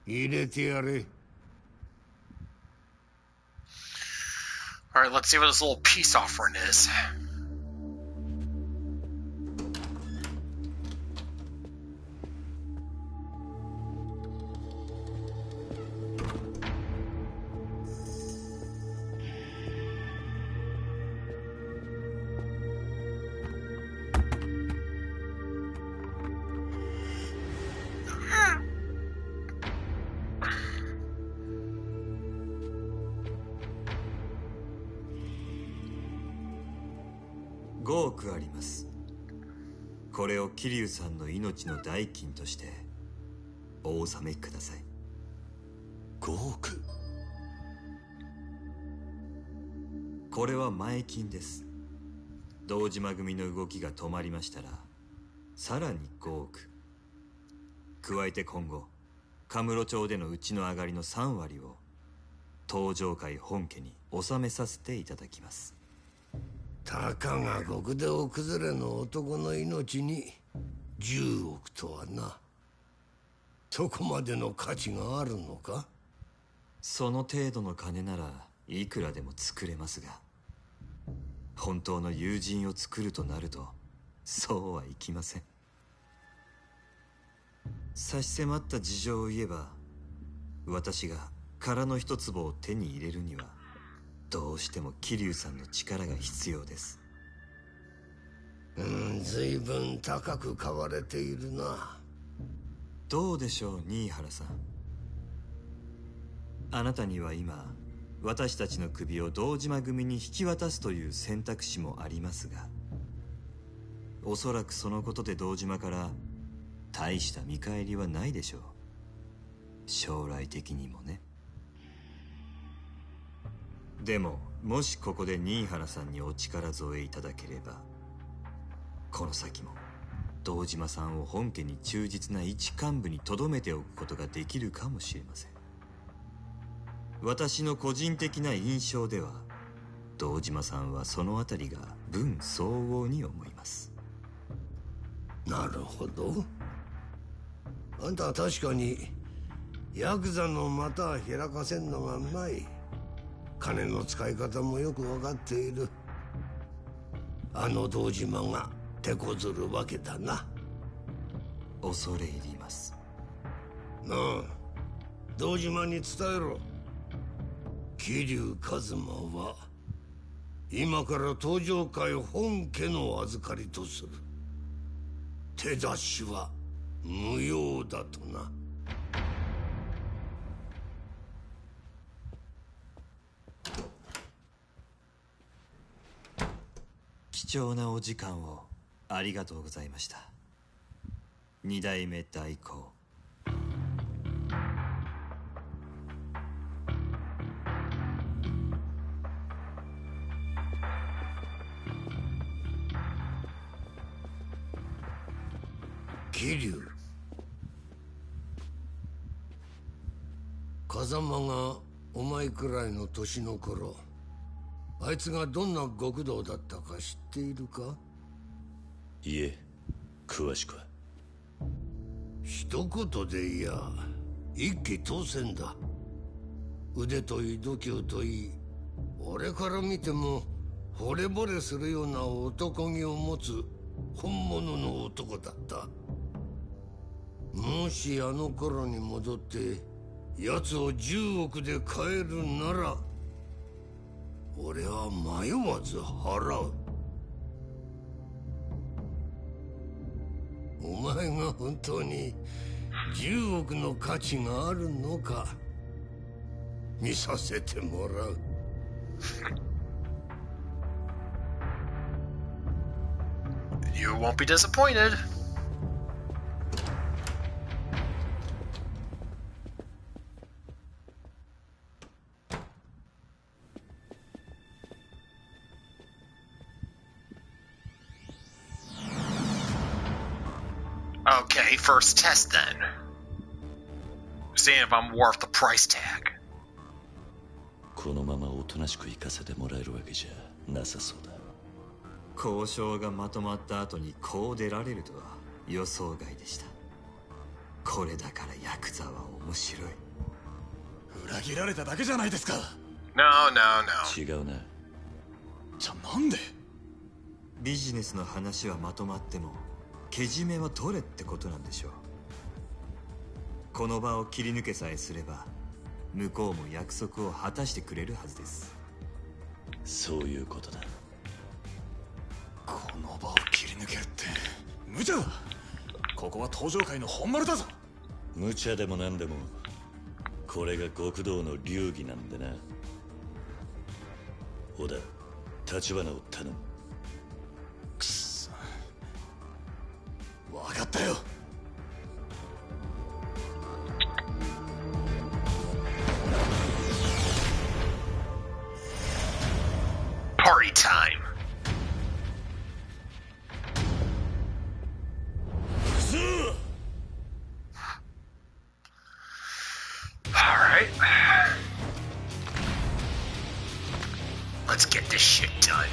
入れてやれ。Alright, let's see what this little peace offering is.5億あります。これを桐生さんの命の代金としてお納めください。5億？これは前金です。堂島組の動きが止まりましたらさらに5億加えて、今後カムロ町でのうちの上がりの3割を登場界本家に納めさせていただきます。たかが極道崩れの男の命に10億とはな。そこまでの価値があるのか？その程度の金ならいくらでも作れますが、本当の友人を作るとなるとそうはいきません。差し迫った事情を言えば、私が殻の一粒を手に入れるにはどうしても桐生さんの力が必要です。随分高く買われているな。どうでしょう、新原さん。あなたには今私たちの首を堂島組に引き渡すという選択肢もありますが、おそらくそのことで堂島から大した見返りはないでしょう。将来的にもね。でももしここで新原さんにお力添えいただければ、この先も堂島さんを本家に忠実な一幹部に留めておくことができるかもしれません。私の個人的な印象では堂島さんはそのあたりが分相応に思います。なるほど。あんたは確かにヤクザの股は開かせんのがうまい。金の使い方もよく分かっている。あの堂島が手こずるわけだな。恐れ入ります。なあ、堂島に伝えろ。桐生一馬は今から登場界本家の預かりとする。手出しは無用だとな。貴重なお時間をありがとうございました。二代目代行。桐生、風間がお前くらいの年の頃、あいつがどんな極道だったか知っているか？いえ、詳しくは。一言でいや一騎当千だ。腕といい度胸といい、俺から見ても惚れ惚れするような男気を持つ本物の男だった。もしあの頃に戻って奴を10億で買えるなら、俺は迷わず払う。お前が本当に10億の価値があるのか見させてもらう。You won't be disappointed. Okay, first test then. Seeing if I'm worth the price tag. このままおとなしく行かせてもらえるわけじゃなさそうだ。交渉がまとまった後にこう出られるとは予想外でした。これだからヤクザは面白い。裏切られただけじゃないですか。No, no, no. 違うな。じゃあなんで？ビジネスの話はまとまってもけじめは取れってことなんでしょう。この場を切り抜けさえすれば向こうも約束を果たしてくれるはずです。そういうことだ。この場を切り抜けるって無茶だ。ここは登場界の本丸だぞ。無茶でもなんでもこれが極道の流儀なんでな。小田、立花を頼む。くそ、分かったよ。Party time. All right. Let's get this shit done.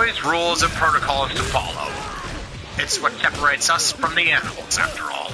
always rules and protocols to follow. It's what separates us from the animals, after all.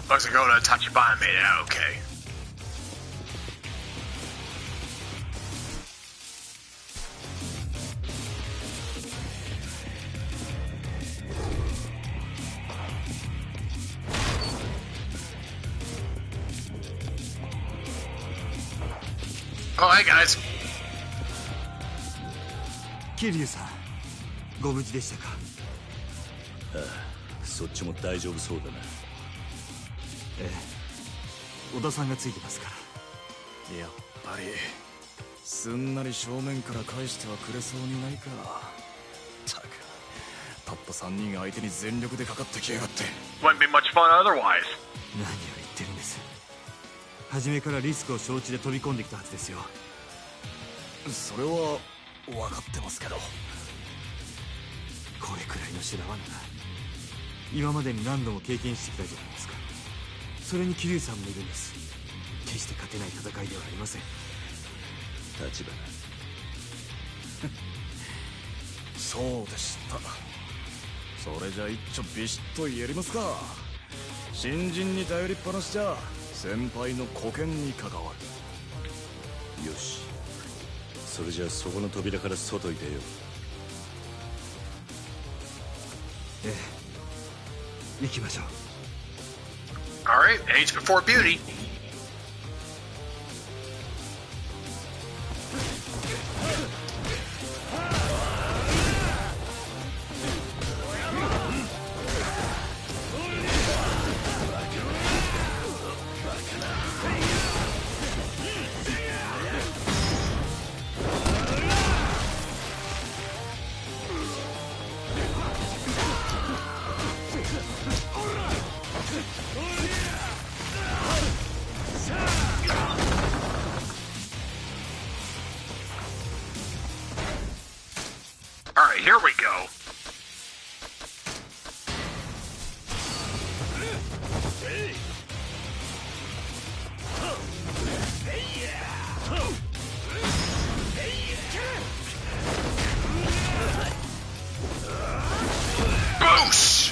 Looks like Goto touched your body made it out okay. Oh, hi guys. Kiryu さん、ご無事でしたか？ああ、そっちも大丈夫そうだな。ええ、小田さんがついてますから。やっぱりすんなり正面から返してはくれそうにないか。たく、たった3人相手に全力でかかってきやがって。Wouldn't be much fun otherwise. 何を言ってるんです。初めからリスクを承知で飛び込んできたはずですよ。それは分かってますけど。これくらいの修羅場なら今までに何度も経験してきたじゃないですか。それに桐生さんもいるんです。決して勝てない戦いではありません。立花そうでした。それじゃ一丁ビシッとやりますか。新人に頼りっぱなしじゃ先輩の沽券に関わる。よし、それじゃあそこの扉から外に出よう。ええ、行きましょう。Alright, age before beauty. Alright, here we go. Boosh!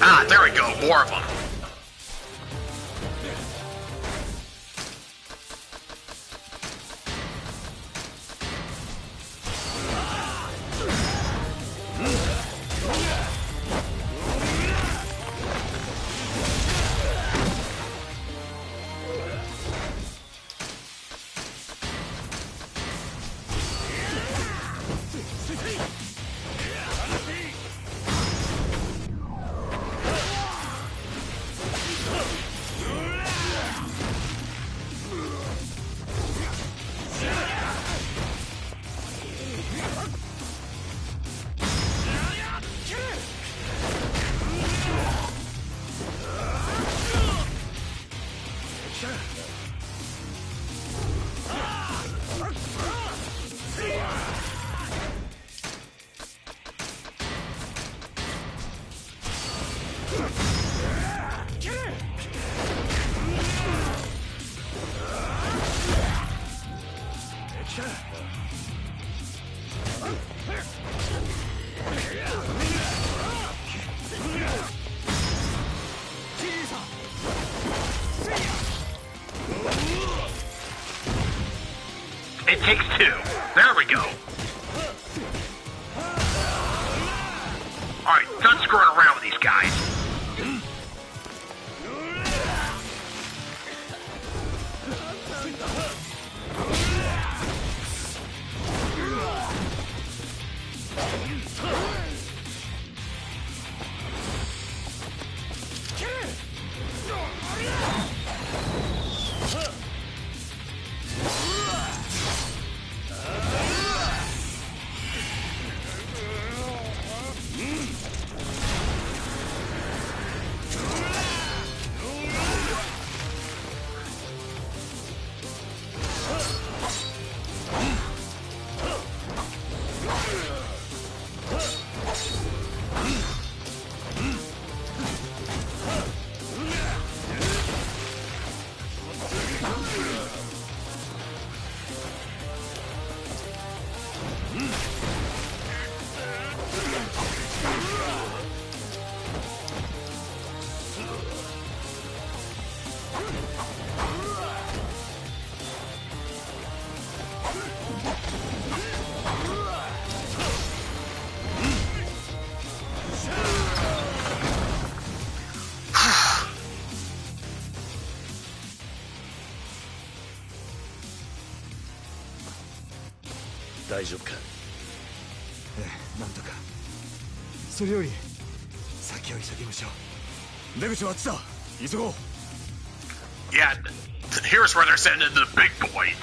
Ah, there we go, more of them. It takes two. There we go. Alright, done screwing around with these guys.大丈夫か？ええ、なんとか。それより先を急ぎましょう。出口はあっちだ。急ごう。Yeah, here's where they're sending the big boys.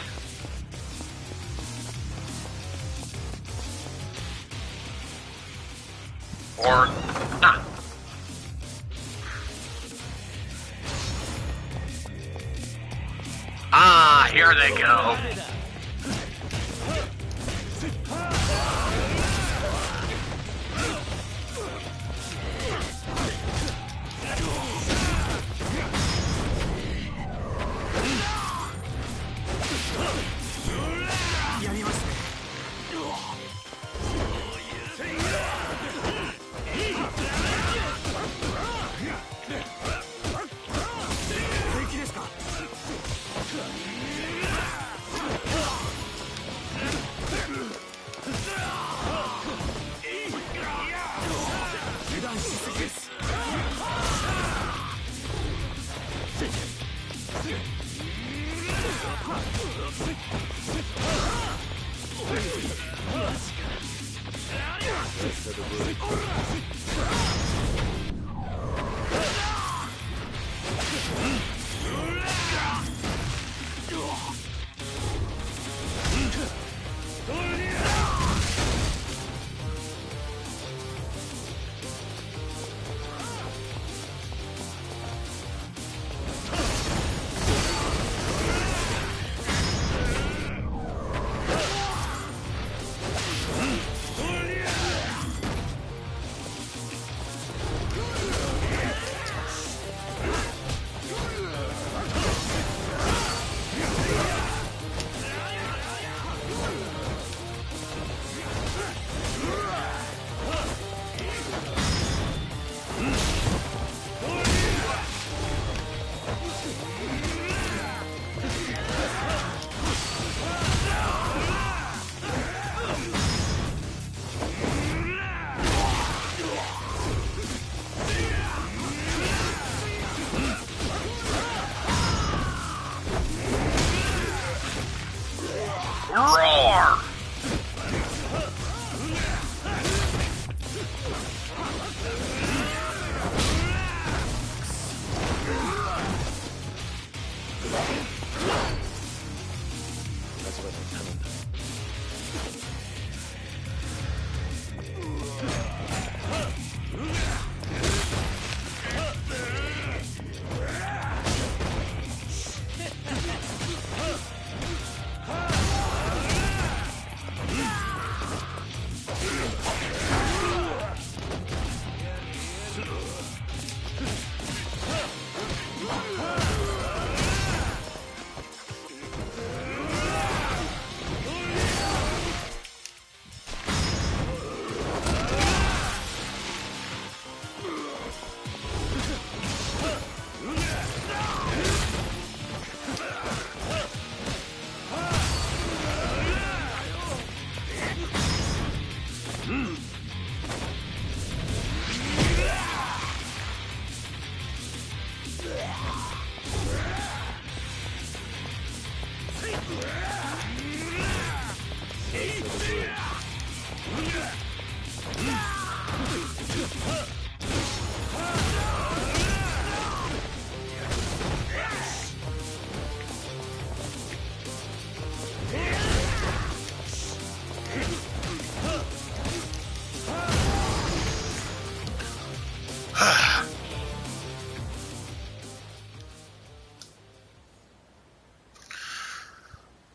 Or not. Ah, here they go.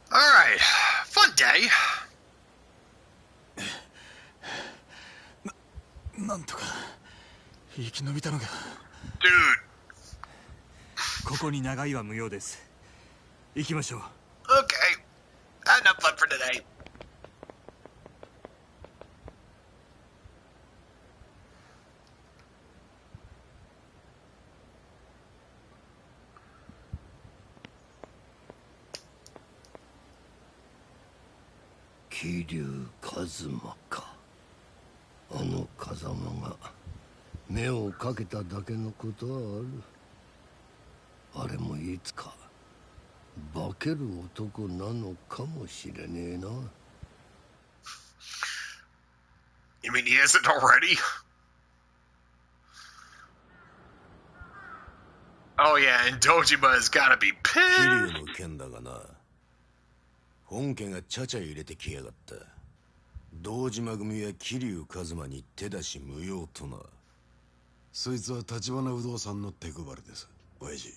Alright, fun day. なんとか生き延びたのが。ここに長居は無用です。行きましょう。Okay, enough fun for today. Kiryu Kazuma か。あの風間が目をかけただけのことはある。あれもいつか化ける男なのかもしれねえな。You mean he isn't already? Oh yeah, and Dojima has gotta be pissed. 桐生の件だがな、本家がちゃちゃ入れてきやがった。堂島組や桐生一馬に手出し無用とな。そいつは橘不動産の手配りです、親父。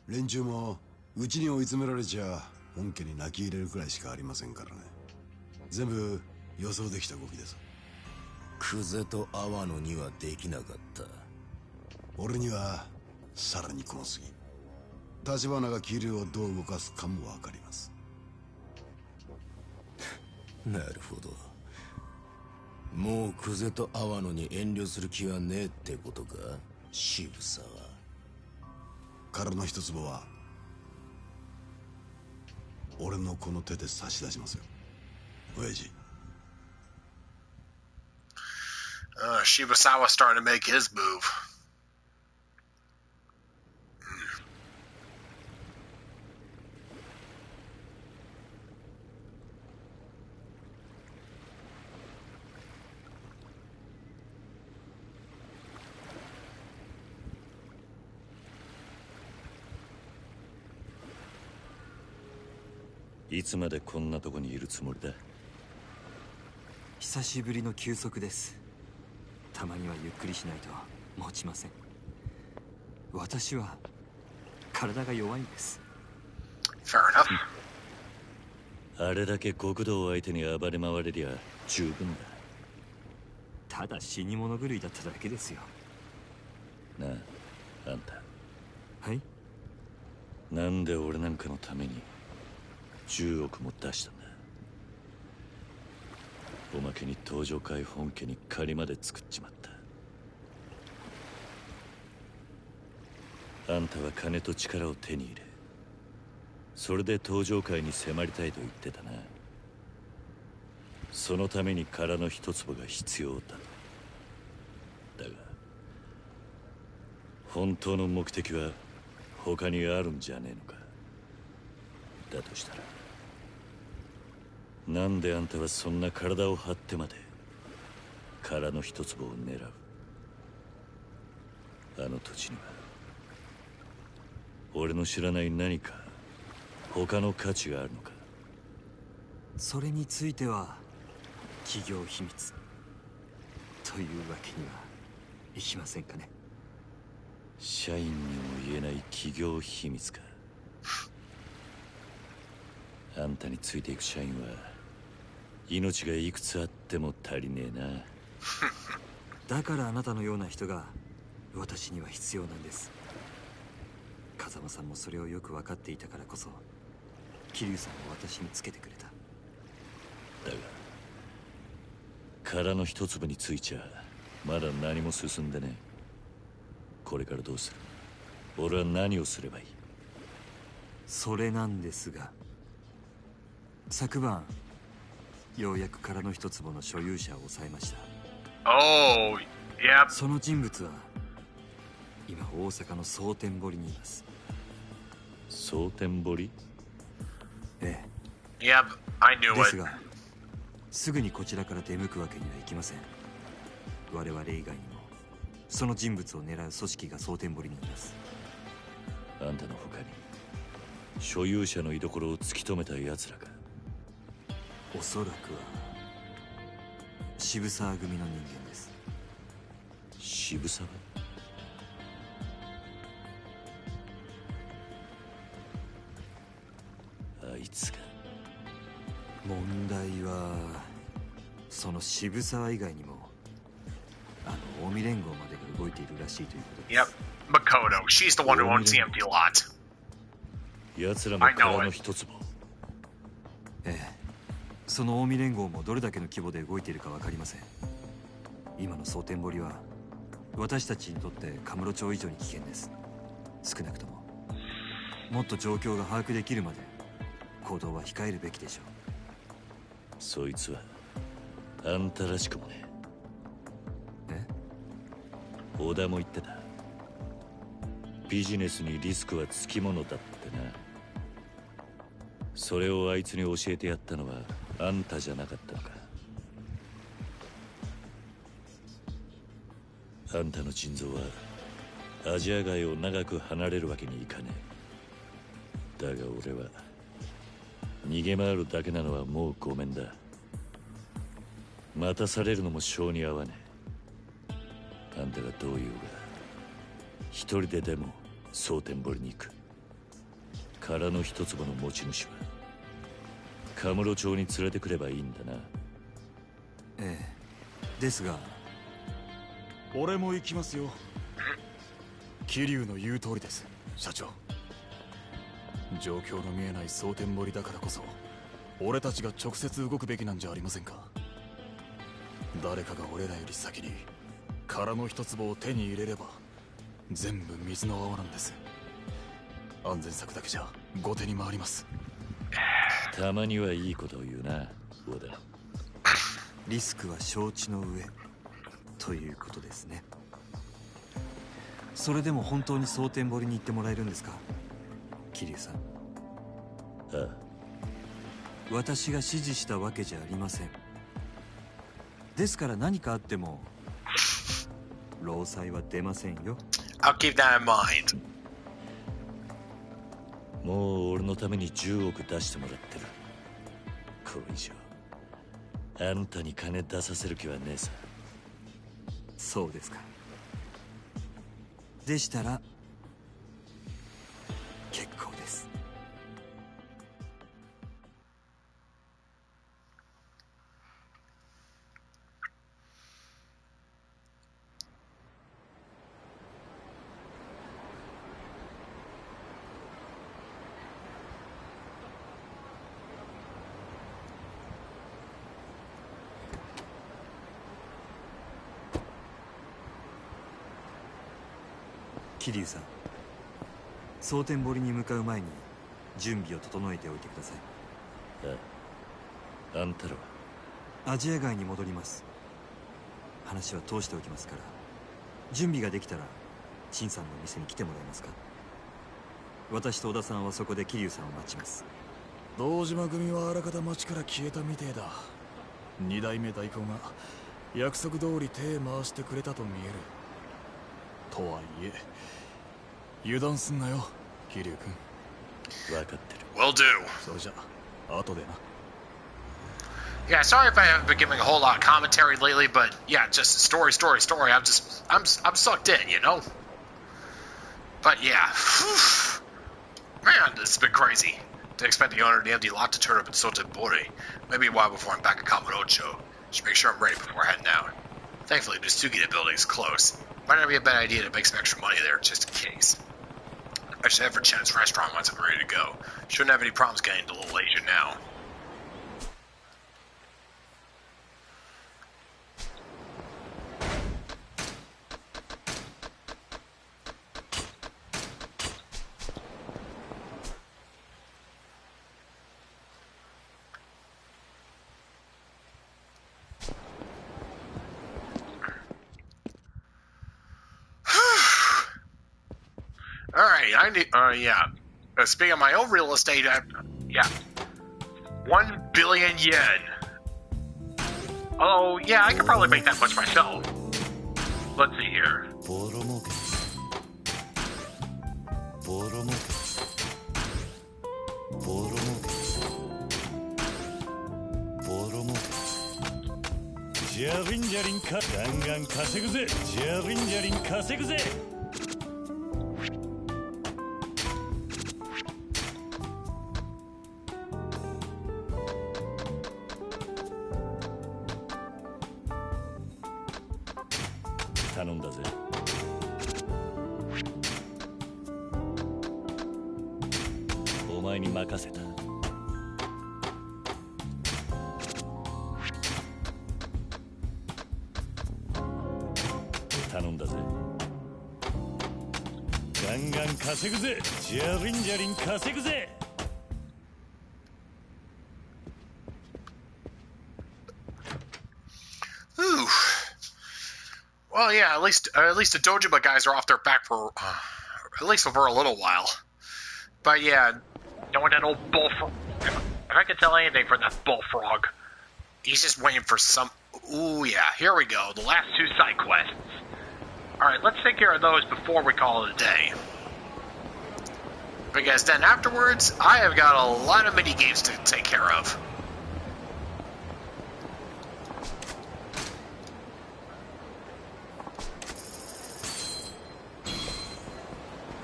連中もうちに追い詰められちゃ本家に泣き入れるくらいしかありませんからね。全部予想できた動きです。久世と阿波野にはできなかった。俺にはさらにこの次、橘が桐生をどう動かすかもわかります。なるほど。もう久世と阿波野に遠慮する気はねえってことか、渋沢。殻の一坪は俺のこの手で差し出しますよ、親父。Shibusawa starting to make his move. いつまでこんなとこにいるつもりだ。久しぶりの休息です。たまにはゆっくりしないと持ちません。私は体が弱いんです。 Fair enough. あれだけ極道を相手に暴れ回れりゃ十分だ。ただ死に物狂いだっただけですよ。なあ、あんた。はい。なんで俺なんかのために10億も出したんだ。おまけに登場会本家に借りまで作っちまった。あんたは金と力を手に入れ、それで登場会に迫りたいと言ってたな。そのために殻の一坪が必要だと。だが本当の目的は他にあるんじゃねえのか。だとしたらなんであんたはそんな体を張ってまで殻の一坪を狙う。あの土地には俺の知らない何か他の価値があるのか。それについては企業秘密というわけにはいきませんかね。社員にも言えない企業秘密か。あんたについていく社員は命がいくつあっても足りねえな。だからあなたのような人が私には必要なんです。風間さんもそれをよく分かっていたからこそ桐生さんを私につけてくれた。だが殻の一粒についちゃまだ何も進んでね。これからどうする。俺は何をすればいい。それなんですが、昨晩ようやく殻の一坪の所有者を抑えました。Oh, yep. その人物は今大阪の蒼天堀にいます。蒼天堀？ええ。Yep, I knew it. ですが、すぐにこちらから出向くわけにはいきません。我々以外にもその人物を狙う組織が蒼天堀にいます。あんたの他に所有者の居所を突き止めた奴らか？おそらくは渋沢組の人間です。渋沢？あいつか。問題はその渋沢以外にも近江連合までが動いているらしいということです。Yep, Makoto. She's the one who owns the empty lot. 奴らも殻の一坪。ええ、その近江連合もどれだけの規模で動いているか分かりません。今の蒼天堀は私たちにとってカムロ町以上に危険です。少なくとももっと状況が把握できるまで行動は控えるべきでしょう。そいつはあんたらしくもね。え？小田も言ってた。ビジネスにリスクはつきものだってな。それをあいつに教えてやったのはあんたじゃなかったのか。あんたの腎臓はアジア街を長く離れるわけにいかねえ。だが俺は逃げ回るだけなのはもうごめんだ。待たされるのも性に合わねえ。あんたがどう言うが一人ででも蒼天堀に行く。殻の一坪の持ち主はカムロ町に連れてくればいいんだな。ええ、ですが俺も行きますよ。桐生の言う通りです、社長。状況の見えない蒼天堀だからこそ俺たちが直接動くべきなんじゃありませんか。誰かが俺らより先に殻の一坪を手に入れれば全部水の泡なんです。安全策だけじゃ後手に回ります。たまにはいいことを言うな、小田。リスクは承知の上ということですね。それでも本当に蒼天堀に行ってもらえるんですか、桐生さん。ああ、私が指示したわけじゃありません。ですから何かあっても労災は出ませんよ。 I'll keep that in mind. もう俺のために10億出してもらってる。これ以上あんたに金出させる気はねえさ。そうですか。でしたら結構です。桐生さん、蒼天堀に向かう前に準備を整えておいてください。ああ、あんたらはアジア街に戻ります。話は通しておきますから、準備ができたら陳さんの店に来てもらえますか。私と小田さんはそこで桐生さんを待ちます。堂島組はあらかた町から消えたみてえだ。二代目代行が約束通り手回してくれたと見える。とはいえ油断すんなよ、桐生君。分かってる。 Will do. それじゃ後でな。 Yeah, sorry if I haven't been giving a whole lot of commentary lately, but yeah, just story. I'm sucked in, you know? But yeah, man, this has been crazy. Didn't expect the owner of the empty lot to turn up in Sotenbori. Maybe a while before I'm back at Kamurocho. Should make sure I'm ready before heading out. Thankfully, the Sugita building is close. Might not be a bad idea to make some extra money there, just in case. I should head for Chen's restaurant once I'm ready to go. Shouldn't have any problems getting to Little Asia now. estate. I need, yeah. Speaking of my own real estate, yeah. 1 billion yen. Oh, yeah, I could probably make that much myself. Let's see here. Ooh. Well, yeah, at least the Dojima guys are off their back for at least for a little while. But yeah, knowing that old bullfrog, if I could tell anything from that bullfrog, he's just waiting for some. Ooh, yeah, here we go. The last 2 side quests. All right, let's take care of those before we call it a day. Because then afterwards, I have got a lot of mini games to take care of.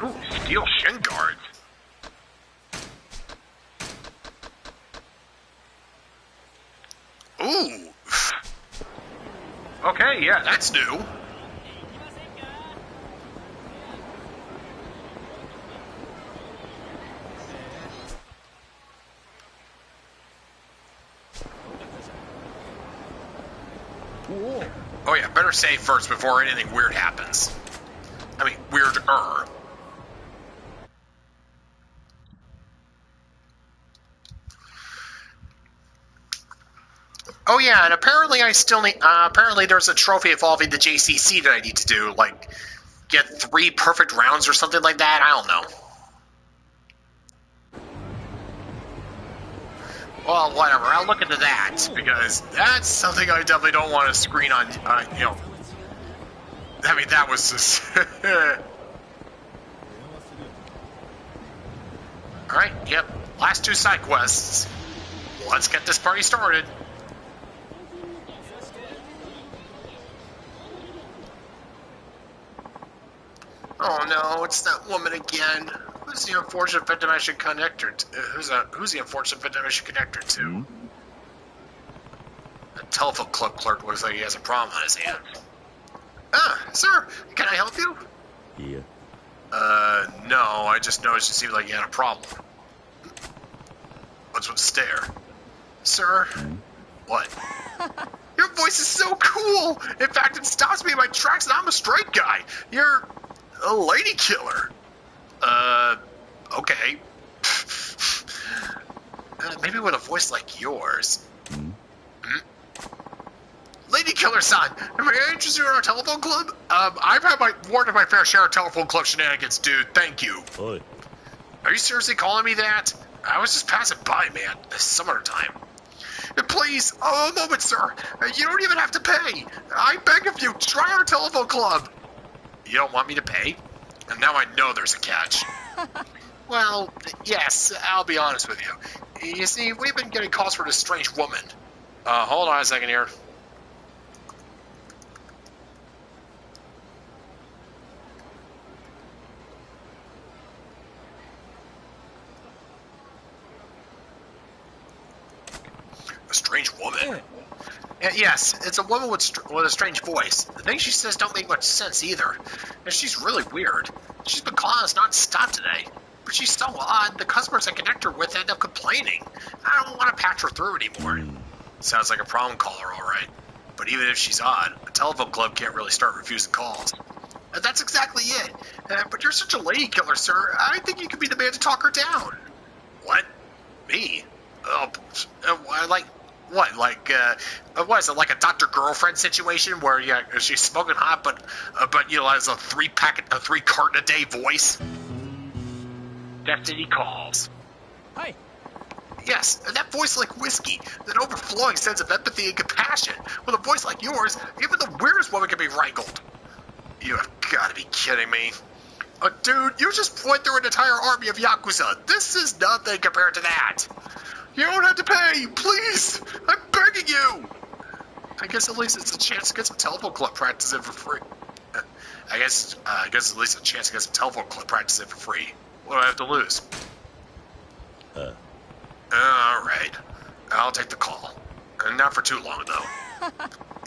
Ooh, steel shin guards. Ooh. Okay, yeah, that's new. Oh yeah, better save first before anything weird happens. I mean, weirder. Oh yeah, and apparently I still need. Apparently there's a trophy involving the JCC that I need to do, like get 3 perfect rounds or something like that. I don't know. Well, whatever. I'll look into that because that's something I definitely don't want to screen on. You know, I mean that was just. All right. Yep. Last 2 side quests. Let's get this party started. Oh no, it's that woman again. Who's the unfortunate victim I should connect her to? Who's the unfortunate victim I should connect her to? A telephone club clerk looks like he has a problem on his hands. Ah, sir, can I help you? Yeah. No, I just noticed it seemed like you had a problem. What's with the stare? Sir? What? Your voice is so cool! In fact, it stops me in my tracks and I'm a straight guy! You're a lady killer. Okay. Maybe with a voice like yours. Lady Killer-san, am I interested in our telephone club? I've had more than my fair share of telephone club shenanigans, dude. Thank you. Oi. Are you seriously calling me that? I was just passing by, man. Some other time. Please, a moment, sir. You don't even have to pay. I beg of you, try our telephone club. You don't want me to pay? And now I know there's a catch. Well, yes, I'll be honest with you. You see, we've been getting calls for this strange woman. Hold on a second here. A strange woman? Yes, it's a woman with a strange voice. The things she says don't make much sense either. And she's really weird. She's been calling us non-stop today. But she's so odd, the customers I connect her with end up complaining. I don't want to patch her through anymore. Sounds like a problem caller, alright. But even if she's odd, a telephone club can't really start refusing calls. That's exactly it. But you're such a lady killer, sir. I think you could be the man to talk her down. What? Me? What? Like, what is it, like a Dr. Girlfriend situation where she's smoking hot, but you know, has a 3 carton a day voice? Destiny calls. Hi. Yes, and that voice like whiskey, that overflowing sense of empathy and compassion. With a voice like yours, even the weirdest woman can be wrangled. You have got to be kidding me. Dude, you just went through an entire army of Yakuza. This is nothing compared to that. You don't have to pay, please. I'm begging you. I guess at least it's a chance to get some telephone clip practice in for free. I guess at least a chance to get some telephone clip practice in for free. What do I have to lose? Alright. I'll take the call. Not for too long, though.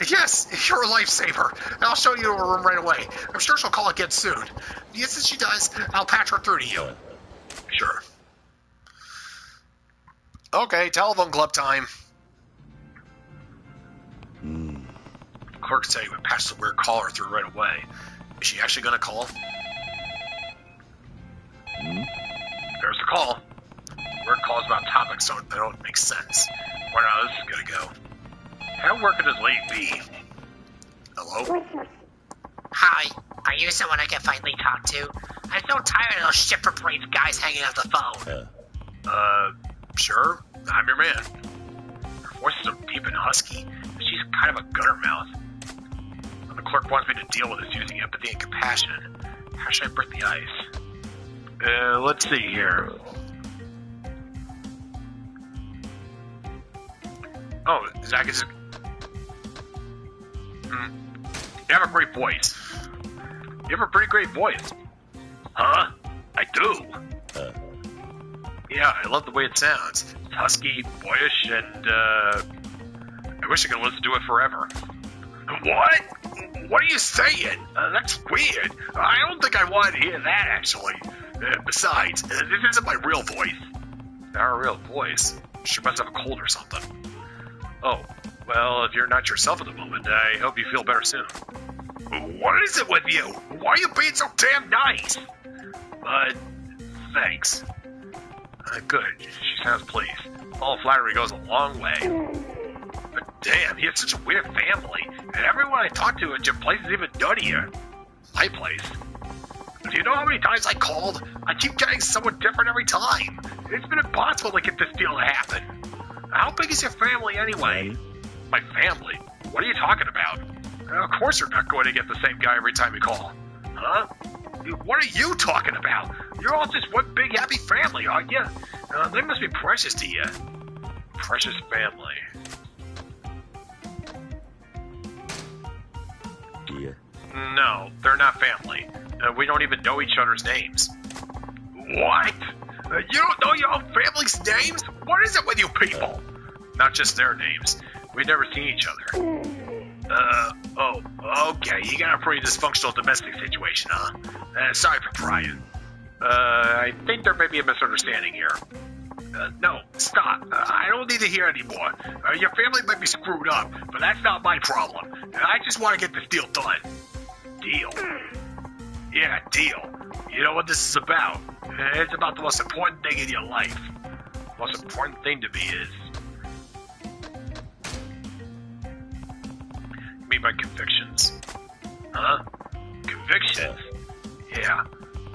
Yes, you're a lifesaver. I'll show you a room right away. I'm sure she'll call again soon. The instant she does, I'll patch her through to you. Sure. Okay, telephone club time. Clerks say we patch the weird caller through right away. Is she actually gonna call? There's the call. Weird calls about topics that don't make sense. Wonder how this is gonna go. How working this lady be? Hello? Hi, are you someone I can finally talk to? I'm so tired of those shit-for-brains guys hanging up the phone. Sure. I'm your man. Her voice is so deep and husky. She's kind of a gutter mouth. When the clerk wants me to deal with this using empathy and compassion, how should I break the ice? Let's see here. Oh, Zach is... You have a great voice. You have a pretty great voice. Huh? I do. Yeah, I love the way it sounds. It's husky, boyish, and, I wish I could listen to it forever. What? What are you saying? That's weird. I don't think I want to hear that, actually. Besides, this isn't my real voice. Not her real voice. She must have a cold or something. Oh, well, if you're not yourself at the moment, I hope you feel better soon. What is it with you? Why are you being so damn nice? Thanks. Good. She sounds pleased. All flattery goes a long way. But damn, he has such a weird family. And everyone I talk to at your place is even nuttier. My place? Do you know how many times I called? I keep getting someone different every time. It's been impossible to get this deal to happen. How big is your family anyway? My family? What are you talking about? Of course you're not going to get the same guy every time you call. Huh? What are you talking about? You're all just one big happy family, aren't you? They must be precious to you. Precious family. Yeah. No, they're not family. We don't even know each other's names. What? You don't know your own family's names? What is it with you people? Not just their names. We've never seen each other. Okay. You got a pretty dysfunctional domestic situation, huh? Sorry for prying. I think there may be a misunderstanding here. No, stop. I don't need to hear anymore. Your family might be screwed up, but that's not my problem. I just want to get this deal done. Deal? Yeah, deal. You know what this is about? It's about the most important thing in your life. The most important thing to me is... You mean my convictions? Huh? Convictions? Yeah.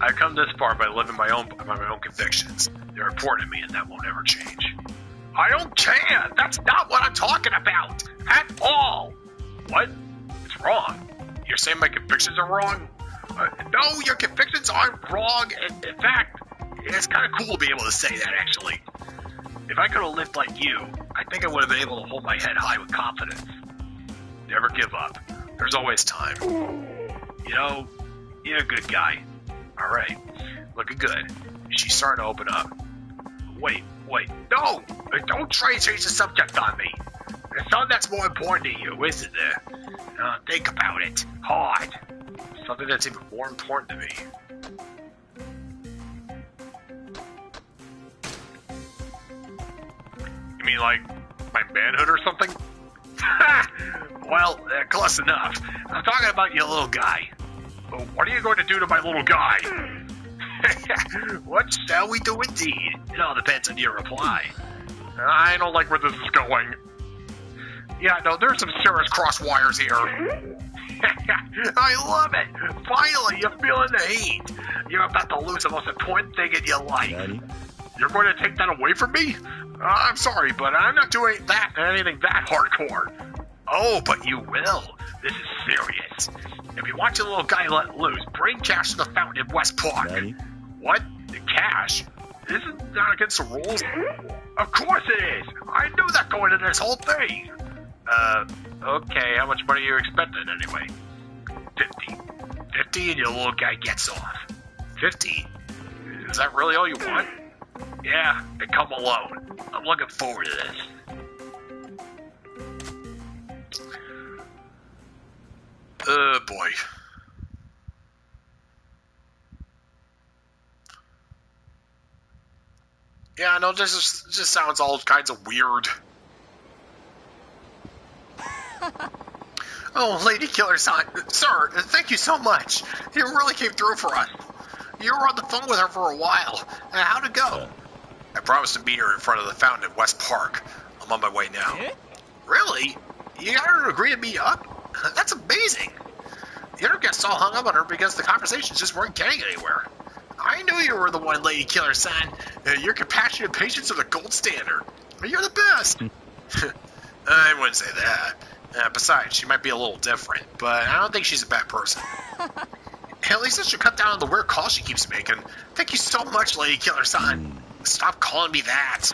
I've come this far by living by my own convictions. They're important to me, and that won't ever change. I don't care! That's not what I'm talking about! At all! What? It's wrong. You're saying my convictions are wrong? No, your convictions aren't wrong. In fact, it's kind of cool to be able to say that, actually. If I could have lived like you, I think I would have been able to hold my head high with confidence. Never give up. There's always time. You know, you're a good guy. Alright. Looking good. She's starting to open up. Wait. No! Don't try to change the subject on me. There's something that's more important to you, isn't there? Think about it. Hard. Something that's even more important to me. You mean like my manhood or something? Well, close enough. I'm talking about your little guy. What are you going to do to my little guy? What shall we do indeed? It all depends on your reply. I don't like where this is going. Yeah, no, there's some serious cross wires here. I love it! Finally, you're feeling the heat! You're about to lose the most important thing in your life. Nani? You're going to take that away from me? I'm sorry, but I'm not doing anything that hardcore. Oh, but you will. This is serious. If you want your little guy let loose, bring cash to the fountain in West Park. Nani? What? The cash? Isn't that against the rules? Of course it is! I knew that going into this whole thing! Okay, how much money are you expecting anyway? 50. 50 and your little guy gets off. 50? Is that really all you want? Yeah, and come alone. I'm looking forward to this. Boy. Yeah, no, this just sounds all kinds of weird. Oh, Lady Killer-san, sir, thank you so much. You really came through for us. You were on the phone with her for a while. How'd it go? I promised to meet her in front of the fountain at West Park. I'm on my way now. Really? You got her to agree to meet up? That's amazing. You don't get so hung up on her because the conversations just weren't getting anywhere. I knew you were the one, Lady Killer-san. Your compassionate patience are the gold standard. You're the best. I wouldn't say that. Besides, she might be a little different, but I don't think she's a bad person. At least I should cut down on the weird calls she keeps making. Thank you so much, Lady Killer-san. Stop calling me that.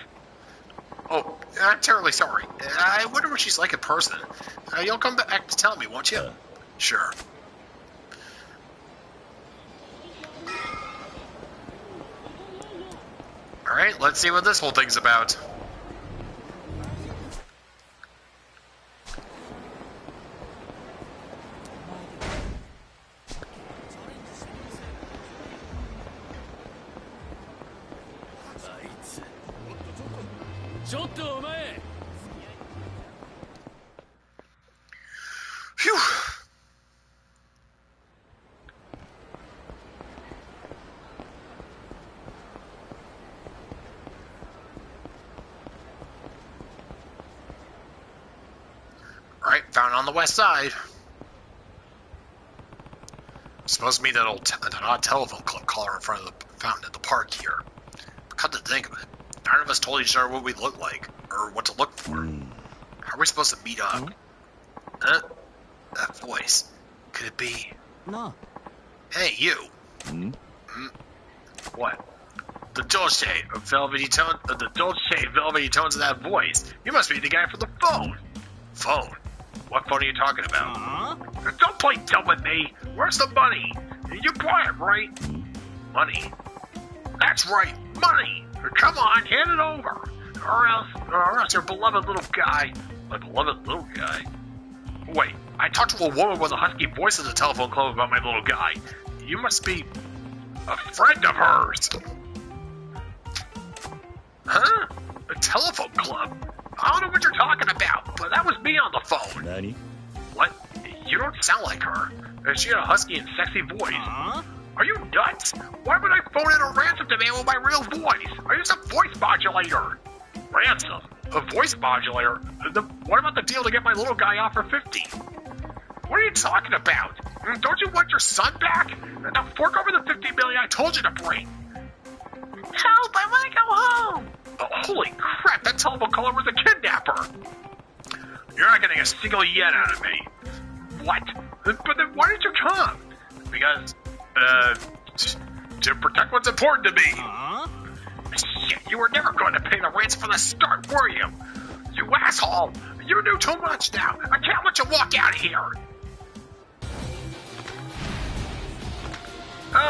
Oh, I'm terribly sorry. I wonder what she's like in person. You'll come back to tell me, won't you? Sure. Alright, let's see what this whole thing's about. Phew. Alright, found on the west side. Supposed to be that odd telephone caller in front of the fountain at the park here. But come to think of it, none of us told each other what we look like, or what to look for. How are we supposed to meet up? Huh? That voice. Could it be? No. Hey, you. What? The dolce, velvety tones of that voice. You must be the guy from the phone. Phone? What phone are you talking about? Don't play dumb with me. Where's the money? You bought it, right? Money? That's right, money. Come on, hand it over. Or else your beloved little guy. My beloved little guy? Wait, I talked to a woman with a husky voice at the telephone club about my little guy. You must be a friend of hers. Huh? A telephone club? I don't know what you're talking about, but that was me on the phone. Nani? What? You don't sound like her. She had a husky and sexy voice. Are you nuts? Why would I phone in a ransom demand with my real voice? I use a voice modulator. Ransom? A voice modulator? What about the deal to get my little guy off for 50? What are you talking about? Don't you want your son back? Now fork over the 50 million I told you to bring. Help, I want to go home. Oh, holy crap, that telephone caller was a kidnapper. You're not getting a single yen out of me. What? But then why did you come? Because, to protect what's important to me. Shit, you were never going to pay the ransom from the start, were you? You asshole! You knew too much now. I can't let you walk out of here.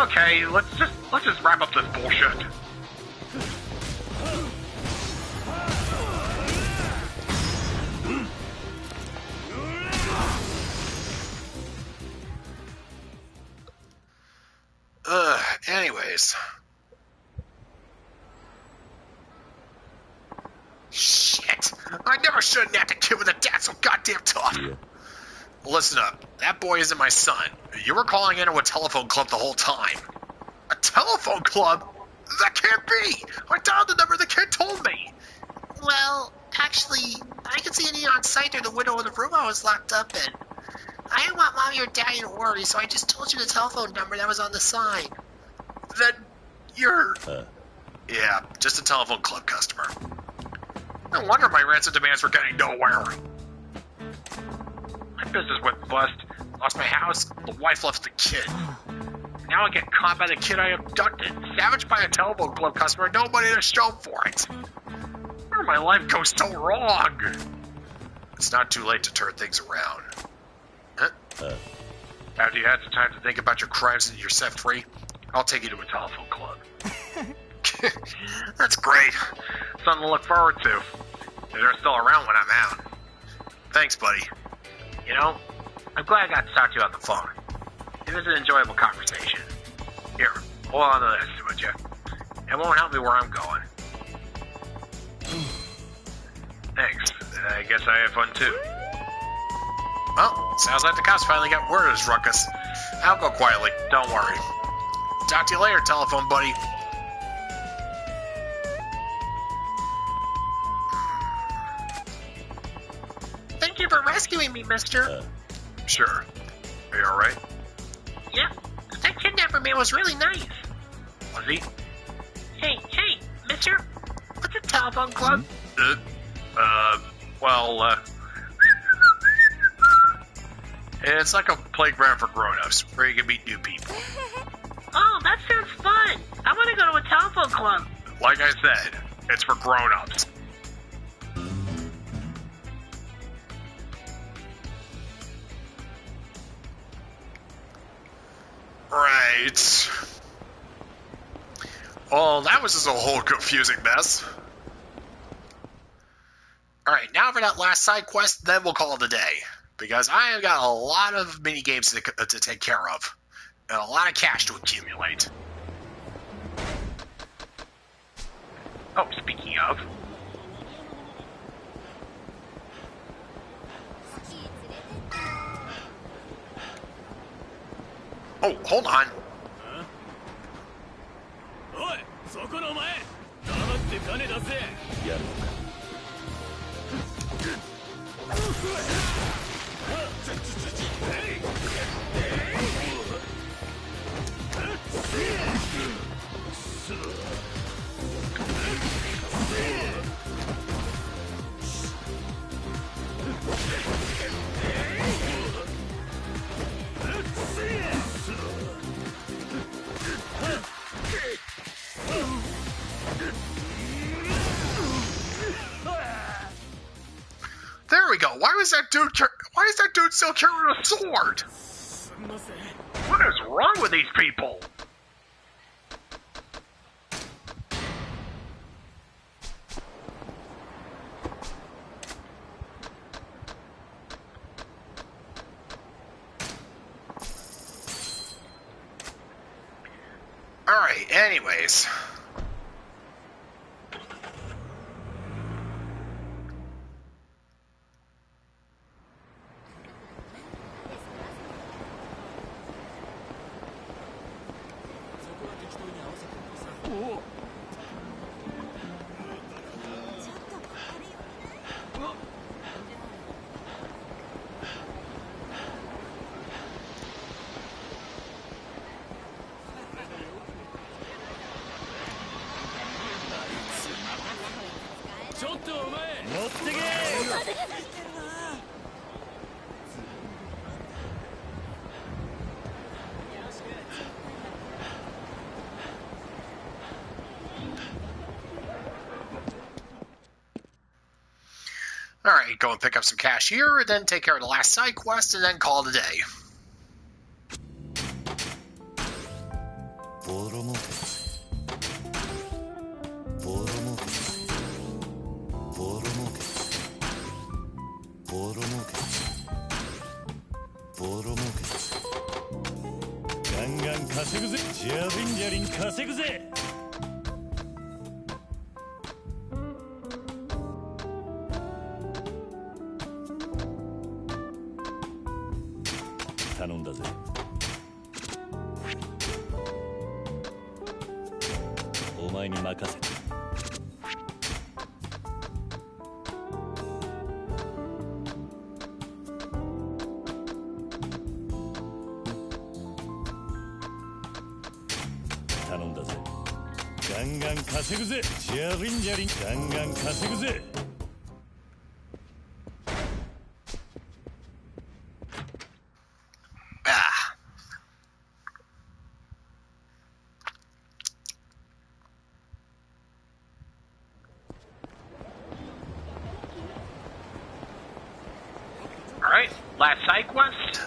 Okay, let's just wrap up this bullshit. Anyways. Shit! I never should have nabbed a kid with a dad so goddamn tough! Yeah. Listen up, that boy isn't my son. You were calling into a telephone club the whole time. A telephone club? That can't be! I dialed the number the kid told me! Well, actually, I could see a neon sign through the window of the room I was locked up in. I didn't want Mommy or Daddy to worry, so I just told you the telephone number that was on the sign. Then you're... Yeah, just a telephone club customer. No wonder my ransom demands were getting nowhere. My business went bust, lost my house, the wife left the kid. Now I get caught by the kid I abducted, savaged by a telephone club customer, nobody to show for it. Where my life goes so wrong? It's not too late to turn things around. Huh? After you had some time to think about your crimes and you're set free, I'll take you to a telephone club. That's great. Something to look forward to. If they're still around when I'm out. Thanks, buddy. You know, I'm glad I got to talk to you on the phone. It was an enjoyable conversation. Here, hold on to this, would you? It won't help me where I'm going. Thanks. I guess I had fun too. Well, sounds like the cops finally got word of this ruckus. I'll go quietly, don't worry. Talk to you later, telephone buddy. Thank you for rescuing me, mister. Sure. Are you alright? Yeah, that kidnapper man was really nice. Was he? Hey, mister, what's a telephone club? It's like a playground for grown-ups, where you can meet new people. Oh, that sounds fun. I want to go to a telephone club. Like I said, it's for grown-ups. Right. Well, that was just a whole confusing mess. Alright, now for that last side quest, then we'll call it a day. Because I have got a lot of mini games to take care of. And a lot of cash to accumulate. Oh, speaking of... Oh, hold on. There we go. Why is that dude still carrying a sword? What is wrong with these people? Alright, anyways. Alright, go and pick up some cash here, then take care of the last side quest, and then call it a day.頼んだぜ。お前に任せた。ガンガン稼ぐぜ。ジャリンジャリンガンガン稼ぐぜ。Alright, last side quest.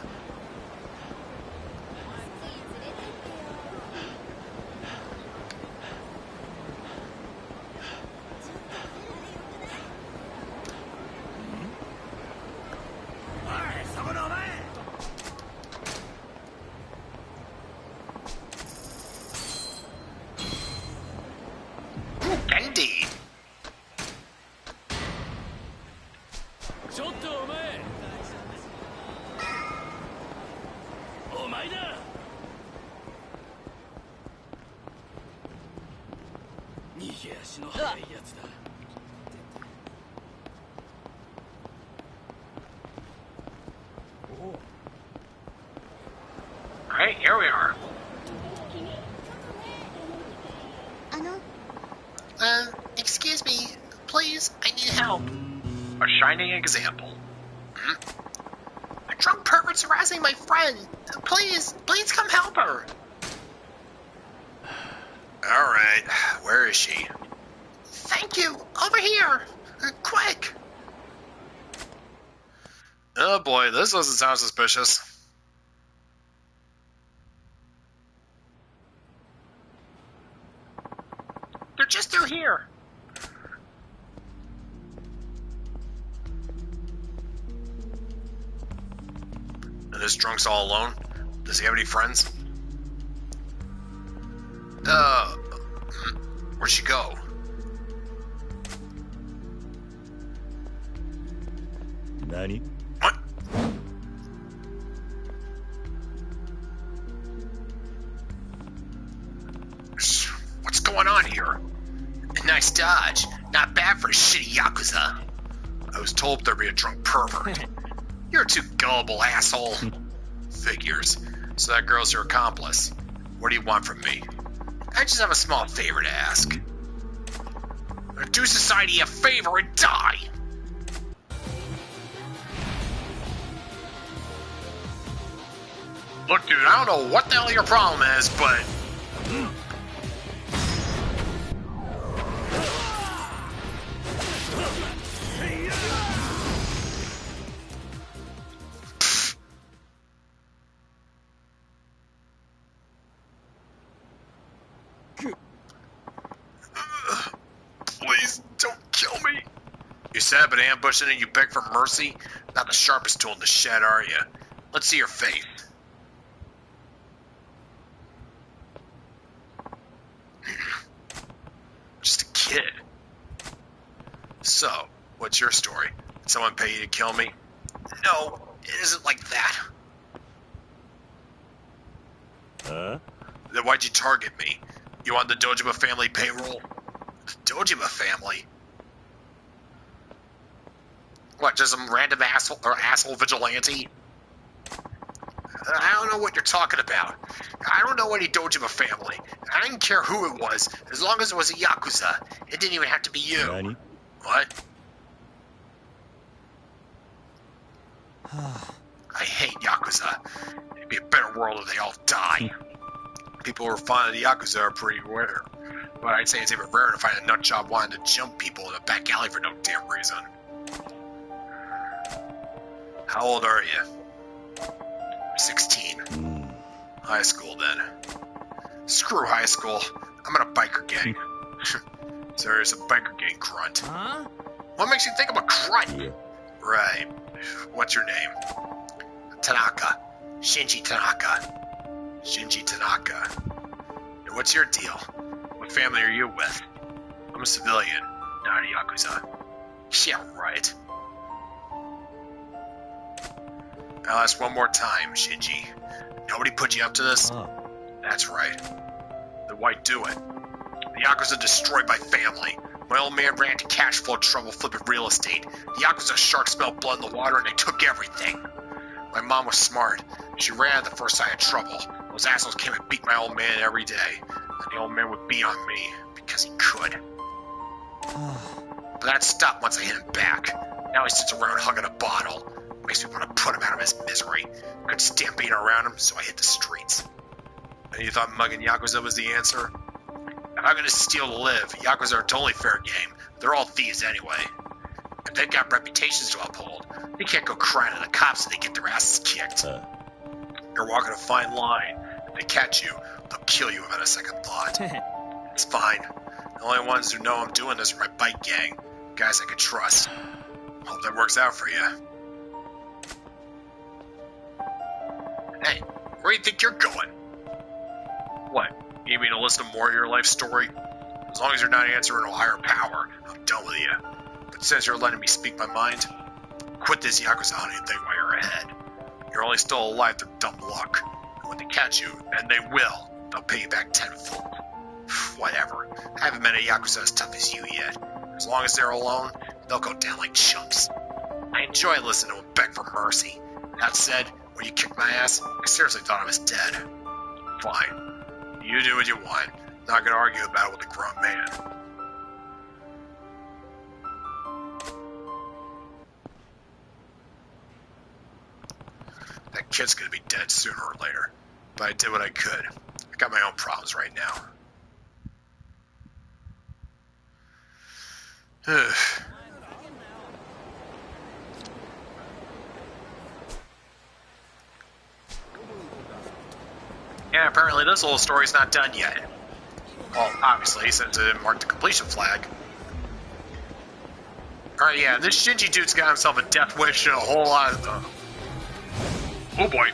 Indeed. ちょっとお前。お前だ。逃げ足の速いやつだ。Alright, here we are. Excuse me, please, I need help. A shining example. A drunk pervert's harassing my friend. Please come help her. Alright, where is she? Thank you, over here. Quick. Oh boy, this doesn't sound suspicious. They're just through here. And this drunk's all alone? Does he have any friends? Where'd she go? Nani? What? What's going on here? A nice dodge. Not bad for a shitty Yakuza. I was told there'd be a drunk pervert. You're too gullible, asshole. Figures. So that girl's your accomplice. What do you want from me? I just have a small favor to ask. Do society a favor and die! Look, dude, I don't know what the hell your problem is, but... Please, don't kill me. You set up an ambush and you beg for mercy? Not the sharpest tool in the shed, are you? Let's see your face. Just a kid. So, what's your story? Did someone pay you to kill me? No, it isn't like that. Huh? Then why'd you target me? You on the Dojima family payroll? The Dojima family? What, just some random asshole vigilante? I don't know what you're talking about. I don't know any Dojima family. I didn't care who it was, as long as it was a Yakuza. It didn't even have to be you. Nani? What? I hate Yakuza. It'd be a better world if they all die. People who are fond of the Yakuza are pretty rare. But I'd say it's even rarer to find a nutjob wanting to jump people in a back alley for no damn reason. How old are you? 16. High school, then. Screw high school. I'm in a biker gang. Serious, a biker gang grunt. Huh? What makes you think I'm a grunt? Yeah. Right. What's your name? Tanaka. Shinji Tanaka. Shinji Tanaka. And what's your deal? What family are you with? I'm a civilian, not a Yakuza. Yeah, right. I'll ask one more time, Shinji. Nobody put you up to this? That's right. Then why do it? The Yakuza destroyed my family. My old man ran into cash flow trouble flipping real estate. The Yakuza sharks smelled blood in the water and they took everything. My mom was smart. She ran at the first sign of trouble. Those assholes came and beat my old man every day. And the old man would beat on me because he could. But that stopped once I hit him back. Now he sits around hugging a bottle. Makes me want to put him out of his misery. Couldn't stand being around him, so I hit the streets. And you thought mugging Yakuza was the answer? If I'm gonna steal to live, Yakuza are totally fair game. They're all thieves anyway. If they've got reputations to uphold, they can't go crying to the cops if they get their asses kicked. You're walking a fine line. If they catch you, they'll kill you without a second thought. It's fine. The only ones who know I'm doing this are my bike gang. Guys I can trust. Hope that works out for you. Hey, where do you think you're going? What? You mean to listen to more of your life story? As long as you're not answering a higher power, I'm done with you. But since you're letting me speak my mind, quit this Yakuza hunting thing while you're ahead. You're only still alive through dumb luck. And when they catch you, and they will, they'll pay you back tenfold. Whatever. I haven't met a Yakuza as tough as you yet. As long as they're alone, they'll go down like chumps. I enjoy listening to them beg for mercy. That said, when you kicked my ass, I seriously thought I was dead. Fine. You do what you want. Not gonna argue about it with a grown man. That kid's gonna be dead sooner or later. But I did what I could. I got my own problems right now. Yeah, apparently this little story's not done yet. Well, obviously, since it didn't mark the completion flag. Alright, yeah, this Shinji dude's got himself a death wish and a whole lot of... Oh boy.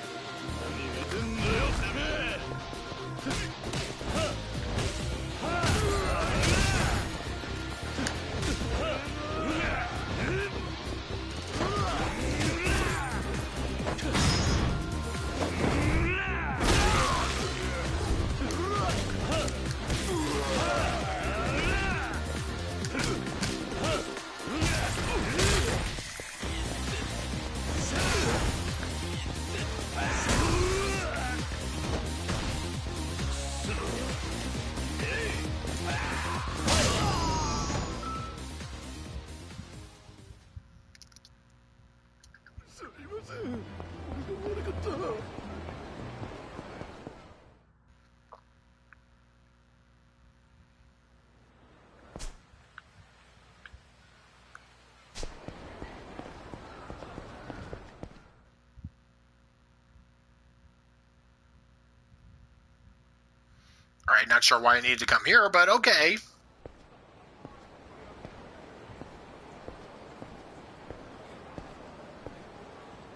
Alright, not sure why I needed to come here, but okay.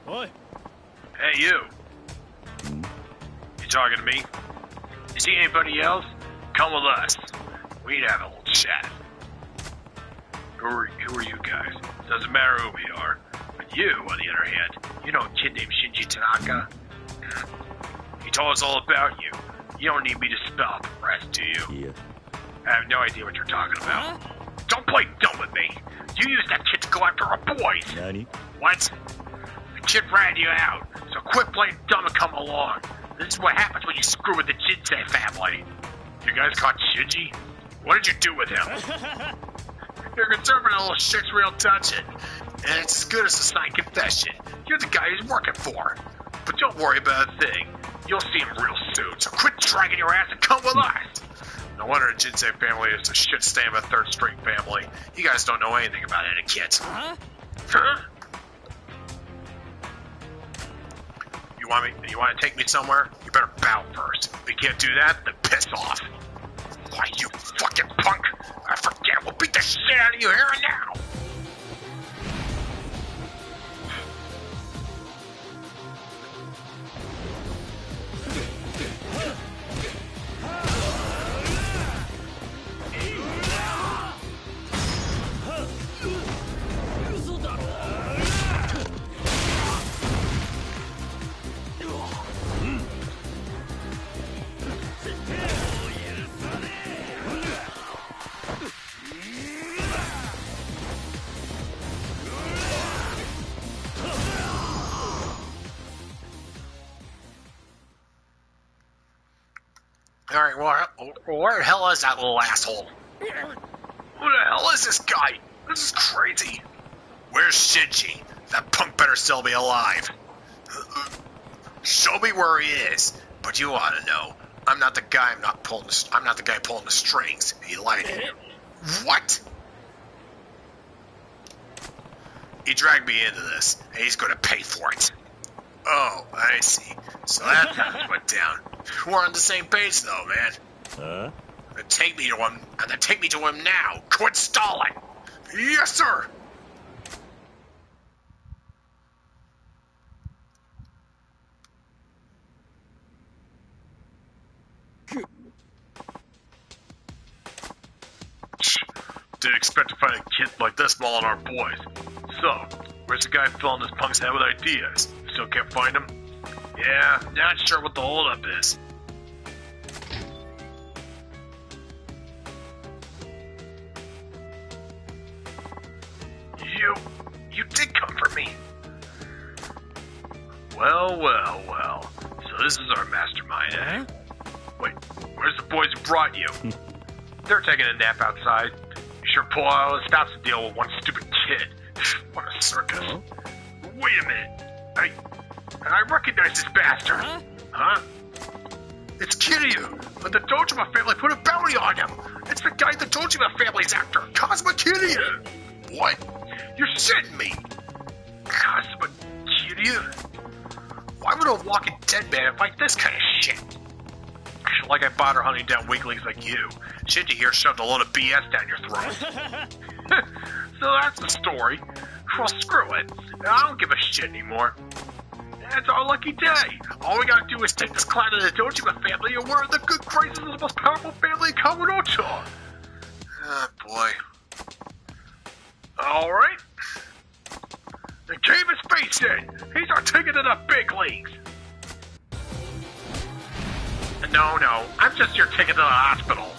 Oi. Hey, you. You talking to me? You see anybody else? Come with us. We'd have a little chat. Who are you guys? Doesn't matter who we are. But you, on the other hand, you know a kid named Shinji Tanaka? He told us all about you. You don't need me to spell out the rest, do you? Yeah. I have no idea what you're talking about. Don't play dumb with me. You used that kid to go after our boys. Nani? What? The kid ratted you out, so quit playing dumb and come along. This is what happens when you screw with the Jinsei family. You guys caught Shinji? What did you do with him? You're concerned with a little shit's real touching. And it's as good as a signed confession. You're the guy he's working for. But don't worry about a thing. You'll see him real soon, so quit dragging your ass and come with us! No wonder the Jinsei family is a shit stain of a third-string family. You guys don't know anything about etiquette. Huh? You want to take me somewhere? You better bow first. If you can't do that, then piss off. Why, you fucking punk! I forget, we'll beat the shit out of you here and now! Alright, well, where the hell is that little asshole? Who the hell is this guy? This is crazy. Where's Shinji? That punk better still be alive. Show me where he is. But you ought to know, I'm not the guy pulling the strings. He lied to you. What? He dragged me into this, and he's going to pay for it. Oh, I see. So that's how this went down. We're on the same page, though, man. Huh? Then take me to him, and then take me to him now. Quit stalling. Yes, sir. Didn't expect to find a kid like this mauling our boys. So, where's the guy filling this punk's head with ideas? Still can't find him? Yeah, not sure what the holdup is. You did come for me. Well, well, well. So this is our mastermind, eh? Wait, where's the boys who brought you? They're taking a nap outside. You sure pull out all the stops to deal with one stupid kid. What a circus. Wait a minute. I recognize this bastard. Huh? It's Kiryu. But the Dojima family put a bounty on him. It's the guy the Dojima family's after. Kazuma Kiryu. What? You're shitting me. Kazuma Kiryu? Why would a walking dead man fight this kind of shit? Like I bought her hunting down weaklings like you. Shinji here shoved a load of BS down your throat. So that's the story. Well, screw it. I don't give a shit anymore. It's our lucky day. All we gotta do is take this clan to the Dojima family and we're in the good graces of the most powerful family in Kamurocho. Ah, boy. Alright. Then cave his face in. He's our ticket to the big leagues. No, I'm just your ticket to the hospital.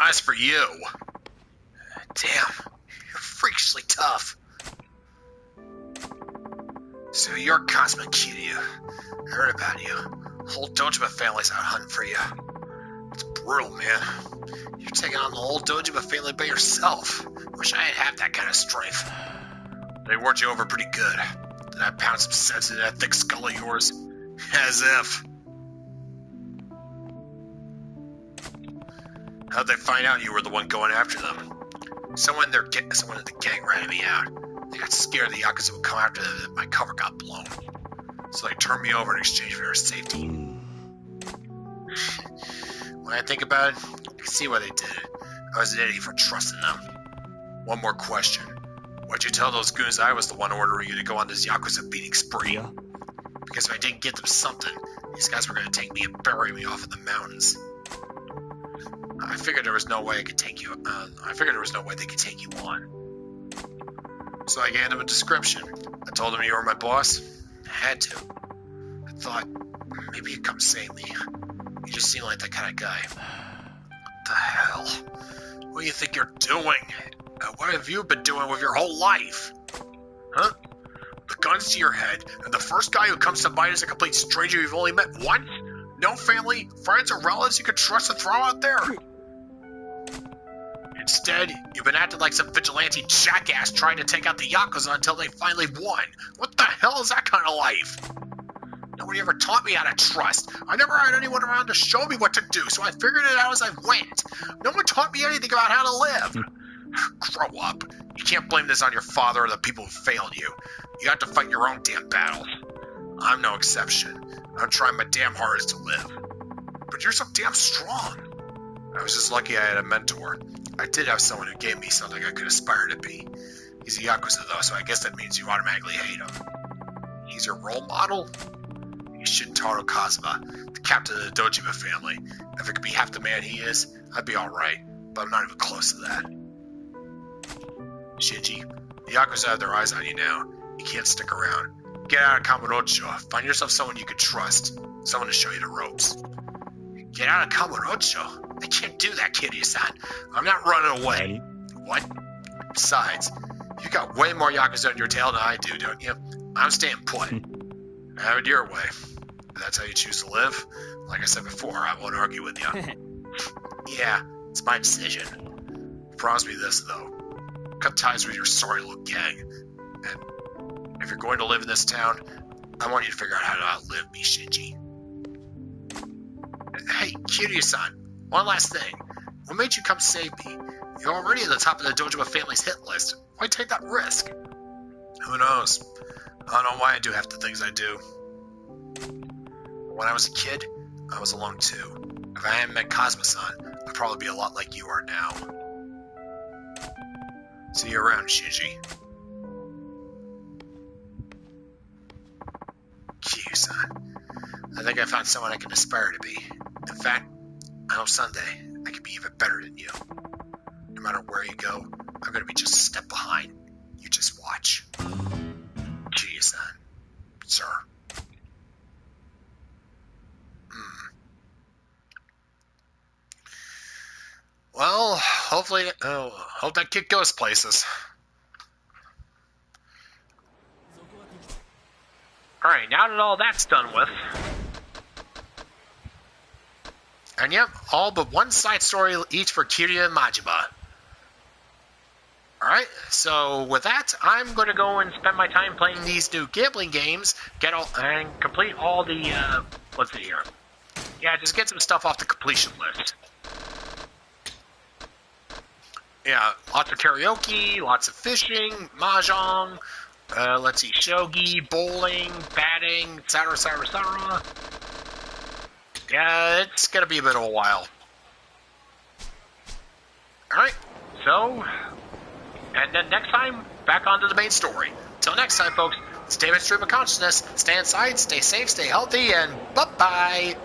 As for you, damn, you're freakishly tough. So you're Kazuma Kiryu. I heard about you. The whole Dojima family's out hunting for you. It's brutal, man. You're taking on the whole Dojima family by yourself. Wish I didn't have that kind of strength. They worked you over pretty good. Did I pound some sense into that thick skull of yours? As if. How'd they find out you were the one going after them? Someone in the gang ratted me out. They got scared the Yakuza would come after them and my cover got blown. So they turned me over in exchange for their safety. When I think about it, I can see why they did it. I was an idiot for trusting them. One more question. Why'd you tell those goons I was the one ordering you to go on this Yakuza beating spree? Yeah. Because if I didn't get them something, these guys were going to take me and bury me off in the mountains. I figured there was no way I could take you. I figured there was no way they could take you on. So I gave them a description. I told them you were my boss. I had to. I thought maybe you'd come save me. You just seem like that kind of guy. What the hell? What do you think you're doing? What have you been doing with your whole life? Huh? The gun's to your head, and the first guy who comes to bite is a complete stranger you've only met once? No family, friends, or relatives you could trust to throw out there? Instead, you've been acting like some vigilante jackass trying to take out the Yakuza until they finally won. What the hell is that kind of life? Nobody ever taught me how to trust. I never had anyone around to show me what to do, so I figured it out as I went. No one taught me anything about how to live. Grow up. You can't blame this on your father or the people who failed you. You have to fight your own damn battles. I'm no exception. I'm trying my damn hardest to live. But you're so damn strong. I was just lucky I had a mentor. I did have someone who gave me something I could aspire to be. He's a Yakuza though, so I guess that means you automatically hate him. He's your role model? He's Shintaro Kazuma, the captain of the Dojima family. If it could be half the man he is, I'd be alright. But I'm not even close to that. Shinji, the Yakuza have their eyes on you now. You can't stick around. Get out of Kamurocho. Find yourself someone you can trust. Someone to show you the ropes. Get out of Kamurocho? I can't do that, Kiryu-san. I'm not running away. What? Besides, you got way more Yakuza on your tail than I do, don't you? I'm staying put. Have it your way. If that's how you choose to live, like I said before, I won't argue with you. Yeah, it's my decision. Promise me this, though. Cut ties with your sorry little gang. And if you're going to live in this town, I want you to figure out how to outlive me, Shinji. Hey, Kiryu-san, one last thing. What made you come save me? You're already at the top of the Dojima family's hit list. Why take that risk? Who knows? I don't know why I do half the things I do. When I was a kid, I was alone too. If I hadn't met Kazuma-san, I'd probably be a lot like you are now. See you around, Shinji. Kiryu-san, I think I found someone I can aspire to be. In fact, I hope someday I can be even better than you. No matter where you go, I'm gonna be just a step behind. You just watch. Kiryu-san, sir. Well, hopefully, hope that kid goes places. Alright, now that all that's done with. And yep, all but one side story each for Kiryu and Majima. Alright, so with that, I'm going to go and spend my time playing these new gambling games, and complete all the, let's see here. Yeah, just get some stuff off the completion list. Yeah, lots of karaoke, lots of fishing, mahjong, let's see, shogi, bowling, batting, etc., etc., etc. Yeah, it's gonna be a bit of a while. Alright, so, and then next time, back onto the main story. Till next time, folks, stay with Stream of Consciousness, stay inside, stay safe, stay healthy, and bye-bye!